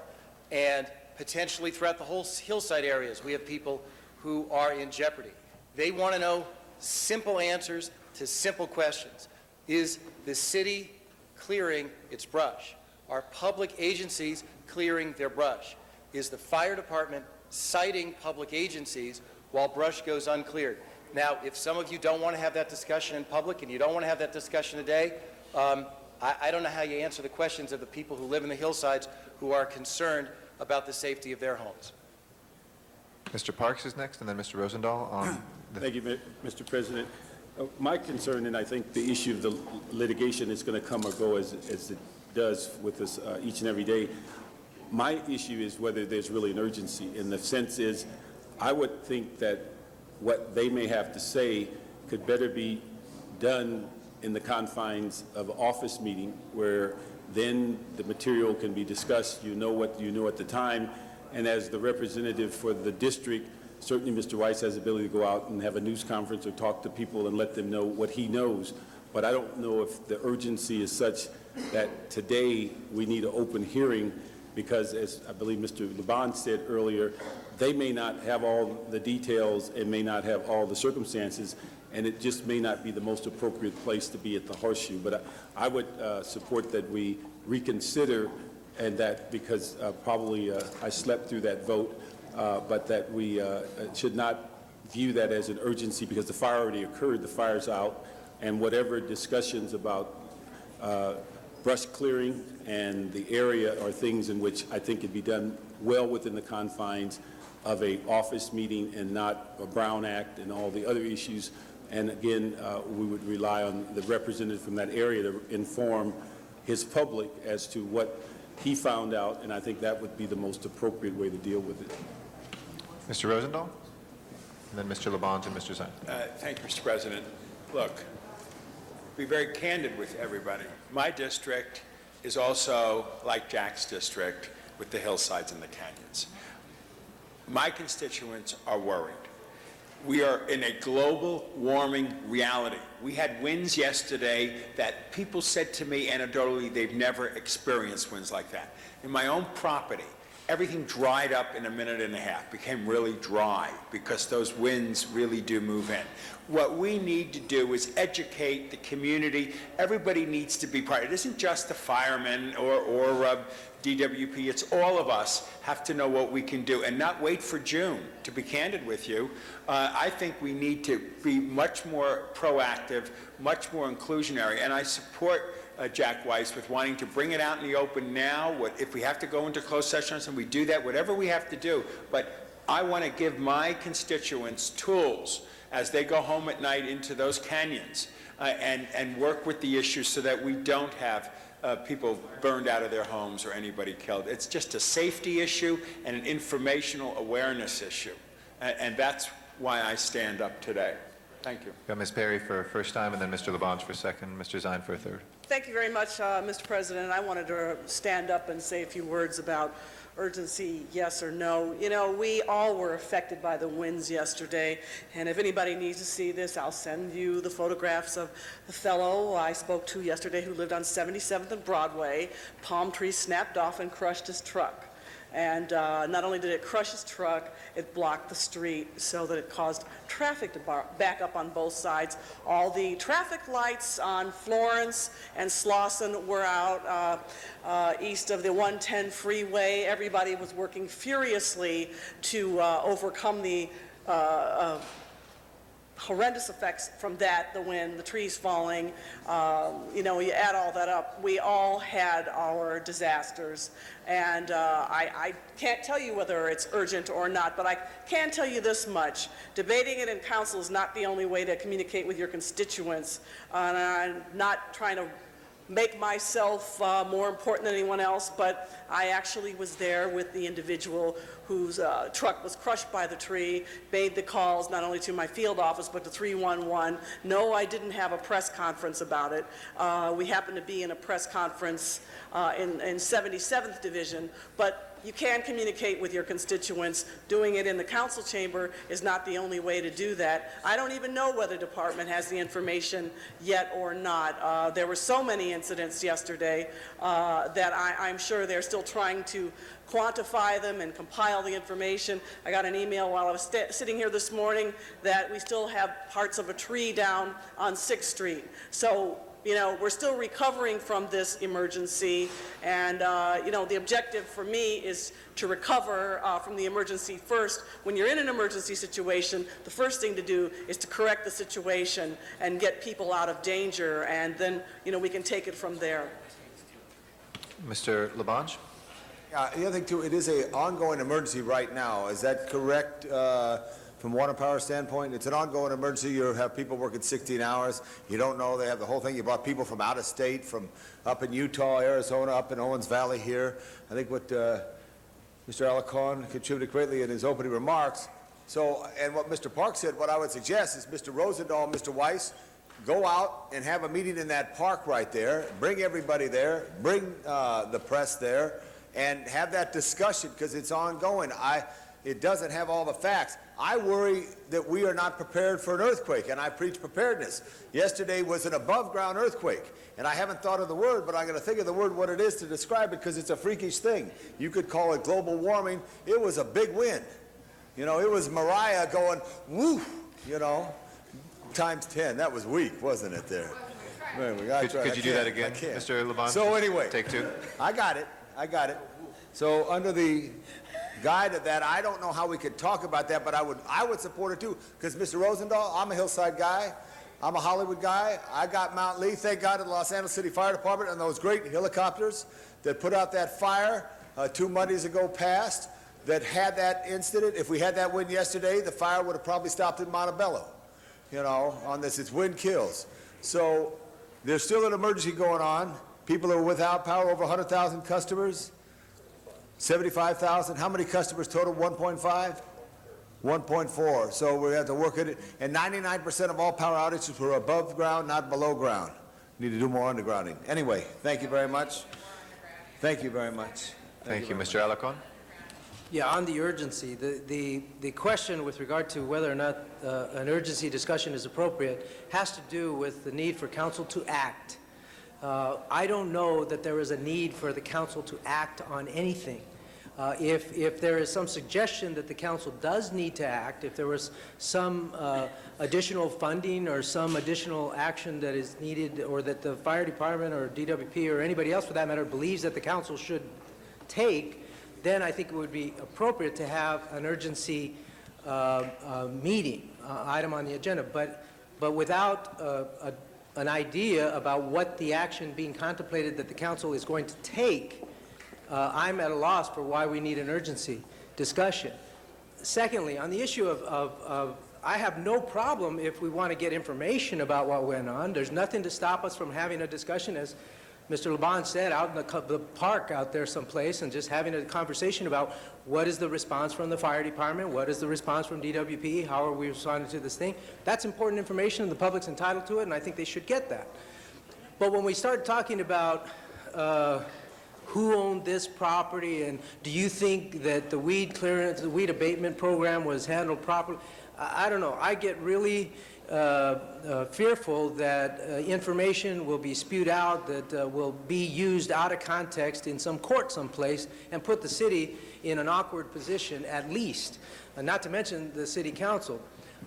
and potentially throughout the whole hillside areas, we have people who are in jeopardy. They want to know simple answers to simple questions. Is the city clearing its brush? Are public agencies clearing their brush? Is the fire department citing public agencies while brush goes uncleared? Now, if some of you don't want to have that discussion in public and you don't want to have that discussion today, I don't know how you answer the questions of the people who live in the hillsides who are concerned about the safety of their homes. Mr. Parks is next, and then Mr. Rosendahl on the... Thank you, Mr. President. My concern, and I think the issue of the litigation is going to come or go as it does with us each and every day. My issue is whether there's really an urgency. And the sense is, I would think that what they may have to say could better be done in the confines of an office meeting where then the material can be discussed, you know what you know at the time, and as the representative for the district, certainly Mr. Weiss has the ability to go out and have a news conference or talk to people and let them know what he knows. But I don't know if the urgency is such that today we need an open hearing because, as I believe Mr. Laban said earlier, they may not have all the details and may not have all the circumstances, and it just may not be the most appropriate place to be at the Horseshoe. But I would support that we reconsider, and that because probably I slept through that vote, but that we should not view that as an urgency because the fire already occurred, the fire's out, and whatever discussions about brush clearing and the area are things in which I think it'd be done well within the confines of a office meeting and not a Brown Act and all the other issues. And again, we would rely on the representative from that area to inform his public as to what he found out, and I think that would be the most appropriate way to deal with it. Mr. Rosendahl, and then Mr. Labange and Mr. Zine. Thank you, Mr. President. Look, be very candid with everybody. My district is also like Jack's district with the hillsides and the canyons. My constituents are worried. We are in a global warming reality. We had winds yesterday that people said to me anecdotally they've never experienced winds like that. In my own property, everything dried up in a minute and a half, became really dry because those winds really do move in. What we need to do is educate the community. Everybody needs to be part. It isn't just the firemen or DWP, it's all of us have to know what we can do and not wait for June. To be candid with you, I think we need to be much more proactive, much more inclusionary, and I support Jack Weiss with wanting to bring it out in the open now. If we have to go into closed session and we do that, whatever we have to do, but I want to give my constituents tools as they go home at night into those canyons and work with the issues so that we don't have people burned out of their homes or anybody killed. It's just a safety issue and an informational awareness issue, and that's why I stand up today. Thank you. Got Ms. Perry for first time, and then Mr. Labange for second, Mr. Zine for a third. Thank you very much, Mr. President. I wanted to stand up and say a few words about urgency, yes or no. You know, we all were affected by the winds yesterday, and if anybody needs to see this, I'll send you the photographs of the fellow I spoke to yesterday who lived on 77th and Broadway. Palm tree snapped off and crushed his truck. And not only did it crush his truck, it blocked the street so that it caused traffic to back up on both sides. All the traffic lights on Florence and Slauson were out east of the 110 freeway. Everybody was working furiously to overcome the horrendous effects from that, the wind, the trees falling. You know, you add all that up, we all had our disasters. And I can't tell you whether it's urgent or not, but I can tell you this much. Debating it in council is not the only way to communicate with your constituents. And I'm not trying to make myself more important than anyone else, but I actually was there with the individual whose truck was crushed by the tree, made the calls not only to my field office but to 311. No, I didn't have a press conference about it. We happened to be in a press conference in 77th Division, but you can communicate with your constituents. Doing it in the council chamber is not the only way to do that. I don't even know whether the department has the information yet or not. There were so many incidents yesterday that I'm sure they're still trying to quantify them and compile the information. I got an email while I was sitting here this morning that we still have parts of a tree down on 6th Street. So, you know, we're still recovering from this emergency, and, you know, the objective for me is to recover from the emergency first. When you're in an emergency situation, the first thing to do is to correct the situation and get people out of danger, and then, you know, we can take it from there. Mr. Labange? The other thing, too, it is an ongoing emergency right now. Is that correct from Water Power standpoint? It's an ongoing emergency. You have people working 16 hours. You don't know. They have the whole thing. You brought people from out of state, from up in Utah, Arizona, up in Owens Valley here. I think what Mr. Alarcon contributed greatly in his opening remarks. So, and what Mr. Park said, what I would suggest is Mr. Rosendahl and Mr. Weiss, go out and have a meeting in that park right there. Bring everybody there. Bring the press there. And have that discussion, because it's ongoing. It doesn't have all the facts. I worry that we are not prepared for an earthquake, and I preach preparedness. Yesterday was an above-ground earthquake, and I haven't thought of the word, but I'm going to think of the word what it is to describe it, because it's a freakish thing. You could call it global warming. It was a big wind. You know, it was Mariah going, woo, you know, times 10. That was weak, wasn't it, there? Man, Could you do that again, Mr. Labange? So anyway. Take two. I got it. So under the guide of that, I don't know how we could talk about that, but I would support it too, because Mr. Rosendahl, I'm a Hillside guy, I'm a Hollywood guy, I got Mount Lee, thank God to the Los Angeles City Fire Department and those great helicopters that put out that fire 2 Mondays ago past that had that incident. If we had that wind yesterday, the fire would have probably stopped in Montebello, you know, on this. It's wind kills. So there's still an emergency going on. People are without power, over 100,000 customers, 75,000. How many customers total? 1.5? 1.4. So we have to work at it. And 99% of all power outages were above ground, not below ground. Need to do more undergrounding. Anyway, thank you very much. Thank you very much. Thank you, Mr. Alarcon. Yeah, on the urgency, the question with regard to whether or not an urgency discussion is appropriate has to do with the need for council to act. I don't know that there is a need for the council to act on anything. If there is some suggestion that the council does need to act, if there was some additional funding or some additional action that is needed, or that the fire department or DWP or anybody else for that matter believes that the council should take, then I think it would be appropriate to have an urgency meeting item on the agenda. But without an idea about what the action being contemplated that the council is going to take, I'm at a loss for why we need an urgency discussion. Secondly, on the issue of I have no problem if we want to get information about what went on. There's nothing to stop us from having a discussion, as Mr. Labange said, out in the park out there someplace, and just having a conversation about what is the response from the fire department, what is the response from DWP, how are we responding to this thing. That's important information, and the public's entitled to it, and I think they should get that. But when we start talking about who owned this property, and do you think that the weed clearance, the weed abatement program was handled properly, I don't know. I get really fearful that information will be spewed out that will be used out of context in some court someplace and put the city in an awkward position, at least, not to mention the city council.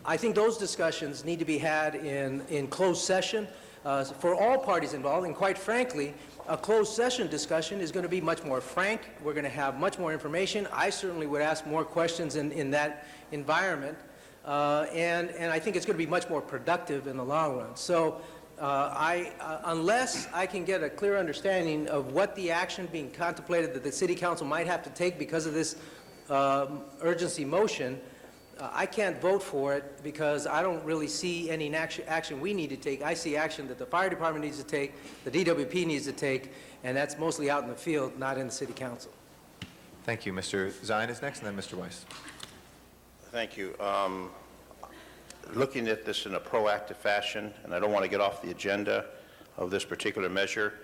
I think those discussions need to be had in closed session for all parties involved, and quite frankly, a closed session discussion is going to be much more frank. We're going to have much more information. I certainly would ask more questions in that environment. And I think it's going to be much more productive in the long run. So unless I can get a clear understanding of what the action being contemplated that the city council might have to take because of this urgency motion, I can't vote for it because I don't really see any action we need to take. I see action that the fire department needs to take, the DWP needs to take, and that's mostly out in the field, not in the city council. Thank you. Mr. Zine is next, and then Mr. Weiss. Thank you. Looking at this in a proactive fashion, and I don't want to get off the agenda of this particular measure,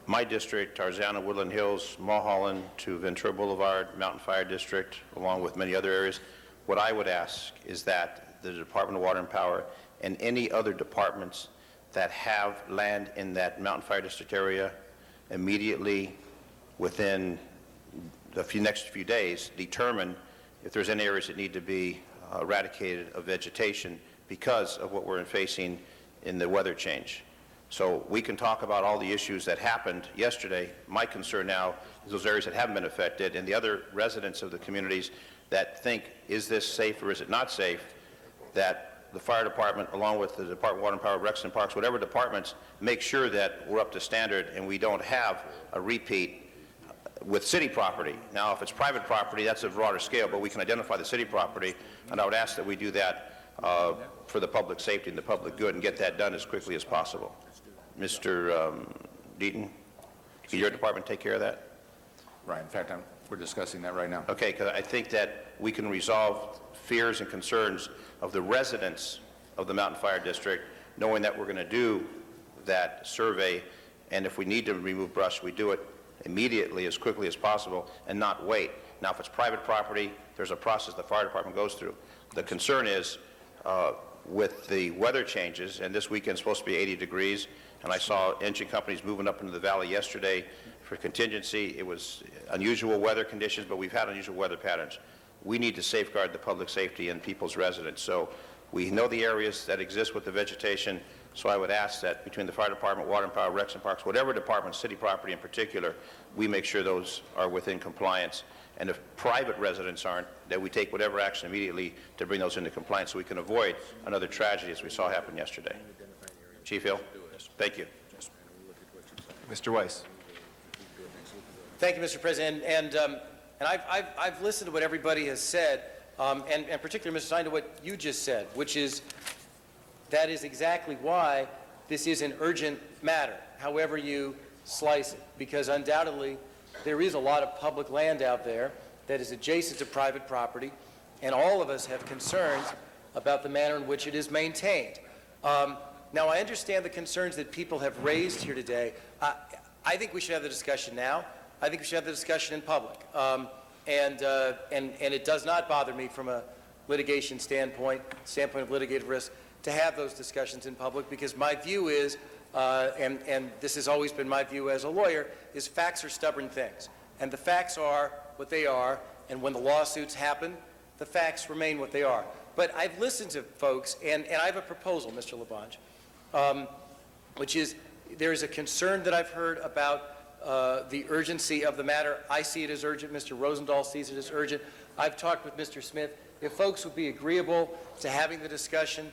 my district, Tarzana, Woodland Hills, Mulholland to Ventura Boulevard, Mountain Fire District, along with many other areas, what I would ask is that the Department of Water and Power and any other departments that have land in that Mountain Fire District area immediately within the next few days determine if there's any areas that need to be eradicated of vegetation because of what we're facing in the weather change. So we can talk about all the issues that happened yesterday. My concern now is those areas that haven't been affected and the other residents of the communities that think, is this safe or is it not safe, that the fire department, along with the Department of Water and Power, Recs and Parks, whatever departments, make sure that we're up to standard and we don't have a repeat with city property. Now, if it's private property, that's a broader scale, but we can identify the city property, and I would ask that we do that for the public safety and the public good and get that done as quickly as possible. Mr. Deaton, can your department take care of that? Right. In fact, we're discussing that right now. Okay, because I think that we can resolve fears and concerns of the residents of the Mountain Fire District, knowing that we're going to do that survey, and if we need to remove brush, we do it immediately, as quickly as possible, and not wait. Now, if it's private property, there's a process the fire department goes through. The concern is with the weather changes, and this weekend's supposed to be 80 degrees, and I saw engine companies moving up into the valley yesterday for contingency. It was unusual weather conditions, but we've had unusual weather patterns. We need to safeguard the public safety and people's residents. So we know the areas that exist with the vegetation, so I would ask that between the fire department, water and power, recs and parks, whatever department, city property in particular, we make sure those are within compliance. And if private residents aren't, that we take whatever action immediately to bring those into compliance so we can avoid another tragedy as we saw happen yesterday. Chief Hill, thank you. Mr. Weiss. Thank you, Mr. President. And I've listened to what everybody has said, and particularly, Mr. Stein, to what you just said, which is that is exactly why this is an urgent matter, however you slice it, because undoubtedly there is a lot of public land out there that is adjacent to private property, and all of us have concerns about the manner in which it is maintained. Now, I understand the concerns that people have raised here today. I think we should have the discussion now. I think we should have the discussion in public. And it does not bother me from a litigation standpoint of litigated risk, to have those discussions in public, because my view is, and this has always been my view as a lawyer, is facts are stubborn things. And the facts are what they are, and when the lawsuits happen, the facts remain what they are. But I've listened to folks, and I have a proposal, Mr. LaBonge, which is there is a concern that I've heard about the urgency of the matter. I see it as urgent. Mr. Rosendahl sees it as urgent. I've talked with Mr. Smith. If folks would be agreeable to having the discussion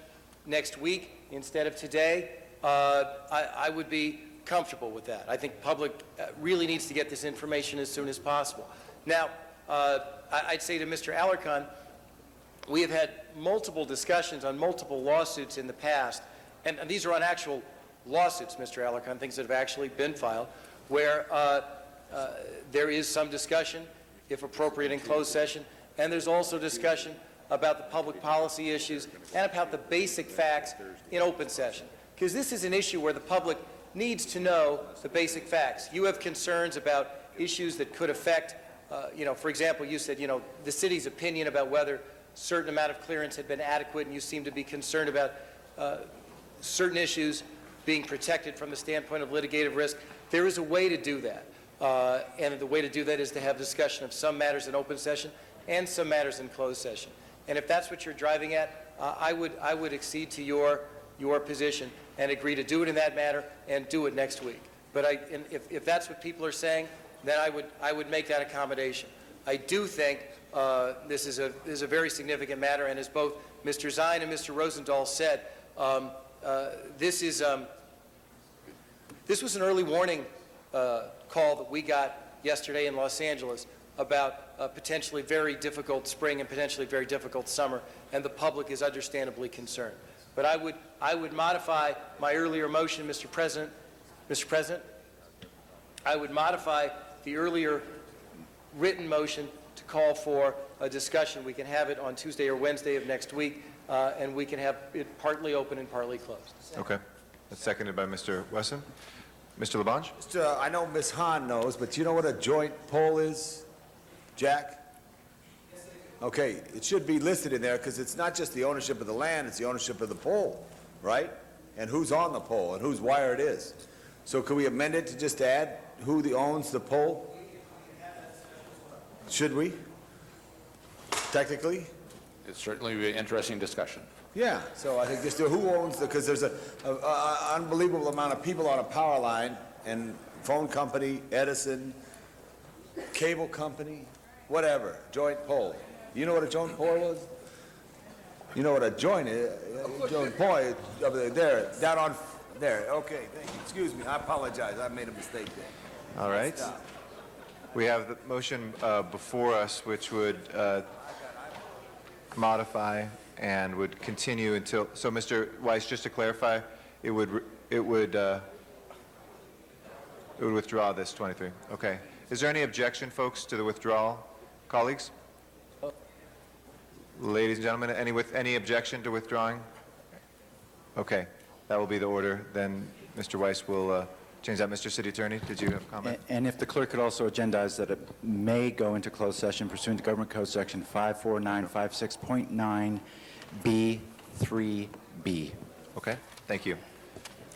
next week instead of today, I would be comfortable with that. I think public really needs to get this information as soon as possible. Now, I'd say to Mr. Alarcon, we have had multiple discussions on multiple lawsuits in the past, and these are on actual lawsuits, Mr. Alarcon, things that have actually been filed, where there is some discussion, if appropriate, in closed session, and there's also discussion about the public policy issues and about the basic facts in open session. Because this is an issue where the public needs to know the basic facts. You have concerns about issues that could affect, for example, you said, the city's opinion about whether a certain amount of clearance had been adequate, and you seem to be concerned about certain issues being protected from the standpoint of litigative risk. There is a way to do that. And the way to do that is to have discussion of some matters in open session and some matters in closed session. And if that's what you're driving at, I would accede to your position and agree to do it in that manner and do it next week. But if that's what people are saying, then I would make that accommodation. I do think this is a very significant matter, and as both Mr. Zine and Mr. Rosendahl said, this was an early warning call that we got yesterday in Los Angeles about a potentially very difficult spring and potentially very difficult summer, and the public is understandably concerned. But I would modify my earlier motion, Mr. President. Mr. President, I would modify the earlier written motion to call for a discussion. We can have it on Tuesday or Wednesday of next week, and we can have it partly open and partly closed. Okay. That's seconded by Mr. Wesson. Mr. Labange? I know Ms. Hahn knows, but you know what a joint poll is, Jack? Okay, it should be listed in there because it's not just the ownership of the land, it's the ownership of the pole, right? And who's on the pole and whose wire it is. So could we amend it to just add who owns the pole? Should we? Technically? It's certainly an interesting discussion. Yeah, so I think just who owns the, because there's an unbelievable amount of people on a power line, and phone company, Edison, cable company, whatever, joint pole. You know what a joint pole is? You know what a joint is? Joint pole is over there, down on, there, okay, thank you. Excuse me, I apologize, I made a mistake there. All right. Stop. We have the motion before us, which would modify and would continue until, so Mr. Weiss, just to clarify, it would withdraw this 23. Okay. Is there any objection, folks, to the withdrawal? Colleagues? Ladies and gentlemen, any objection to withdrawing? Okay. That will be the order. Then Mr. Weiss will change that. Mr. City Attorney, did you have a comment? And if the clerk could also agendize that it may go into closed session pursuant to Government Code Section 54956.9B3B. Okay, thank you.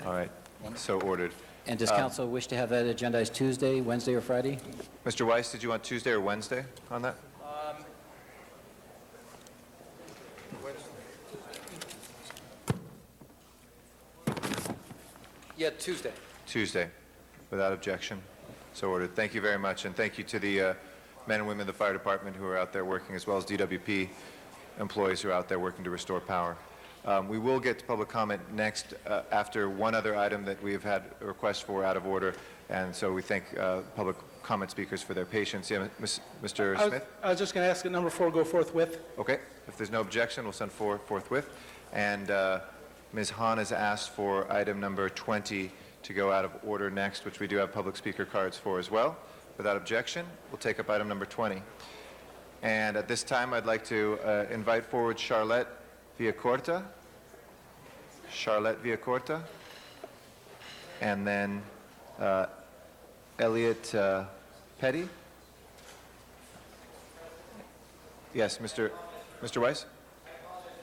All right, so ordered. And does council wish to have that agendized Tuesday, Wednesday, or Friday? Mr. Weiss, did you want Tuesday or Wednesday on that? Yeah, Tuesday. Tuesday, without objection. So ordered. Thank you very much, and thank you to the men and women of the fire department who are out there working, as well as DWP employees who are out there working to restore power. We will get to public comment next after one other item that we have had a request for out of order, and so we thank public comment speakers for their patience. Yeah, Mr. Smith? I was just going to ask that number 4 go forthwith. Okay. If there's no objection, we'll send forthwith. And Ms. Hahn has asked for item number 20 to go out of order next, which we do have public speaker cards for as well. Without objection, we'll take up item number 20. And at this time, I'd like to invite forward Charlotte Villacorta. Charlotte Villacorta. And then Elliot Petty. Yes, Mr. Weiss?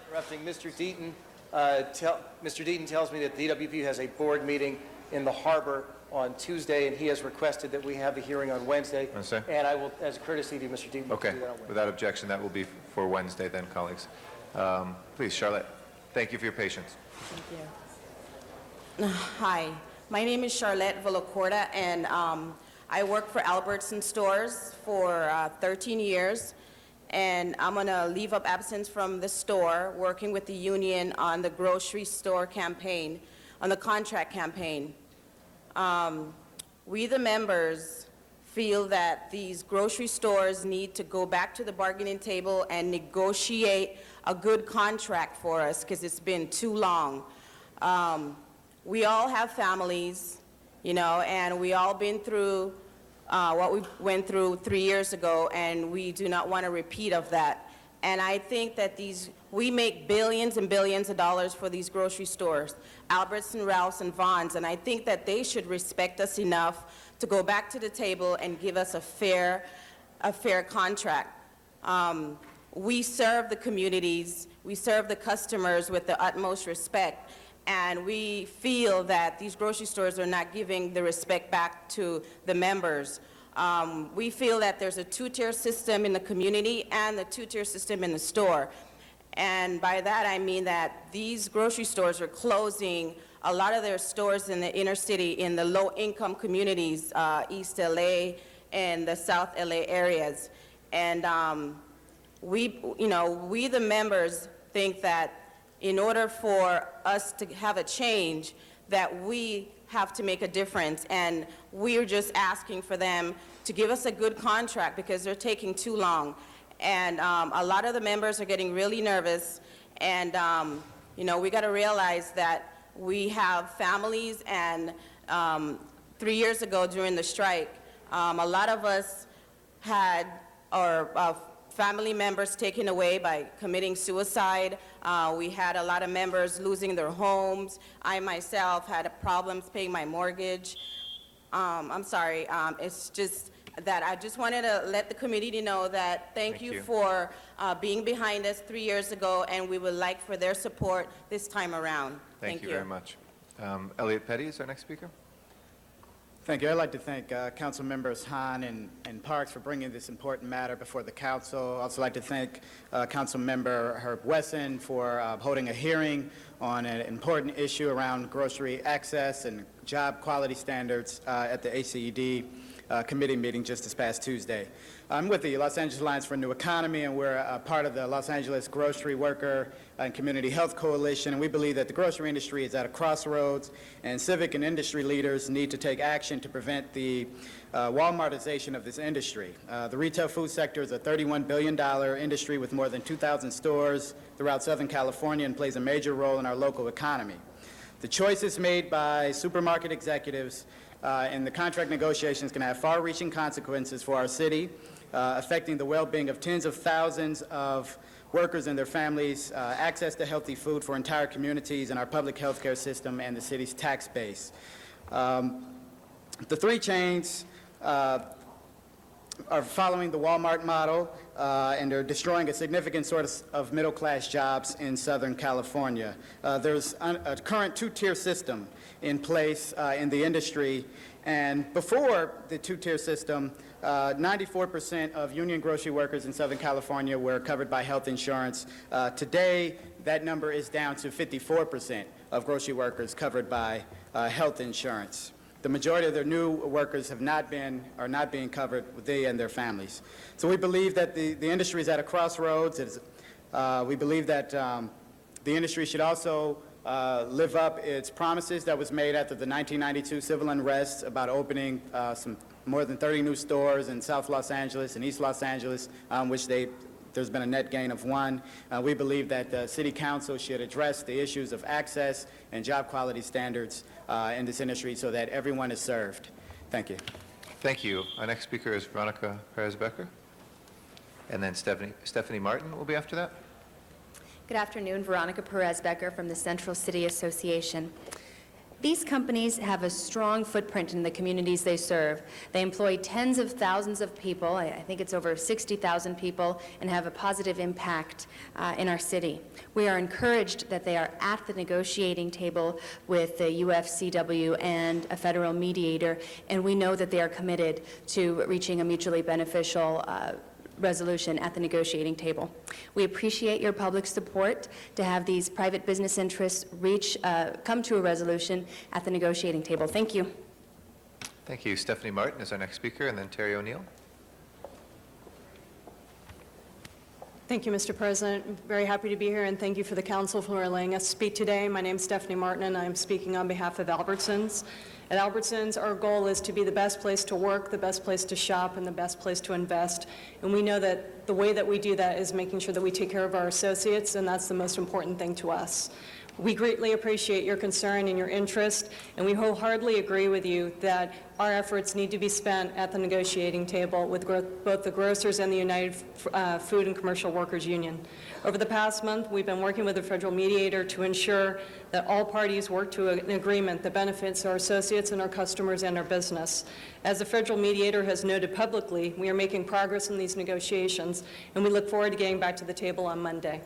Interrupting, Mr. Deaton. Mr. Deaton tells me that the DWP has a board meeting in the harbor on Tuesday, and he has requested that we have the hearing on Wednesday. Wednesday? And I will, as a courtesy to Mr. Deaton, Okay. do that on Wednesday. Without objection, that will be for Wednesday then, colleagues. Please, Charlotte. Thank you for your patience. Thank you. Hi, my name is Charlotte Villacorta, and I work for Albertson Stores for 13 years. And I'm going to leave of absence from the store, working with the union on the grocery store campaign, on the contract campaign. We, the members, feel that these grocery stores need to go back to the bargaining table and negotiate a good contract for us, because it's been too long. We all have families, you know, and we all been through what we went through 3 years ago, and we do not want a repeat of that. And I think that we make billions and billions of dollars for these grocery stores, Albertson, Ralph's, and Vons, and I think that they should respect us enough to go back to the table and give us a fair contract. We serve the communities, we serve the customers with the utmost respect, and we feel that these grocery stores are not giving the respect back to the members. We feel that there's a two-tier system in the community and the two-tier system in the store. And by that, I mean that these grocery stores are closing a lot of their stores in the inner city, in the low-income communities, East LA and the South LA areas. And we, the members, think that in order for us to have a change, that we have to make a difference, and we're just asking for them to give us a good contract because they're taking too long. And a lot of the members are getting really nervous, and you know, we got to realize that we have families, and 3 years ago during the strike, a lot of us had our family members taken away by committing suicide. We had a lot of members losing their homes. I myself had problems paying my mortgage. I'm sorry, it's just that I just wanted to let the community know that thank you for being behind us 3 years ago, and we would like for their support this time around. Thank you very much. Elliot Petty is our next speaker. Thank you. I'd like to thank Council Members Hahn and Parks for bringing this important matter before the Council. I'd also like to thank Council Member Herb Wesson for holding a hearing on an important issue around grocery access and job quality standards at the ACED committee meeting just this past Tuesday. I'm with the Los Angeles Alliance for a New Economy, and we're part of the Los Angeles Grocery Worker and Community Health Coalition, and we believe that the grocery industry is at a crossroads, and civic and industry leaders need to take action to prevent the Walmartization of this industry. The retail food sector is a $31 billion industry with more than 2,000 stores throughout Southern California and plays a major role in our local economy. The choices made by supermarket executives in the contract negotiations can have far-reaching consequences for our city, affecting the well-being of tens of thousands of workers and their families, access to healthy food for entire communities, and our public health care system and the city's tax base. The three chains are following the Walmart model, and they're destroying a significant source of middle-class jobs in Southern California. There's a current two-tier system in place in the industry, and before the two-tier system, 94% of union grocery workers in Southern California were covered by health insurance. Today, that number is down to 54% of grocery workers covered by health insurance. The majority of their new workers are not being covered, they and their families. So we believe that the industry is at a crossroads. We believe that the industry should also live up its promises that was made after the 1992 civil unrest about opening more than 30 new stores in South Los Angeles and East Los Angeles, which there's been a net gain of 1. We believe that the City Council should address the issues of access and job quality standards in this industry so that everyone is served. Thank you. Thank you. Our next speaker is Veronica Perez-Becker, and then Stephanie Martin will be after that. Good afternoon, Veronica Perez-Becker from the Central City Association. These companies have a strong footprint in the communities they serve. They employ tens of thousands of people, I think it's over 60,000 people, and have a positive impact in our city. We are encouraged that they are at the negotiating table with the UFCW and a federal mediator, and we know that they are committed to reaching a mutually beneficial resolution at the negotiating table. We appreciate your public support to have these private business interests come to a resolution at the negotiating table. Thank you. Thank you. Stephanie Martin is our next speaker, and then Terry O'Neill. Thank you, Mr. President. I'm very happy to be here, and thank you for the council for allowing us to speak today. My name is Stephanie Martin, and I'm speaking on behalf of Albertsons. At Albertsons, our goal is to be the best place to work, the best place to shop, and the best place to invest. And we know that the way that we do that is making sure that we take care of our associates, and that's the most important thing to us. We greatly appreciate your concern and your interest, and we wholeheartedly agree with you that our efforts need to be spent at the negotiating table with both the grocers and the United Food and Commercial Workers Union. Over the past month, we've been working with the federal mediator to ensure that all parties work to an agreement that benefits our associates and our customers and our business. As the federal mediator has noted publicly, we are making progress in these negotiations, and we look forward to getting back to the table on Monday.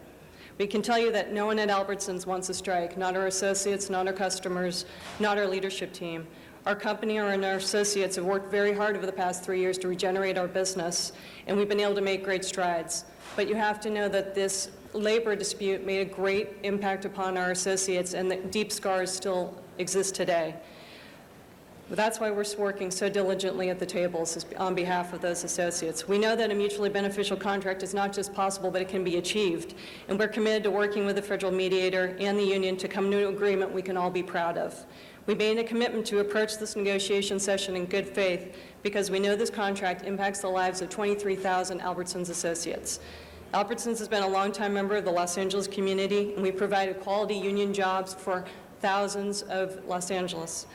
We can tell you that no one at Albertsons wants a strike, not our associates, not our customers, not our leadership team. Our company and our associates have worked very hard over the past 3 years to regenerate our business, and we've been able to make great strides. But you have to know that this labor dispute made a great impact upon our associates, and that deep scars still exist today. But that's why we're working so diligently at the tables on behalf of those associates. We know that a mutually beneficial contract is not just possible, but it can be achieved. And we're committed to working with the federal mediator and the union to come to an agreement we can all be proud of. We made a commitment to approach this negotiation session in good faith because we know this contract impacts the lives of 23,000 Albertsons associates. Albertsons has been a longtime member of the Los Angeles community, and we provided quality union jobs for thousands of Los Angeles.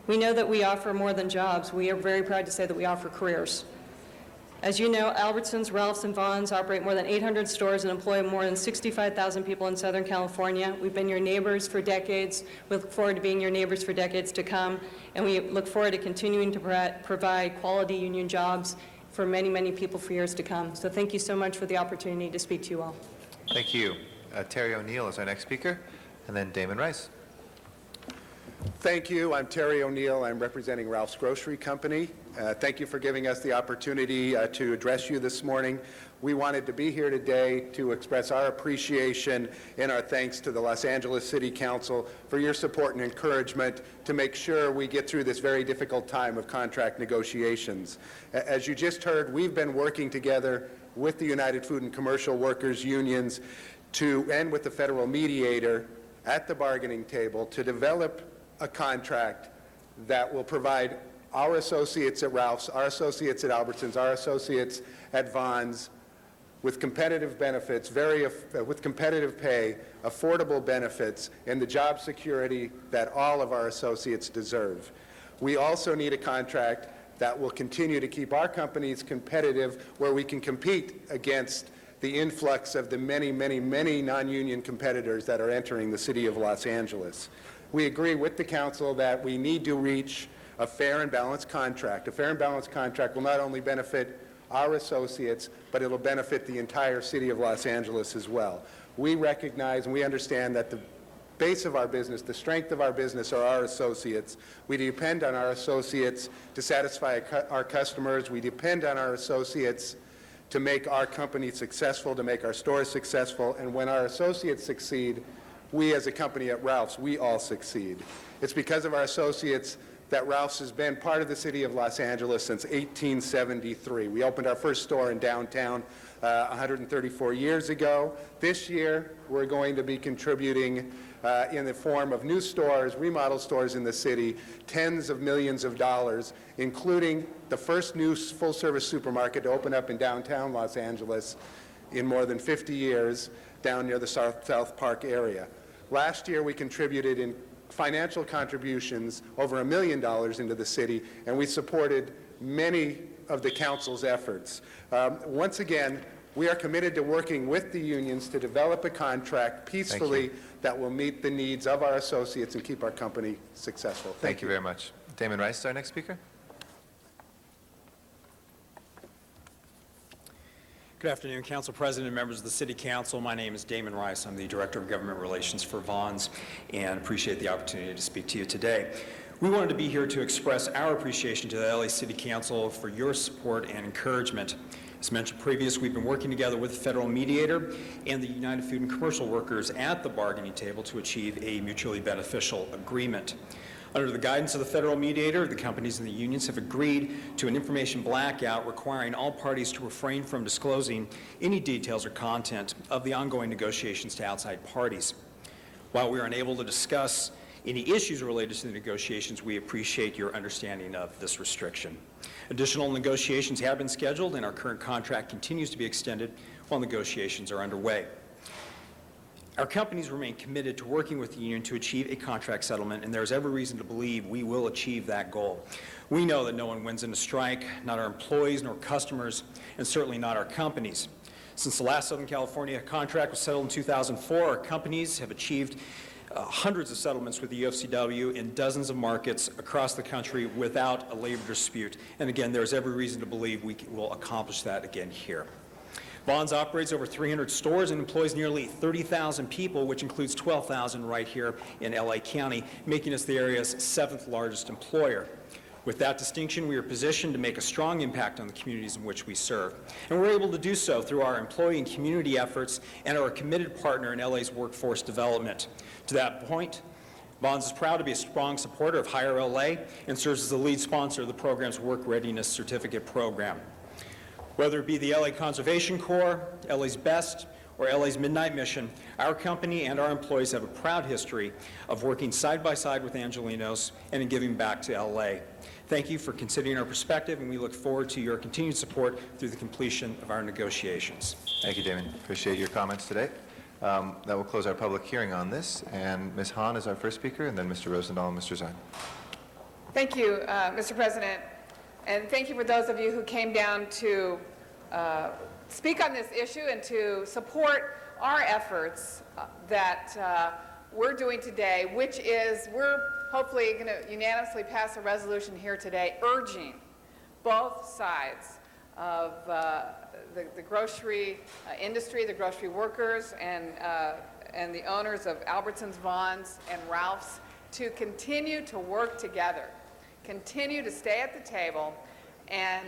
We know that we offer more than jobs. We are very proud to say that we offer careers. As you know, Albertsons, Ralphs, and Vons operate more than 800 stores and employ more than 65,000 people in Southern California. We've been your neighbors for decades. We look forward to being your neighbors for decades to come, and we look forward to continuing to provide quality union jobs for many, many people for years to come. So thank you so much for the opportunity to speak to you all. Thank you. Terry O'Neill is our next speaker, and then Damon Rice. Thank you. I'm Terry O'Neill. I'm representing Ralph's Grocery Company. Thank you for giving us the opportunity to address you this morning. We wanted to be here today to express our appreciation and our thanks to the Los Angeles City Council for your support and encouragement to make sure we get through this very difficult time of contract negotiations. As you just heard, we've been working together with the United Food and Commercial Workers Unions and with the federal mediator at the bargaining table to develop a contract that will provide our associates at Ralph's, our associates at Albertsons, our associates at Vons with competitive benefits, with competitive pay, affordable benefits, and the job security that all of our associates deserve. We also need a contract that will continue to keep our companies competitive, where we can compete against the influx of the many, many, many non-union competitors that are entering the city of Los Angeles. We agree with the council that we need to reach a fair and balanced contract. A fair and balanced contract will not only benefit our associates, but it'll benefit the entire city of Los Angeles as well. We recognize and we understand that the base of our business, the strength of our business are our associates. We depend on our associates to satisfy our customers. We depend on our associates to make our company successful, to make our stores successful. And when our associates succeed, we as a company at Ralph's, we all succeed. It's because of our associates that Ralph's has been part of the city of Los Angeles since 1873. We opened our first store in downtown 134 years ago. This year, we're going to be contributing in the form of new stores, remodel stores in the city, tens of millions of dollars, including the first new full-service supermarket to open up in downtown Los Angeles in more than 50 years down near the South Park area. Last year, we contributed in financial contributions over $1 million into the city, and we supported many of the council's efforts. Once again, we are committed to working with the unions to develop a contract peacefully that will meet the needs of our associates and keep our company successful. Thank you very much. Damon Rice is our next speaker. Good afternoon, Council President and members of the City Council. My name is Damon Rice. I'm the Director of Government Relations for Vons, and appreciate the opportunity to speak to you today. We wanted to be here to express our appreciation to the LA City Council for your support and encouragement. As mentioned previously, we've been working together with the federal mediator and the United Food and Commercial Workers at the bargaining table to achieve a mutually beneficial agreement. Under the guidance of the federal mediator, the companies and the unions have agreed to an information blackout requiring all parties to refrain from disclosing any details or content of the ongoing negotiations to outside parties. While we are unable to discuss any issues related to the negotiations, we appreciate your understanding of this restriction. Additional negotiations have been scheduled, and our current contract continues to be extended while negotiations are underway. Our companies remain committed to working with the union to achieve a contract settlement, and there is every reason to believe we will achieve that goal. We know that no one wins in a strike, not our employees nor customers, and certainly not our companies. Since the last Southern California contract was settled in 2004, our companies have achieved hundreds of settlements with the UFCW in dozens of markets across the country without a labor dispute. And again, there is every reason to believe we will accomplish that again here. Vons operates over 300 stores and employs nearly 30,000 people, which includes 12,000 right here in LA County, making us the area's 7th largest employer. With that distinction, we are positioned to make a strong impact on the communities in which we serve. And we're able to do so through our employee and community efforts and are a committed partner in LA's workforce development. To that point, Vons is proud to be a strong supporter of Hire LA and serves as the lead sponsor of the program's Work Readiness Certificate program. Whether it be the LA Conservation Corps, LA's Best, or LA's Midnight Mission, our company and our employees have a proud history of working side by side with Angelenos and in giving back to LA. Thank you for considering our perspective, and we look forward to your continued support through the completion of our negotiations. Thank you, Damon. Appreciate your comments today. That will close our public hearing on this, and Ms. Hahn is our first speaker, and then Mr. Rosendahl and Mr. Zine. Thank you, Mr. President, and thank you for those of you who came down to speak on this issue and to support our efforts that we're doing today, which is we're hopefully going to unanimously pass a resolution here today urging both sides of the grocery industry, the grocery workers, and the owners of Albertsons, Vons, and Ralph's to continue to work together, continue to stay at the table, and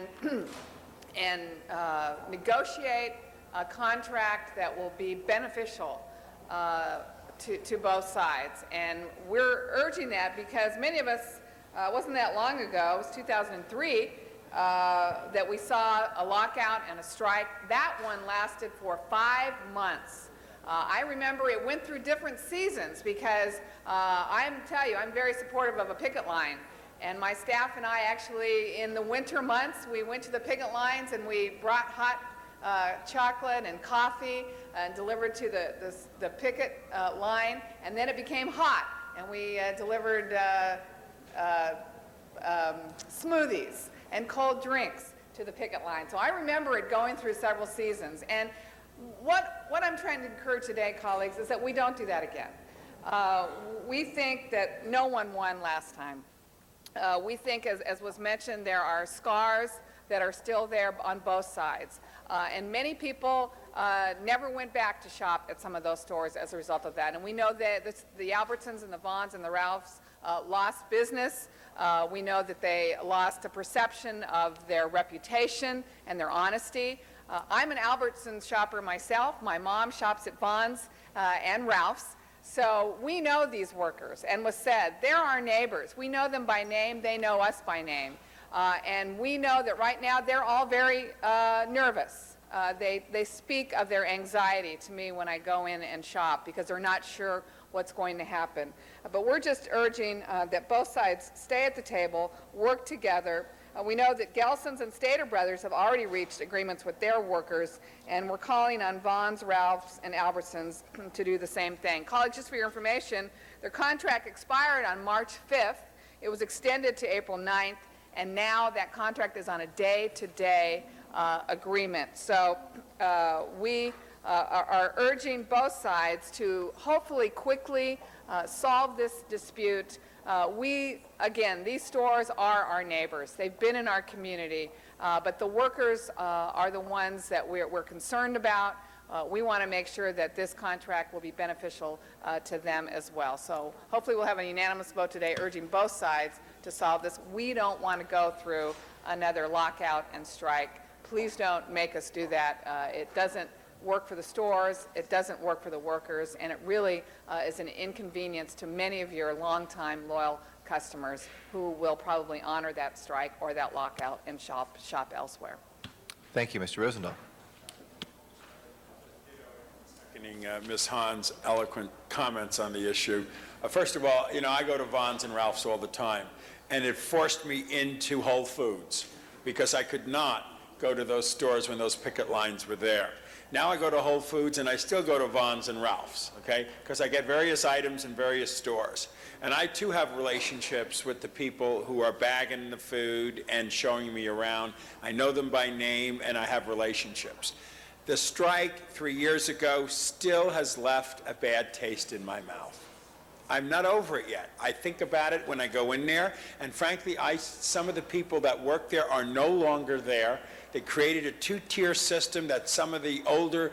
negotiate a contract that will be beneficial to both sides. And we're urging that because many of us, it wasn't that long ago, it was 2003, that we saw a lockout and a strike. That one lasted for 5 months. I remember it went through different seasons because I'm very supportive of a picket line. And my staff and I actually, in the winter months, we went to the picket lines and we brought hot chocolate and coffee and delivered to the picket line. And then it became hot, and we delivered smoothies and cold drinks to the picket line. So I remember it going through several seasons. And what I'm trying to encourage today, colleagues, is that we don't do that again. We think that no one won last time. We think, as was mentioned, there are scars that are still there on both sides. And many people never went back to shop at some of those stores as a result of that. And we know that the Albertsons and the Vons and the Ralphs lost business. We know that they lost a perception of their reputation and their honesty. I'm an Albertsons shopper myself. My mom shops at Vons and Ralph's. So we know these workers, and was said, they're our neighbors. We know them by name, they know us by name. And we know that right now they're all very nervous. They speak of their anxiety to me when I go in and shop because they're not sure what's going to happen. But we're just urging that both sides stay at the table, work together. We know that Gelson's and Stater Brothers have already reached agreements with their workers, and we're calling on Vons, Ralph's, and Albertsons to do the same thing. Colleagues, just for your information, their contract expired on March 5th. It was extended to April 9th, and now that contract is on a day-to-day agreement. So we are urging both sides to hopefully quickly solve this dispute. Again, these stores are our neighbors. They've been in our community, but the workers are the ones that we're concerned about. We want to make sure that this contract will be beneficial to them as well. So hopefully we'll have a unanimous vote today urging both sides to solve this. We don't want to go through another lockout and strike. Please don't make us do that. It doesn't work for the stores, it doesn't work for the workers, and it really is an inconvenience to many of your longtime loyal customers who will probably honor that strike or that lockout and shop elsewhere. Thank you, Mr. Rosendahl. Seconding Ms. Hahn's eloquent comments on the issue. First of all, I go to Vons and Ralph's all the time, and it forced me into Whole Foods because I could not go to those stores when those picket lines were there. Now I go to Whole Foods, and I still go to Vons and Ralph's, okay, because I get various items in various stores. And I, too, have relationships with the people who are bagging the food and showing me around. I know them by name, and I have relationships. The strike 3 years ago still has left a bad taste in my mouth. I'm not over it yet. I think about it when I go in there, and frankly, some of the people that work there are no longer there. They created a two-tier system that some of the older,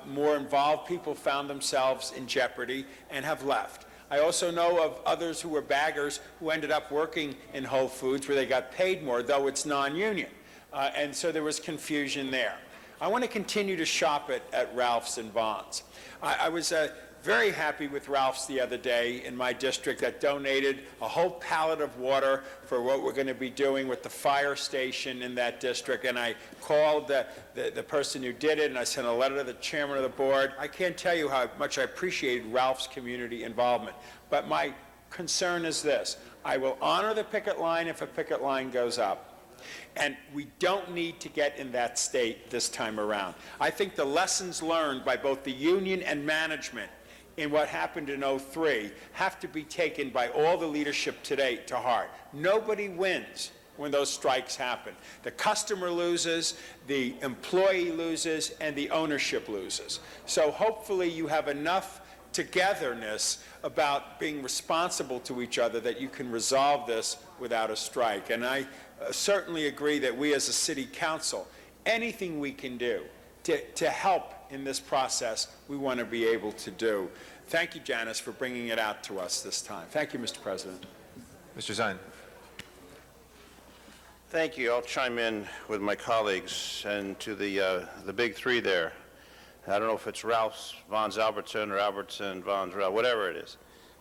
more involved people found themselves in jeopardy and have left. I also know of others who were baggers who ended up working in Whole Foods where they got paid more, though it's non-union. And so there was confusion there. I want to continue to shop at Ralph's and Vons. I was very happy with Ralph's the other day in my district that donated a whole pallet of water for what we're going to be doing with the fire station in that district. And I called the person who did it, and I sent a letter to the chairman of the board. I can't tell you how much I appreciated Ralph's community involvement. But my concern is this. I will honor the picket line if a picket line goes up. And we don't need to get in that state this time around. I think the lessons learned by both the union and management in what happened in '03 have to be taken by all the leadership today to heart. Nobody wins when those strikes happen. The customer loses, the employee loses, and the ownership loses. So hopefully you have enough togetherness about being responsible to each other that you can resolve this without a strike. And I certainly agree that we as a city council, anything we can do to help in this process, we want to be able to do. Thank you, Janice, for bringing it out to us this time. Thank you, Mr. President. Mr. Zine. Thank you. I'll chime in with my colleagues and to the big three there. I don't know if it's Ralph's, Vons Albertson, or Albertson, Vons, whatever it is.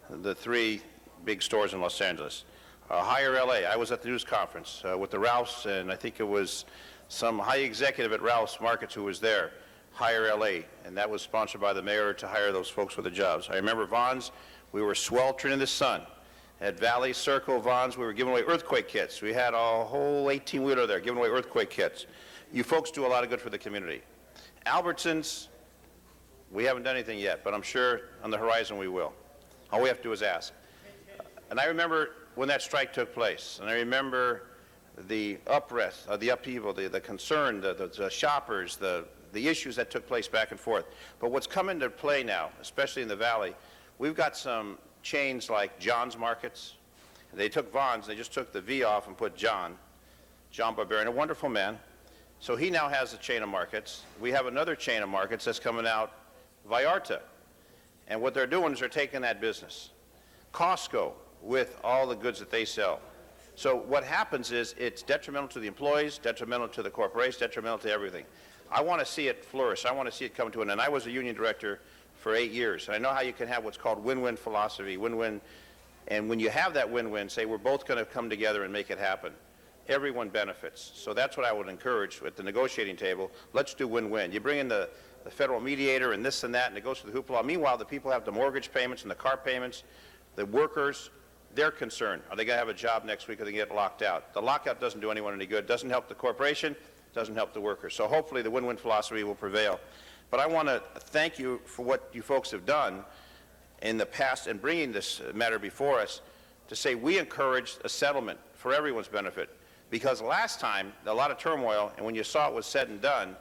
The three big stores in Los Angeles. Hire LA. I was at the news conference with the Ralphs, and I think it was some high executive at Ralph's Markets who was there. Hire LA, and that was sponsored by the mayor to hire those folks with the jobs. I remember Vons, we were sweltering in the sun. At Valley Circle, Vons, we were giving away earthquake kits. We had a whole 18-wheeler there giving away earthquake kits. You folks do a lot of good for the community. Albertsons, we haven't done anything yet, but I'm sure on the horizon we will. All we have to do is ask. And I remember when that strike took place, and I remember the the upheaval, the concern, the shoppers, the issues that took place back and forth. But what's come into play now, especially in the Valley, we've got some chains like John's Markets. They took Vons, they just took the V off and put John Barbarian, a wonderful man. So he now has a chain of markets. We have another chain of markets that's coming out, Vallarta. And what they're doing is they're taking that business. Costco, with all the goods that they sell. So what happens is it's detrimental to the employees, detrimental to the corporations, detrimental to everything. I want to see it flourish. I want to see it come to an end. I was a union director for 8 years. And I know how you can have what's called win-win philosophy, win-win. And when you have that win-win, say we're both going to come together and make it happen. Everyone benefits. So that's what I would encourage at the negotiating table. Let's do win-win. You bring in the federal mediator and this and that, and it goes through the hoopla. Meanwhile, the people have the mortgage payments and the car payments, the workers, they're concerned. Are they going to have a job next week or they get locked out? The lockout doesn't do anyone any good. Doesn't help the corporation, doesn't help the workers. So hopefully the win-win philosophy will prevail. But I want to thank you for what you folks have done in the past in bringing this matter before us to say we encourage a settlement for everyone's benefit. Because last time, a lot of turmoil, and when you saw it was said and done,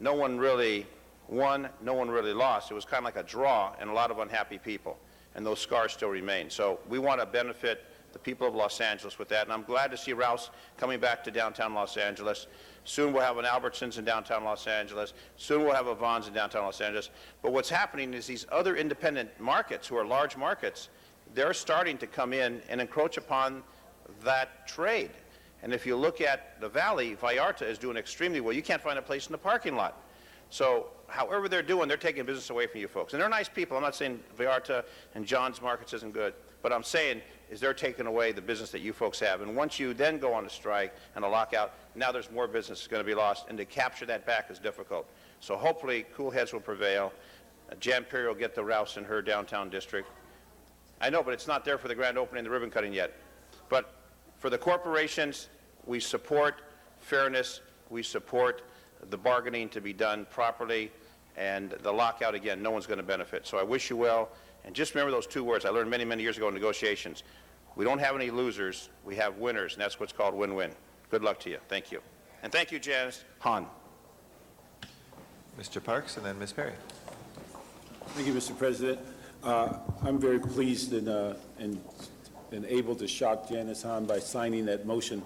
no one really won, no one really lost. It was kind of like a draw and a lot of unhappy people. And those scars still remain. So we want to benefit the people of Los Angeles with that. And I'm glad to see Ralph's coming back to downtown Los Angeles. Soon we'll have an Albertsons in downtown Los Angeles. Soon we'll have a Vons in downtown Los Angeles. But what's happening is these other independent markets, who are large markets, they're starting to come in and encroach upon that trade. And if you look at the Valley, Vallarta is doing extremely well. You can't find a place in the parking lot. So however they're doing, they're taking business away from you folks. And they're nice people. I'm not saying Vallarta and John's Markets isn't good. But I'm saying is they're taking away the business that you folks have. And once you then go on a strike and a lockout, now there's more business that's going to be lost. And to capture that back is difficult. So hopefully cool heads will prevail. Jan Perry will get the Ralph's in her downtown district. I know, but it's not there for the grand opening and the ribbon cutting yet. But for the corporations, we support fairness. We support the bargaining to be done properly, and the lockout, again, no one's going to benefit. So I wish you well, and just remember those two words I learned many, many years ago in negotiations. We don't have any losers, we have winners, and that's what's called win-win. Good luck to you. Thank you. And thank you, Janice Hahn. Mr. Parks, and then Ms. Perry. Thank you, Mr. President. I'm very pleased and able to shock Janice Hahn by signing that motion.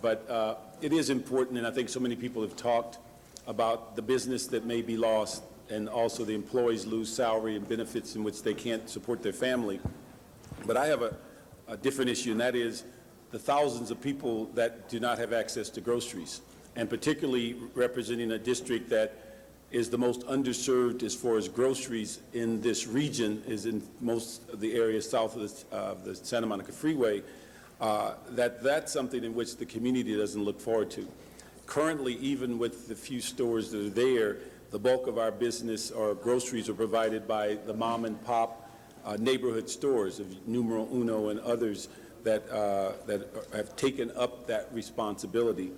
But it is important, and I think so many people have talked about the business that may be lost, and also the employees lose salary and benefits in which they can't support their family. But I have a different issue, and that is the thousands of people that do not have access to groceries, and particularly representing a district that is the most underserved as far as groceries in this region, is in most of the areas south of the Santa Monica Freeway, that's something in which the community doesn't look forward to. Currently, even with the few stores that are there, the bulk of our business or groceries are provided by the mom and pop neighborhood stores of Numero Uno and others that have taken up that responsibility.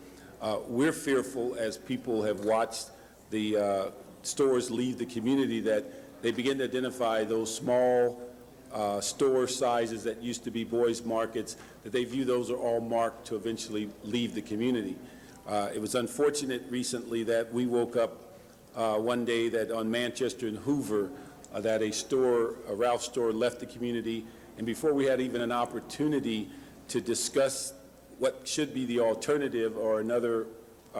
We're fearful, as people have watched the stores leave the community, that they begin to identify those small store sizes that used to be boys' markets, that they view those are all marked to eventually leave the community. It was unfortunate recently that we woke up one day that on Manchester and Hoover, that a Ralph's store left the community, and before we had even an opportunity to discuss what should be the alternative or another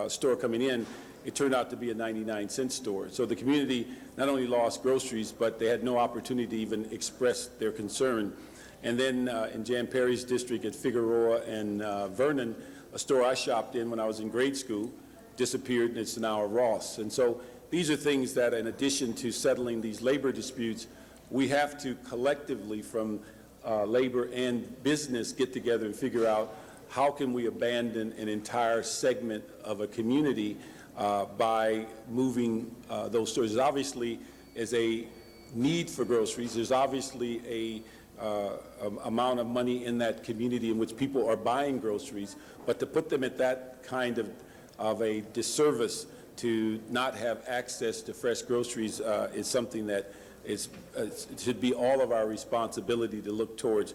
store coming in, it turned out to be a 99-cent store. So the community not only lost groceries, but they had no opportunity to even express their concern. And then in Jan Perry's district at Figueroa and Vernon, a store I shopped in when I was in grade school disappeared, and it's now a Ross. And so these are things that, in addition to settling these labor disputes, we have to collectively, from labor and business, get together and figure out how can we abandon an entire segment of a community by moving those stores. There obviously is a need for groceries. There's obviously a amount of money in that community in which people are buying groceries, but to put them at that kind of a disservice to not have access to fresh groceries is something that it should be all of our responsibility to look towards.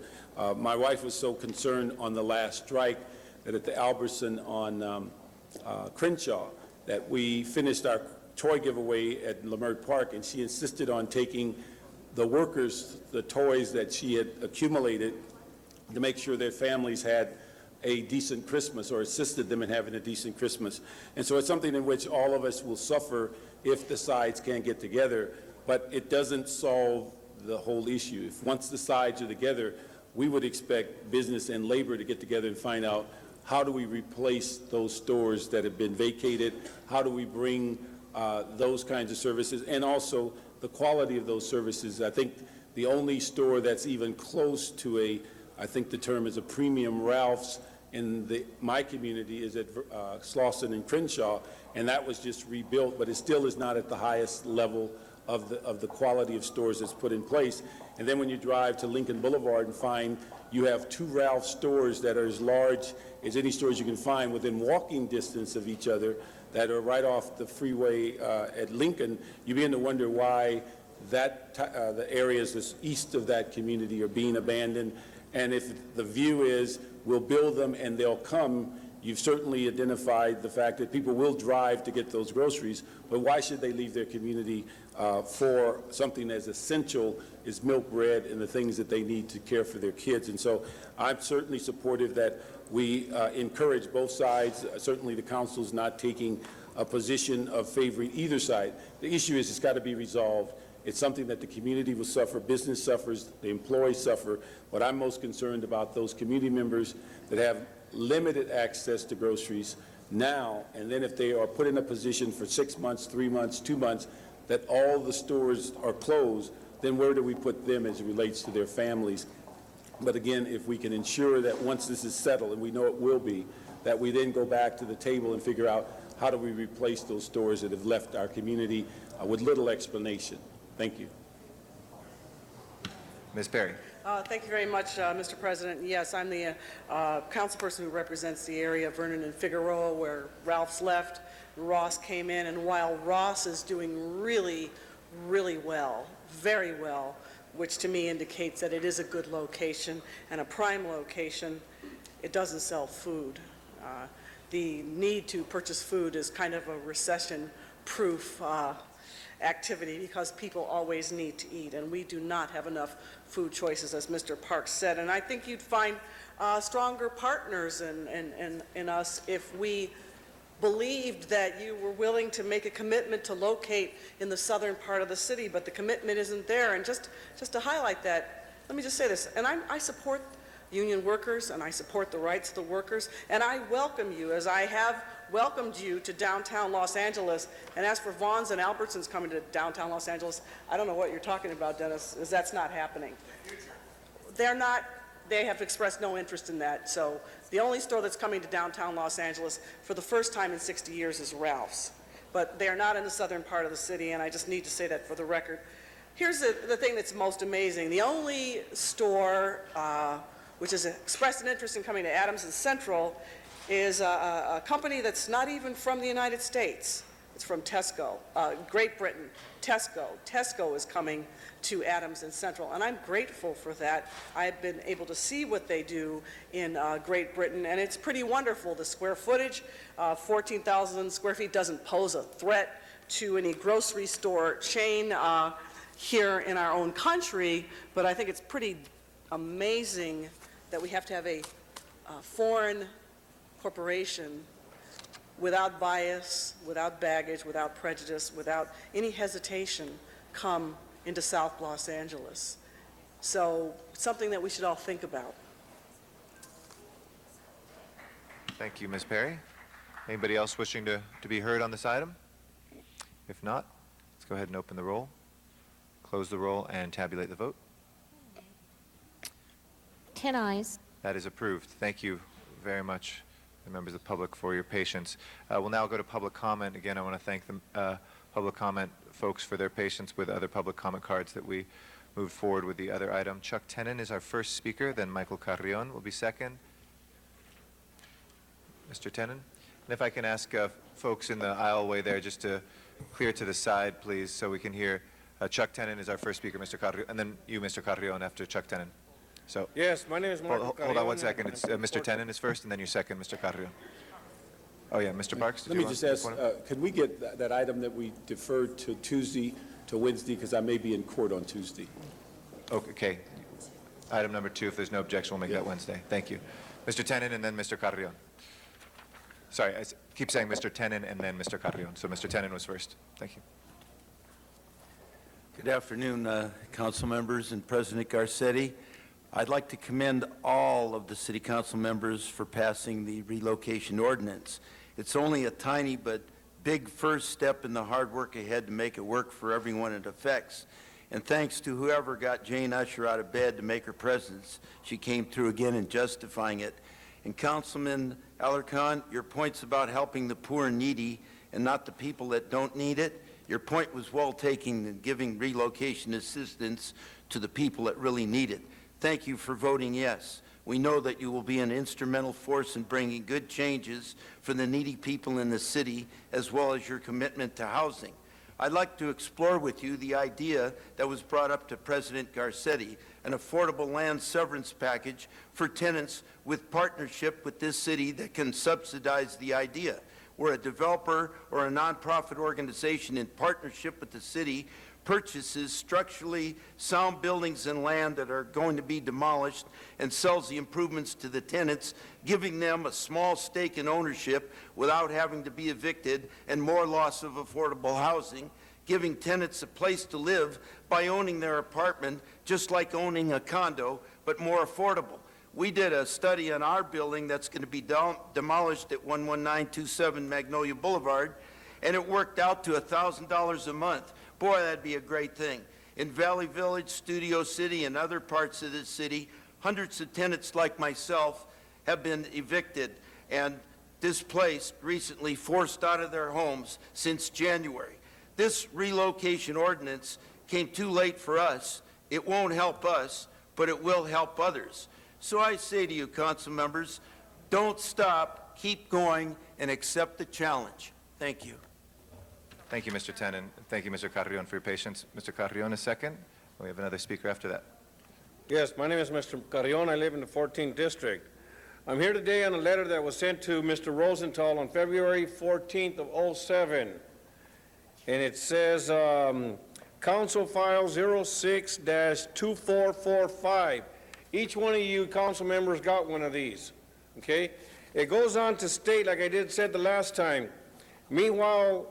My wife was so concerned on the last strike that at the Albertson on Crenshaw, that we finished our toy giveaway at Leimert Park, and she insisted on taking the workers the toys that she had accumulated to make sure their families had a decent Christmas, or assisted them in having a decent Christmas. And so it's something in which all of us will suffer if the sides can't get together, but it doesn't solve the whole issue. If once the sides are together, we would expect business and labor to get together and find out, how do we replace those stores that have been vacated? How do we bring those kinds of services, and also the quality of those services? I think the only store that's even close to I think the term is a premium Ralph's in my community is at Slauson and Crenshaw, and that was just rebuilt, but it still is not at the highest level of the quality of stores that's put in place. And then when you drive to Lincoln Boulevard and find you have two Ralph stores that are as large as any stores you can find within walking distance of each other, that are right off the freeway at Lincoln, you begin to wonder why the areas that's east of that community are being abandoned. And if the view is we'll build them and they'll come, you've certainly identified the fact that people will drive to get those groceries, but why should they leave their community for something as essential as milk, bread, and the things that they need to care for their kids? And so I'm certainly supportive that we encourage both sides. Certainly the council's not taking a position of favoring either side. The issue is it's got to be resolved. It's something that the community will suffer, business suffers, the employees suffer, but I'm most concerned about those community members that have limited access to groceries now, and then if they are put in a position for 6 months, 3 months, 2 months, that all the stores are closed, then where do we put them as it relates to their families? But again, if we can ensure that once this is settled, and we know it will be, that we then go back to the table and figure out how do we replace those stores that have left our community with little explanation. Thank you. Ms. Perry. Thank you very much, Mr. President. Yes, I'm the councilperson who represents the area of Vernon and Figueroa, where Ralph's left, Ross came in, and while Ross is doing really, really well, very well, which to me indicates that it is a good location and a prime location, it doesn't sell food. The need to purchase food is kind of a recession-proof activity, because people always need to eat, and we do not have enough food choices, as Mr. Parks said. And I think you'd find stronger partners in us if we believed that you were willing to make a commitment to locate in the southern part of the city, but the commitment isn't there. And just to highlight that, let me just say this, and I support union workers, and I support the rights of the workers, and I welcome you, as I have welcomed you to downtown Los Angeles. And as for Vons and Albertsons coming to downtown Los Angeles, I don't know what you're talking about, Dennis, because that's not happening. They're not, they have expressed no interest in that. So the only store that's coming to downtown Los Angeles for the first time in 60 years is Ralph's. But they're not in the southern part of the city, and I just need to say that for the record. Here's the thing that's most amazing. The only store which has expressed an interest in coming to Adams and Central is a company that's not even from the United States. It's from Tesco, Great Britain. Tesco is coming to Adams and Central, and I'm grateful for that. I've been able to see what they do in Great Britain, and it's pretty wonderful. The square footage, 14,000 square feet, doesn't pose a threat to any grocery store chain here in our own country, but I think it's pretty amazing that we have to have a foreign corporation without bias, without baggage, without prejudice, without any hesitation come into South Los Angeles. So something that we should all think about. Thank you, Ms. Perry. Anybody else wishing to be heard on this item? If not, let's go ahead and open the roll, close the roll, and tabulate the vote. 10 ayes. That is approved. Thank you very much, the members of the public, for your patience. We'll now go to public comment. Again, I want to thank the public comment folks for their patience with other public comment cards that we moved forward with the other item. Chuck Tenon is our first speaker, then Michael Carrion will be second. Mr. Tenon? And if I can ask folks in the aisleway there just to clear to the side, please, so we can hear. Chuck Tenon is our first speaker, Mr. Carrion, and then you, Mr. Carrion, after Chuck Tenon. So, yes, my name is Michael hold on one second. It's Mr. Tenon is first, and then your second, Mr. Carrion. Oh, yeah, Mr. Parks? Let me just ask, could we get that item that we deferred to Tuesday to Wednesday, because I may be in court on Tuesday? Okay. Item number 2, if there's no objection, we'll make that Wednesday. Thank you. Mr. Tenon and then Mr. Carrion. Sorry, I keep saying Mr. Tenon and then Mr. Carrion. So Mr. Tenon was first. Thank you. Good afternoon, council members and President Garcetti. I'd like to commend all of the city council members for passing the relocation ordinance. It's only a tiny but big first step in the hard work ahead to make it work for everyone it affects. And thanks to whoever got Jane Usher out of bed to make her presence, she came through again in justifying it. And Councilman Alarcon, your points about helping the poor and needy and not the people that don't need it, your point was well taken in giving relocation assistance to the people that really need it. Thank you for voting yes. We know that you will be an instrumental force in bringing good changes for the needy people in the city, as well as your commitment to housing. I'd like to explore with you the idea that was brought up to President Garcetti, an affordable land severance package for tenants with partnership with this city that can subsidize the idea, where a developer or a nonprofit organization in partnership with the city purchases structurally sound buildings and land that are going to be demolished and sells the improvements to the tenants, giving them a small stake in ownership without having to be evicted and more loss of affordable housing, giving tenants a place to live by owning their apartment just like owning a condo, but more affordable. We did a study on our building that's going to be demolished at 11927 Magnolia Boulevard, and it worked out to $1,000 a month. Boy, that'd be a great thing. In Valley Village, Studio City, and other parts of the city, hundreds of tenants like myself have been evicted and displaced, recently forced out of their homes since January. This relocation ordinance came too late for us. It won't help us, but it will help others. So I say to you, council members, don't stop, keep going, and accept the challenge. Thank you. Thank you, Mr. Tenon. Thank you, Mr. Carrion, for your patience. Mr. Carrion is second. We have another speaker after that. Yes, my name is Mr. Carrion. I live in the 14th District. I'm here today on a letter that was sent to Mr. Rosenthal on February 14th of 07. And it says, Council File 06-2445. Each one of you council members got one of these, okay? It goes on to state, like I said the last time, meanwhile,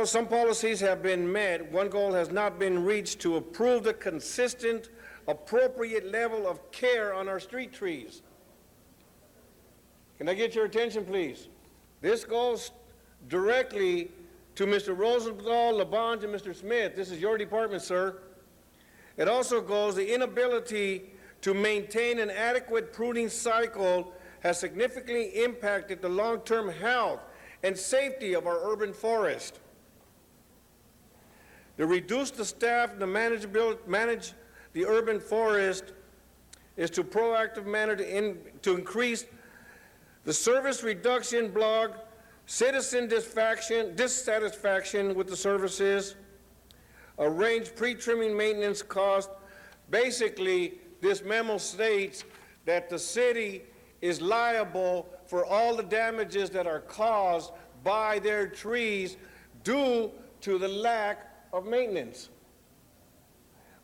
some policies have been met. One goal has not been reached to approve the consistent, appropriate level of care on our street trees. Can I get your attention, please? This goes directly to Mr. Rosenthal, Labange, and Mr. Smith. This is your department, sir. It also goes, the inability to maintain an adequate pruning cycle has significantly impacted the long-term health and safety of our urban forest. To reduce the staff to manage the urban forest is to proactive manner to increase the service reduction blog, citizen dissatisfaction with the services, arrange pre-trimming maintenance costs. Basically, this memo states that the city is liable for all the damages that are caused by their trees due to the lack of maintenance.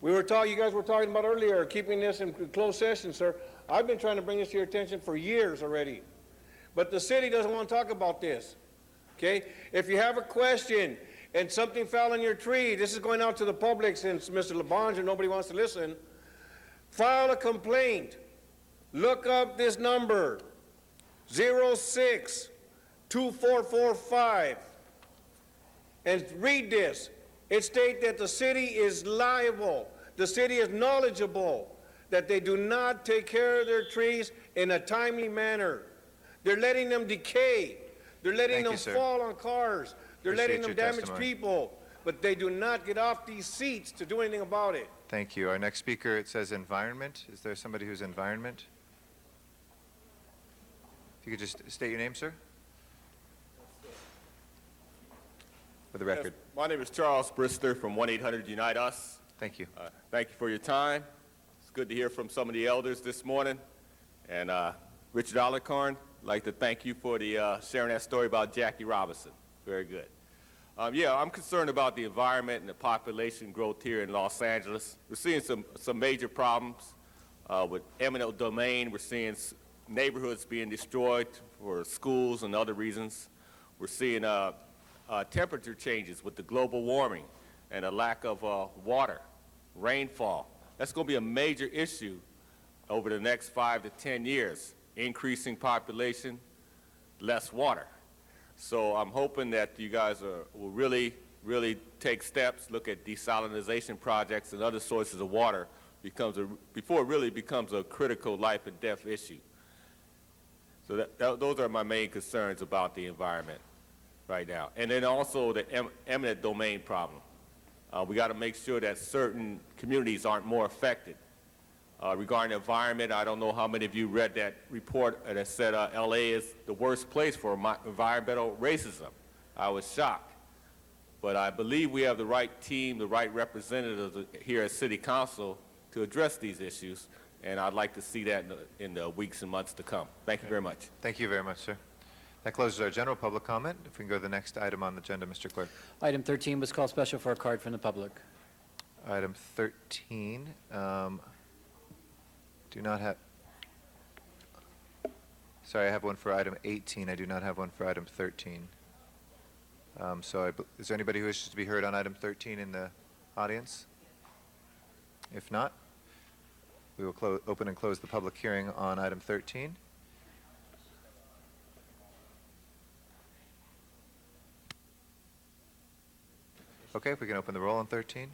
You guys were talking about earlier, keeping this in closed session, sir. I've been trying to bring this to your attention for years already. But the city doesn't want to talk about this, okay? If you have a question and something fell on your tree, this is going out to the public since Mr. Labange and nobody wants to listen, file a complaint. Look up this number, 06-2445, and read this. It states that the city is liable, the city is knowledgeable, that they do not take care of their trees in a timely manner. They're letting them decay. They're letting them fall on cars. They're letting them damage people, but they do not get off these seats to do anything about it. Thank you. Our next speaker, it says environment. Is there somebody who's environment? If you could just state your name, sir. For the record. Yes, my name is Charles Brister from 1-800-UNITE-US. Thank you. Thank you for your time. It's good to hear from some of the elders this morning. And Richard Alarcon, I'd like to thank you for the sharing that story about Jackie Robinson. Very good. Yeah, I'm concerned about the environment and the population growth here in Los Angeles. We're seeing some major problems with eminent domain. We're seeing neighborhoods being destroyed for schools and other reasons. We're seeing temperature changes with the global warming and a lack of water, rainfall. That's going to be a major issue over the next 5 to 10 years. Increasing population, less water. So I'm hoping that you guys will really take steps, look at desalination projects and other sources of water before it really becomes a critical life and death issue. So those are my main concerns about the environment right now. And then also the eminent domain problem. We got to make sure that certain communities aren't more affected. Regarding the environment, I don't know how many of you read that report that said LA is the worst place for environmental racism. I was shocked. But I believe we have the right team, the right representatives here at City Council to address these issues, and I'd like to see that in the weeks and months to come. Thank you very much. Thank you very much, sir. That closes our general public comment. If we can go to the next item on the agenda, Mr. Clerk. Item 13 was called special for a card from the public. Item 13. Do not have, sorry, I have one for item 18. I do not have one for item 13. Is there anybody who wishes to be heard on item 13 in the audience? If not, we will open and close the public hearing on item 13. Okay, if we can open the roll on 13,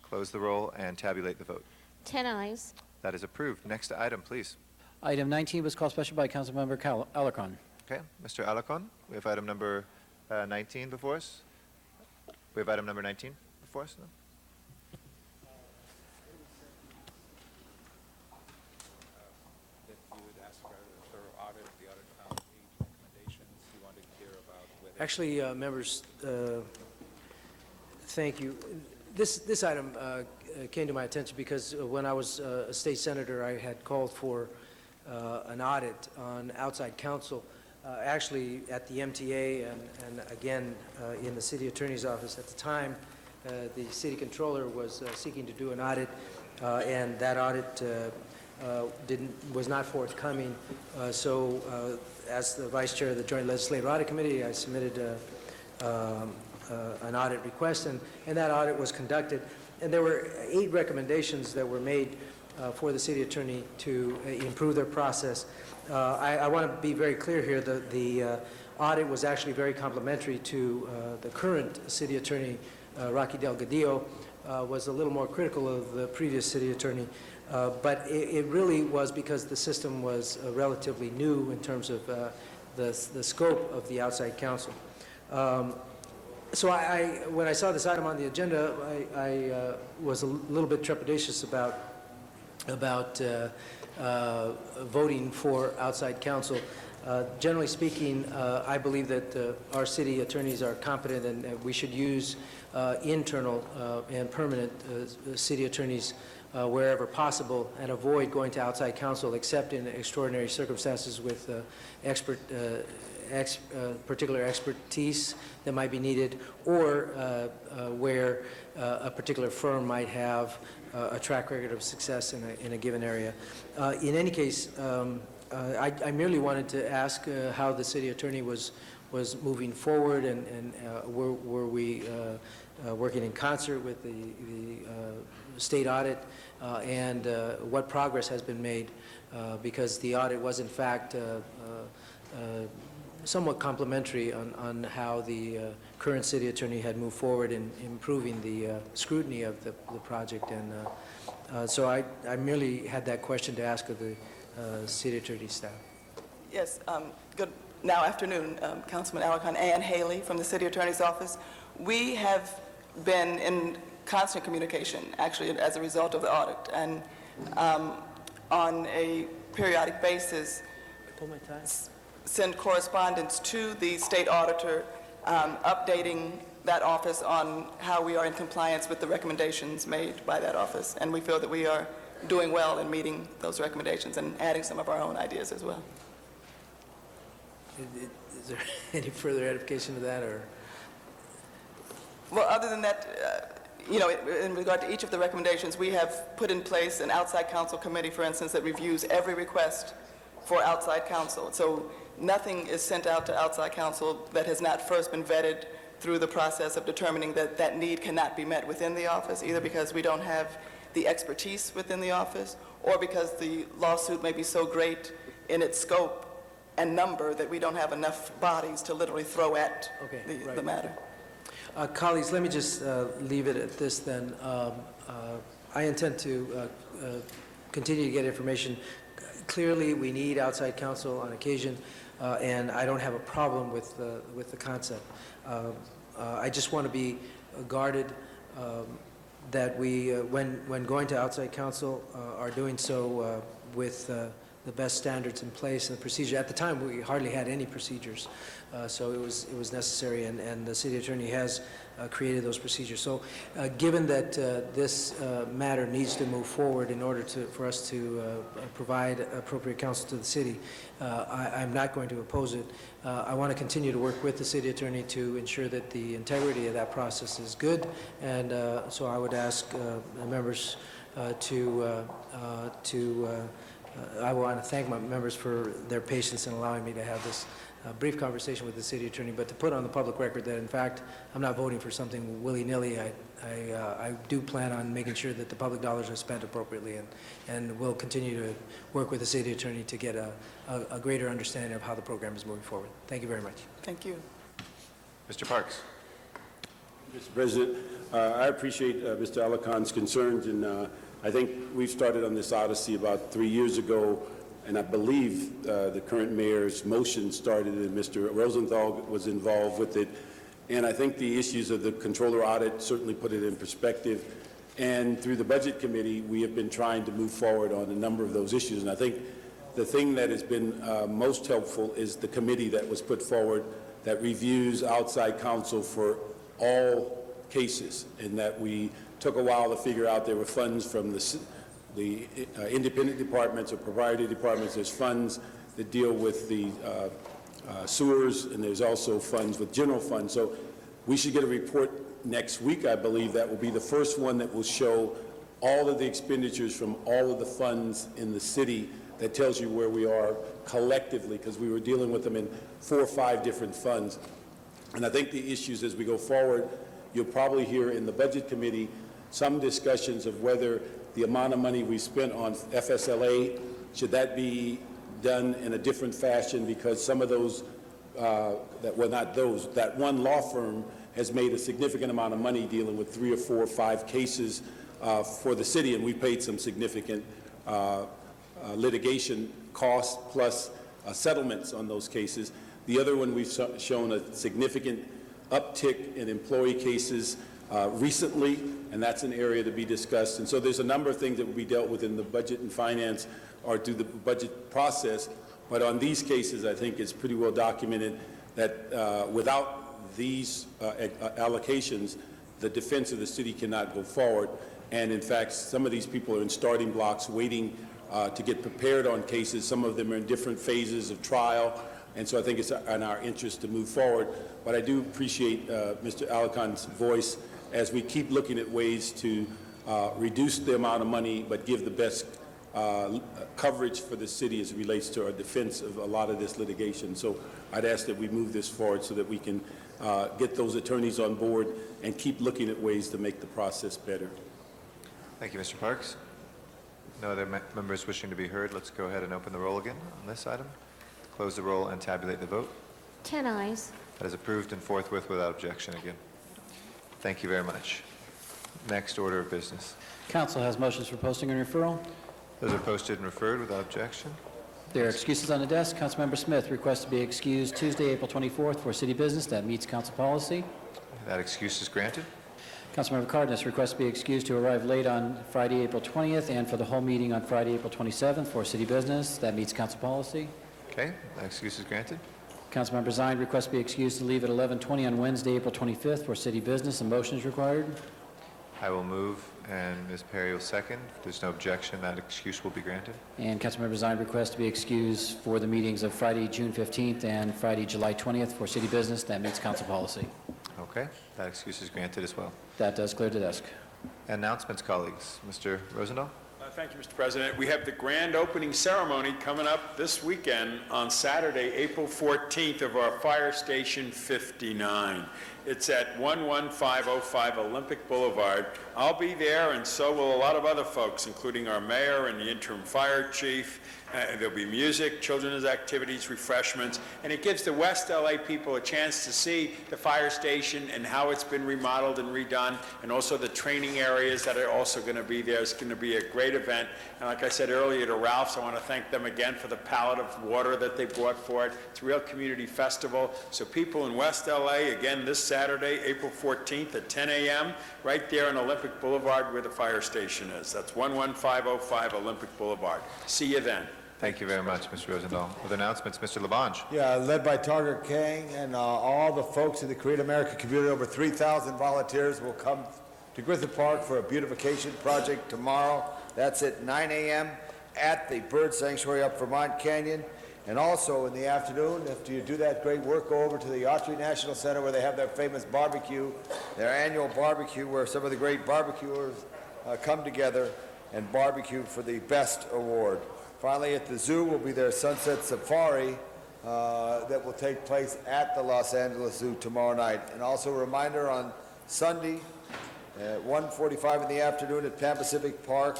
close the roll, and tabulate the vote. 10 ayes. That is approved. Next item, please. Item 19 was called special by Councilmember Alarcon. Okay, Mr. Alarcon, we have item number 19 before us. We have item number 19 before us. No? Actually, members, thank you. This item came to my attention because when I was a state senator, I had called for an audit on outside counsel, actually at the MTA and again in the city attorney's office. At the time, the city controller was seeking to do an audit, and that audit was not forthcoming. So as the vice chair of the Joint Legislative Audit Committee, I submitted an audit request, and that audit was conducted. And there were 8 recommendations that were made for the city attorney to improve their process. I want to be very clear here. The audit was actually very complimentary to the current city attorney, Rocky Delgadillo, was a little more critical of the previous city attorney. But it really was because the system was relatively new in terms of the scope of the outside counsel. So when I saw this item on the agenda, I was a little bit trepidatious about voting for outside counsel. Generally speaking, I believe that our city attorneys are competent, and we should use internal and permanent city attorneys wherever possible, and avoid going to outside counsel except in extraordinary circumstances with particular expertise that might be needed, or where a particular firm might have a track record of success in a given area. In any case, I merely wanted to ask how the city attorney was moving forward, and were we working in concert with the state audit, and what progress has been made, because the audit was in fact somewhat complimentary on how the current city attorney had moved forward in improving the scrutiny of the project. And so I merely had that question to ask of the city attorney staff. Yes, good afternoon, Councilman Alarcon. Ann Haley from the city attorney's office. We have been in constant communication, actually, as a result of the audit, and on a periodic basis send correspondence to the state auditor, updating that office on how we are in compliance with the recommendations made by that office. And we feel that we are doing well in meeting those recommendations and adding some of our own ideas as well. Is there any further edification to that, or? Well, other than that, in regard to each of the recommendations, we have put in place an outside counsel committee, for instance, that reviews every request for outside counsel. So nothing is sent out to outside counsel that has not first been vetted through the process of determining that that need cannot be met within the office, either because we don't have the expertise within the office, or because the lawsuit may be so great in its scope and number that we don't have enough bodies to literally throw at the matter. Colleagues, let me just leave it at this then. I intend to continue to get information. Clearly, we need outside counsel on occasion, and I don't have a problem with the concept. I just want to be guarded that we, when going to outside counsel, are doing so with the best standards in place and procedure. At the time, we hardly had any procedures, so it was necessary, and the city attorney has created those procedures. So given that this matter needs to move forward in order for us to provide appropriate counsel to the city, I'm not going to oppose it. I want to continue to work with the city attorney to ensure that the integrity of that process is good, and so I would ask members I want to thank my members for their patience in allowing me to have this brief conversation with the city attorney, but to put on the public record that, in fact, I'm not voting for something willy-nilly. I do plan on making sure that the public dollars are spent appropriately, and we'll continue to work with the city attorney to get a greater understanding of how the program is moving forward. Thank you very much. Thank you. Mr. Parks. Mr. President, I appreciate Mr. Alacon's concerns, and I think we've started on this odyssey about 3 years ago, and I believe the current mayor's motion started and Mr. Rosenthal was involved with it. And I think the issues of the controller audit certainly put it in perspective. And through the Budget Committee, we have been trying to move forward on a number of those issues. And I think the thing that has been most helpful is the committee that was put forward that reviews outside counsel for all cases, and that we took a while to figure out there were funds from the independent departments or proprietary departments. There's funds that deal with the sewers, and there's also funds with general funds. So we should get a report next week, I believe. That will be the first one that will show all of the expenditures from all of the funds in the city, that tells you where we are collectively, because we were dealing with them in 4 or 5 different funds. And I think the issues as we go forward, you'll probably hear in the Budget Committee some discussions of whether the amount of money we spent on FSLA, should that be done in a different fashion, because some of those that one law firm has made a significant amount of money dealing with 3 or 4 or 5 cases for the city, and we paid some significant litigation costs plus settlements on those cases. The other one, we've shown a significant uptick in employee cases recently, and that's an area to be discussed. And so there's a number of things that will be dealt with in the budget and finance or through the budget process. But on these cases, I think it's pretty well documented that without these allocations, the defense of the city cannot go forward. And in fact, some of these people are in starting blocks waiting to get prepared on cases. Some of them are in different phases of trial. And so I think it's in our interest to move forward. But I do appreciate Mr. Alicon's voice as we keep looking at ways to reduce the amount of money, but give the best coverage for the city as it relates to our defense of a lot of this litigation. So I'd ask that we move this forward so that we can get those attorneys on board and keep looking at ways to make the process better. Thank you, Mr. Parks. No other members wishing to be heard. Let's go ahead and open the roll again on this item. Close the roll and tabulate the vote. 10 ayes. That is approved and forthwith without objection again. Thank you very much. Next order of business. Council has motions for posting and referral. Those are posted and referred without objection. There are excuses on the desk. Councilmember Smith requests to be excused Tuesday, April 24th for city business. That meets council policy. That excuse is granted. Councilmember Cardenas requests to be excused to arrive late on Friday, April 20th, and for the whole meeting on Friday, April 27th for city business. That meets council policy. Okay, that excuse is granted. Councilmember Zine requests to be excused to leave at 11:20 on Wednesday, April 25th for city business. A motion is required. I will move, and Ms. Perry will second. If there's no objection, that excuse will be granted. And Councilmember Zine requests to be excused for the meetings of Friday, June 15th and Friday, July 20th for city business. That meets council policy. Okay, that excuse is granted as well. That does clear the desk. Announcements, colleagues. Mr. Rosendahl? Thank you, Mr. President. We have the grand opening ceremony coming up this weekend on Saturday, April 14th of our Fire Station 59. It's at 11505 Olympic Boulevard. I'll be there, and so will a lot of other folks, including our mayor and the interim fire chief. There'll be music, children's activities, refreshments, and it gives the West LA people a chance to see the fire station and how it's been remodeled and redone, and also the training areas that are also going to be there. It's going to be a great event. And like I said earlier to Ralph's, I want to thank them again for the pallet of water that they brought for it. It's a real community festival. So people in West LA, again, this Saturday, April 14th at 10 a.m., right there on Olympic Boulevard where the fire station is. That's 11505 Olympic Boulevard. See you then. Thank you very much, Mr. Rosendahl. With announcements, Mr. Labange. Yeah, led by Target King and all the folks in the Create America community, over 3,000 volunteers will come to Griffith Park for a beautification project tomorrow. That's at 9 a.m. at the Bird Sanctuary up Vermont Canyon. And also in the afternoon, after you do that great work, go over to the Autry National Center where they have their famous barbecue, their annual barbecue where some of the great barbecuers come together and barbecue for the best award. Finally, at the zoo will be their Sunset Safari that will take place at the Los Angeles Zoo tomorrow night. And also a reminder on Sunday at 1:45 in the afternoon at Pan Pacific Park,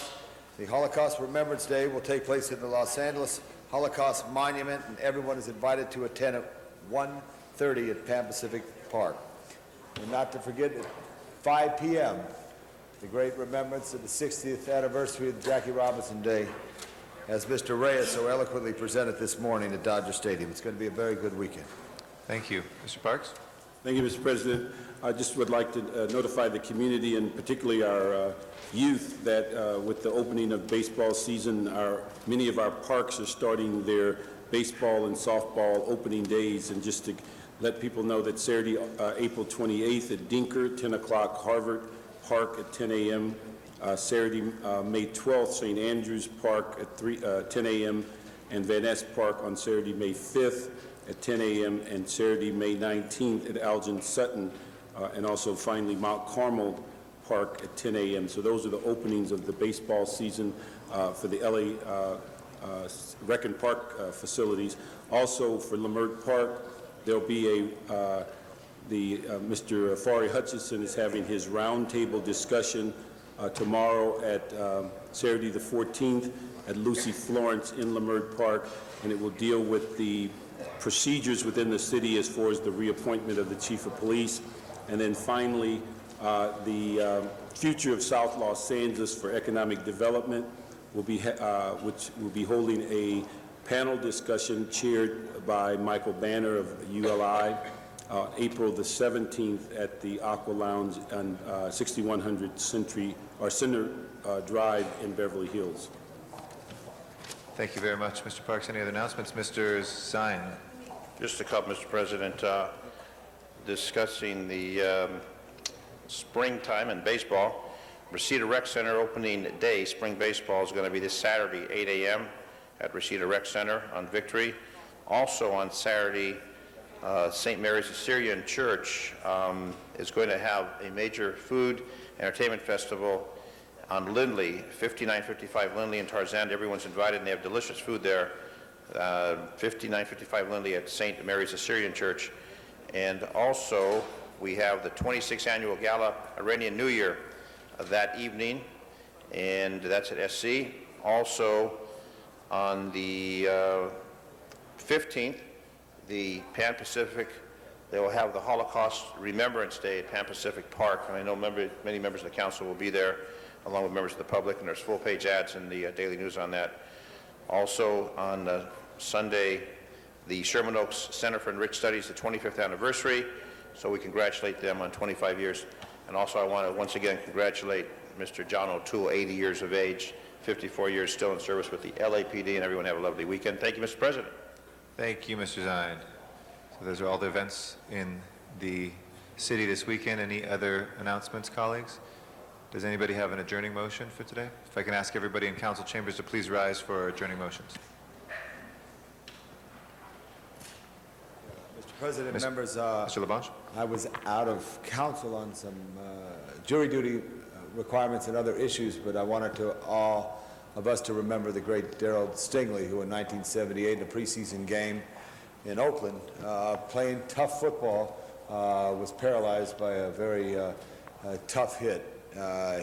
the Holocaust Remembrance Day will take place in the Los Angeles Holocaust Monument, and everyone is invited to attend at 1:30 at Pan Pacific Park. And not to forget, at 5 p.m., the great remembrance of the 60th anniversary of Jackie Robinson Day, as Mr. Reyes so eloquently presented this morning at Dodger Stadium. It's going to be a very good weekend. Thank you. Mr. Parks? Thank you, Mr. President. I just would like to notify the community, and particularly our youth, that with the opening of baseball season, many of our parks are starting their baseball and softball opening days. And just to let people know that Saturday, April 28th at Dinker, 10 o'clock, Harvard Park at 10 a.m., Saturday, May 12th, St. Andrews Park at 10 a.m., and Van Ness Park on Saturday, May 5th at 10 a.m., and Saturday, May 19th at Algin Sutton, and also finally Mount Carmel Park at 10 a.m. So those are the openings of the baseball season for the LA Rec and Park facilities. Also for Leimert Park, there'll be Mr. Fari Hutchison is having his roundtable discussion tomorrow at Saturday the 14th at Lucy Florence in Leimert Park, and it will deal with the procedures within the city as far as the reappointment of the chief of police. And then finally, the future of South Los Angeles for economic development will be, which will be holding a panel discussion chaired by Michael Banner of ULI, April the 17th at the Aqua Lounge on 6100 Center Drive in Beverly Hills. Thank you very much, Mr. Parks. Any other announcements? Mr. Zion. Just a couple, Mr. President. Discussing the springtime in baseball. Reseda Rec Center opening day, spring baseball, is going to be this Saturday, 8 a.m. at Reseda Rec Center on Victory. Also on Saturday, St. Mary's Assyrian Church is going to have a major food entertainment festival on Lindley, 5955 Lindley in Tarzan. Everyone's invited, and they have delicious food there. 5955 Lindley at St. Mary's Assyrian Church. And also, we have the 26th Annual Gala Iranian New Year that evening, and that's at SC. Also, on the 15th, the Pan Pacific, they will have the Holocaust Remembrance Day at Pan Pacific Park, and I know many members of the council will be there, along with members of the public, and there's full-page ads in the Daily News on that. Also, on Sunday, the Sherman Oaks Center for Enriched Studies, the 25th anniversary, so we congratulate them on 25 years. And also, I want to once again congratulate Mr. John O'Toole, 80 years of age, 54 years still in service with the LAPD, and everyone have a lovely weekend. Thank you, Mr. President. Thank you, Mr. Zion. So those are all the events in the city this weekend. Any other announcements, colleagues? Does anybody have an adjourning motion for today? If I can ask everybody in council chambers to please rise for adjourning motions. Mr. President, members, Mr. LaBonge? I was out of council on some jury duty requirements and other issues, but I wanted to all of us to remember the great Darrell Stingley, who in 1978 in a preseason game in Oakland, playing tough football, was paralyzed by a very tough hit.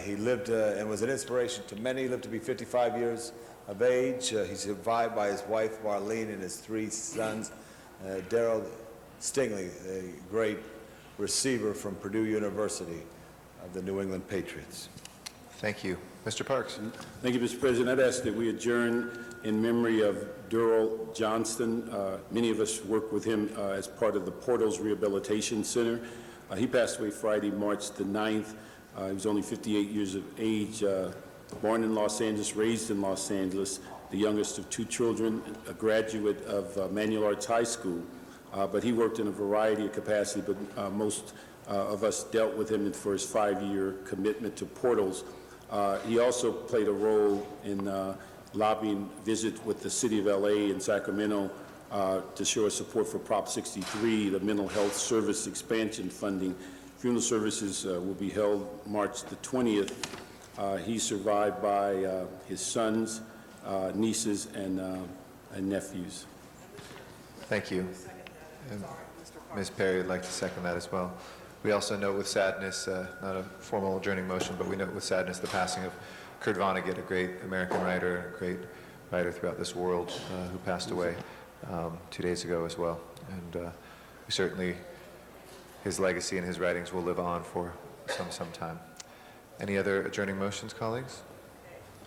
He lived and was an inspiration to many. He lived to be 55 years of age. He's survived by his wife, Marlene, and his 3 sons. Darrell Stingley, a great receiver from Purdue University of the New England Patriots. Thank you. Mr. Parks. Thank you, Mr. President. I'd ask that we adjourn in memory of Durrell Johnston. Many of us worked with him as part of the Portals Rehabilitation Center. He passed away Friday, March the 9th. He was only 58 years of age, born in Los Angeles, raised in Los Angeles, the youngest of 2 children, a graduate of Manual Arts High School. But he worked in a variety of capacities, but most of us dealt with him for his 5-year commitment to Portals. He also played a role in lobbying visit with the city of LA and Sacramento to show his support for Prop 63, the mental health service expansion funding. Funeral services will be held March the 20th. He's survived by his sons, nieces, and nephews. Thank you. And Ms. Perry would like to second that as well. We also note with sadness, not a formal adjourning motion, but we note with sadness the passing of Kurt Vonnegut, a great American writer and a great writer throughout this world, who passed away 2 days ago as well. And we certainly, his legacy and his writings will live on for some time. Any other adjourning motions, colleagues?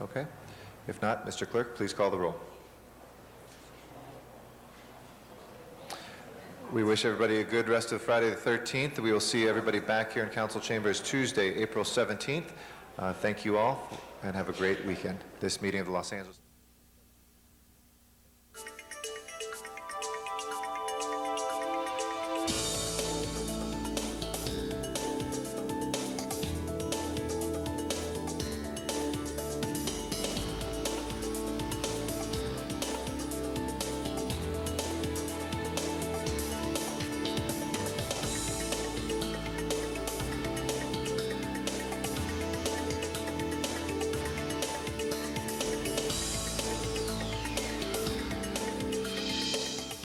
Okay. If not, Mr. Clerk, please call the roll. We wish everybody a good rest of Friday the 13th. We will see everybody back here in council chambers Tuesday, April 17th. Thank you all, and have a great weekend. This meeting of the Los Angeles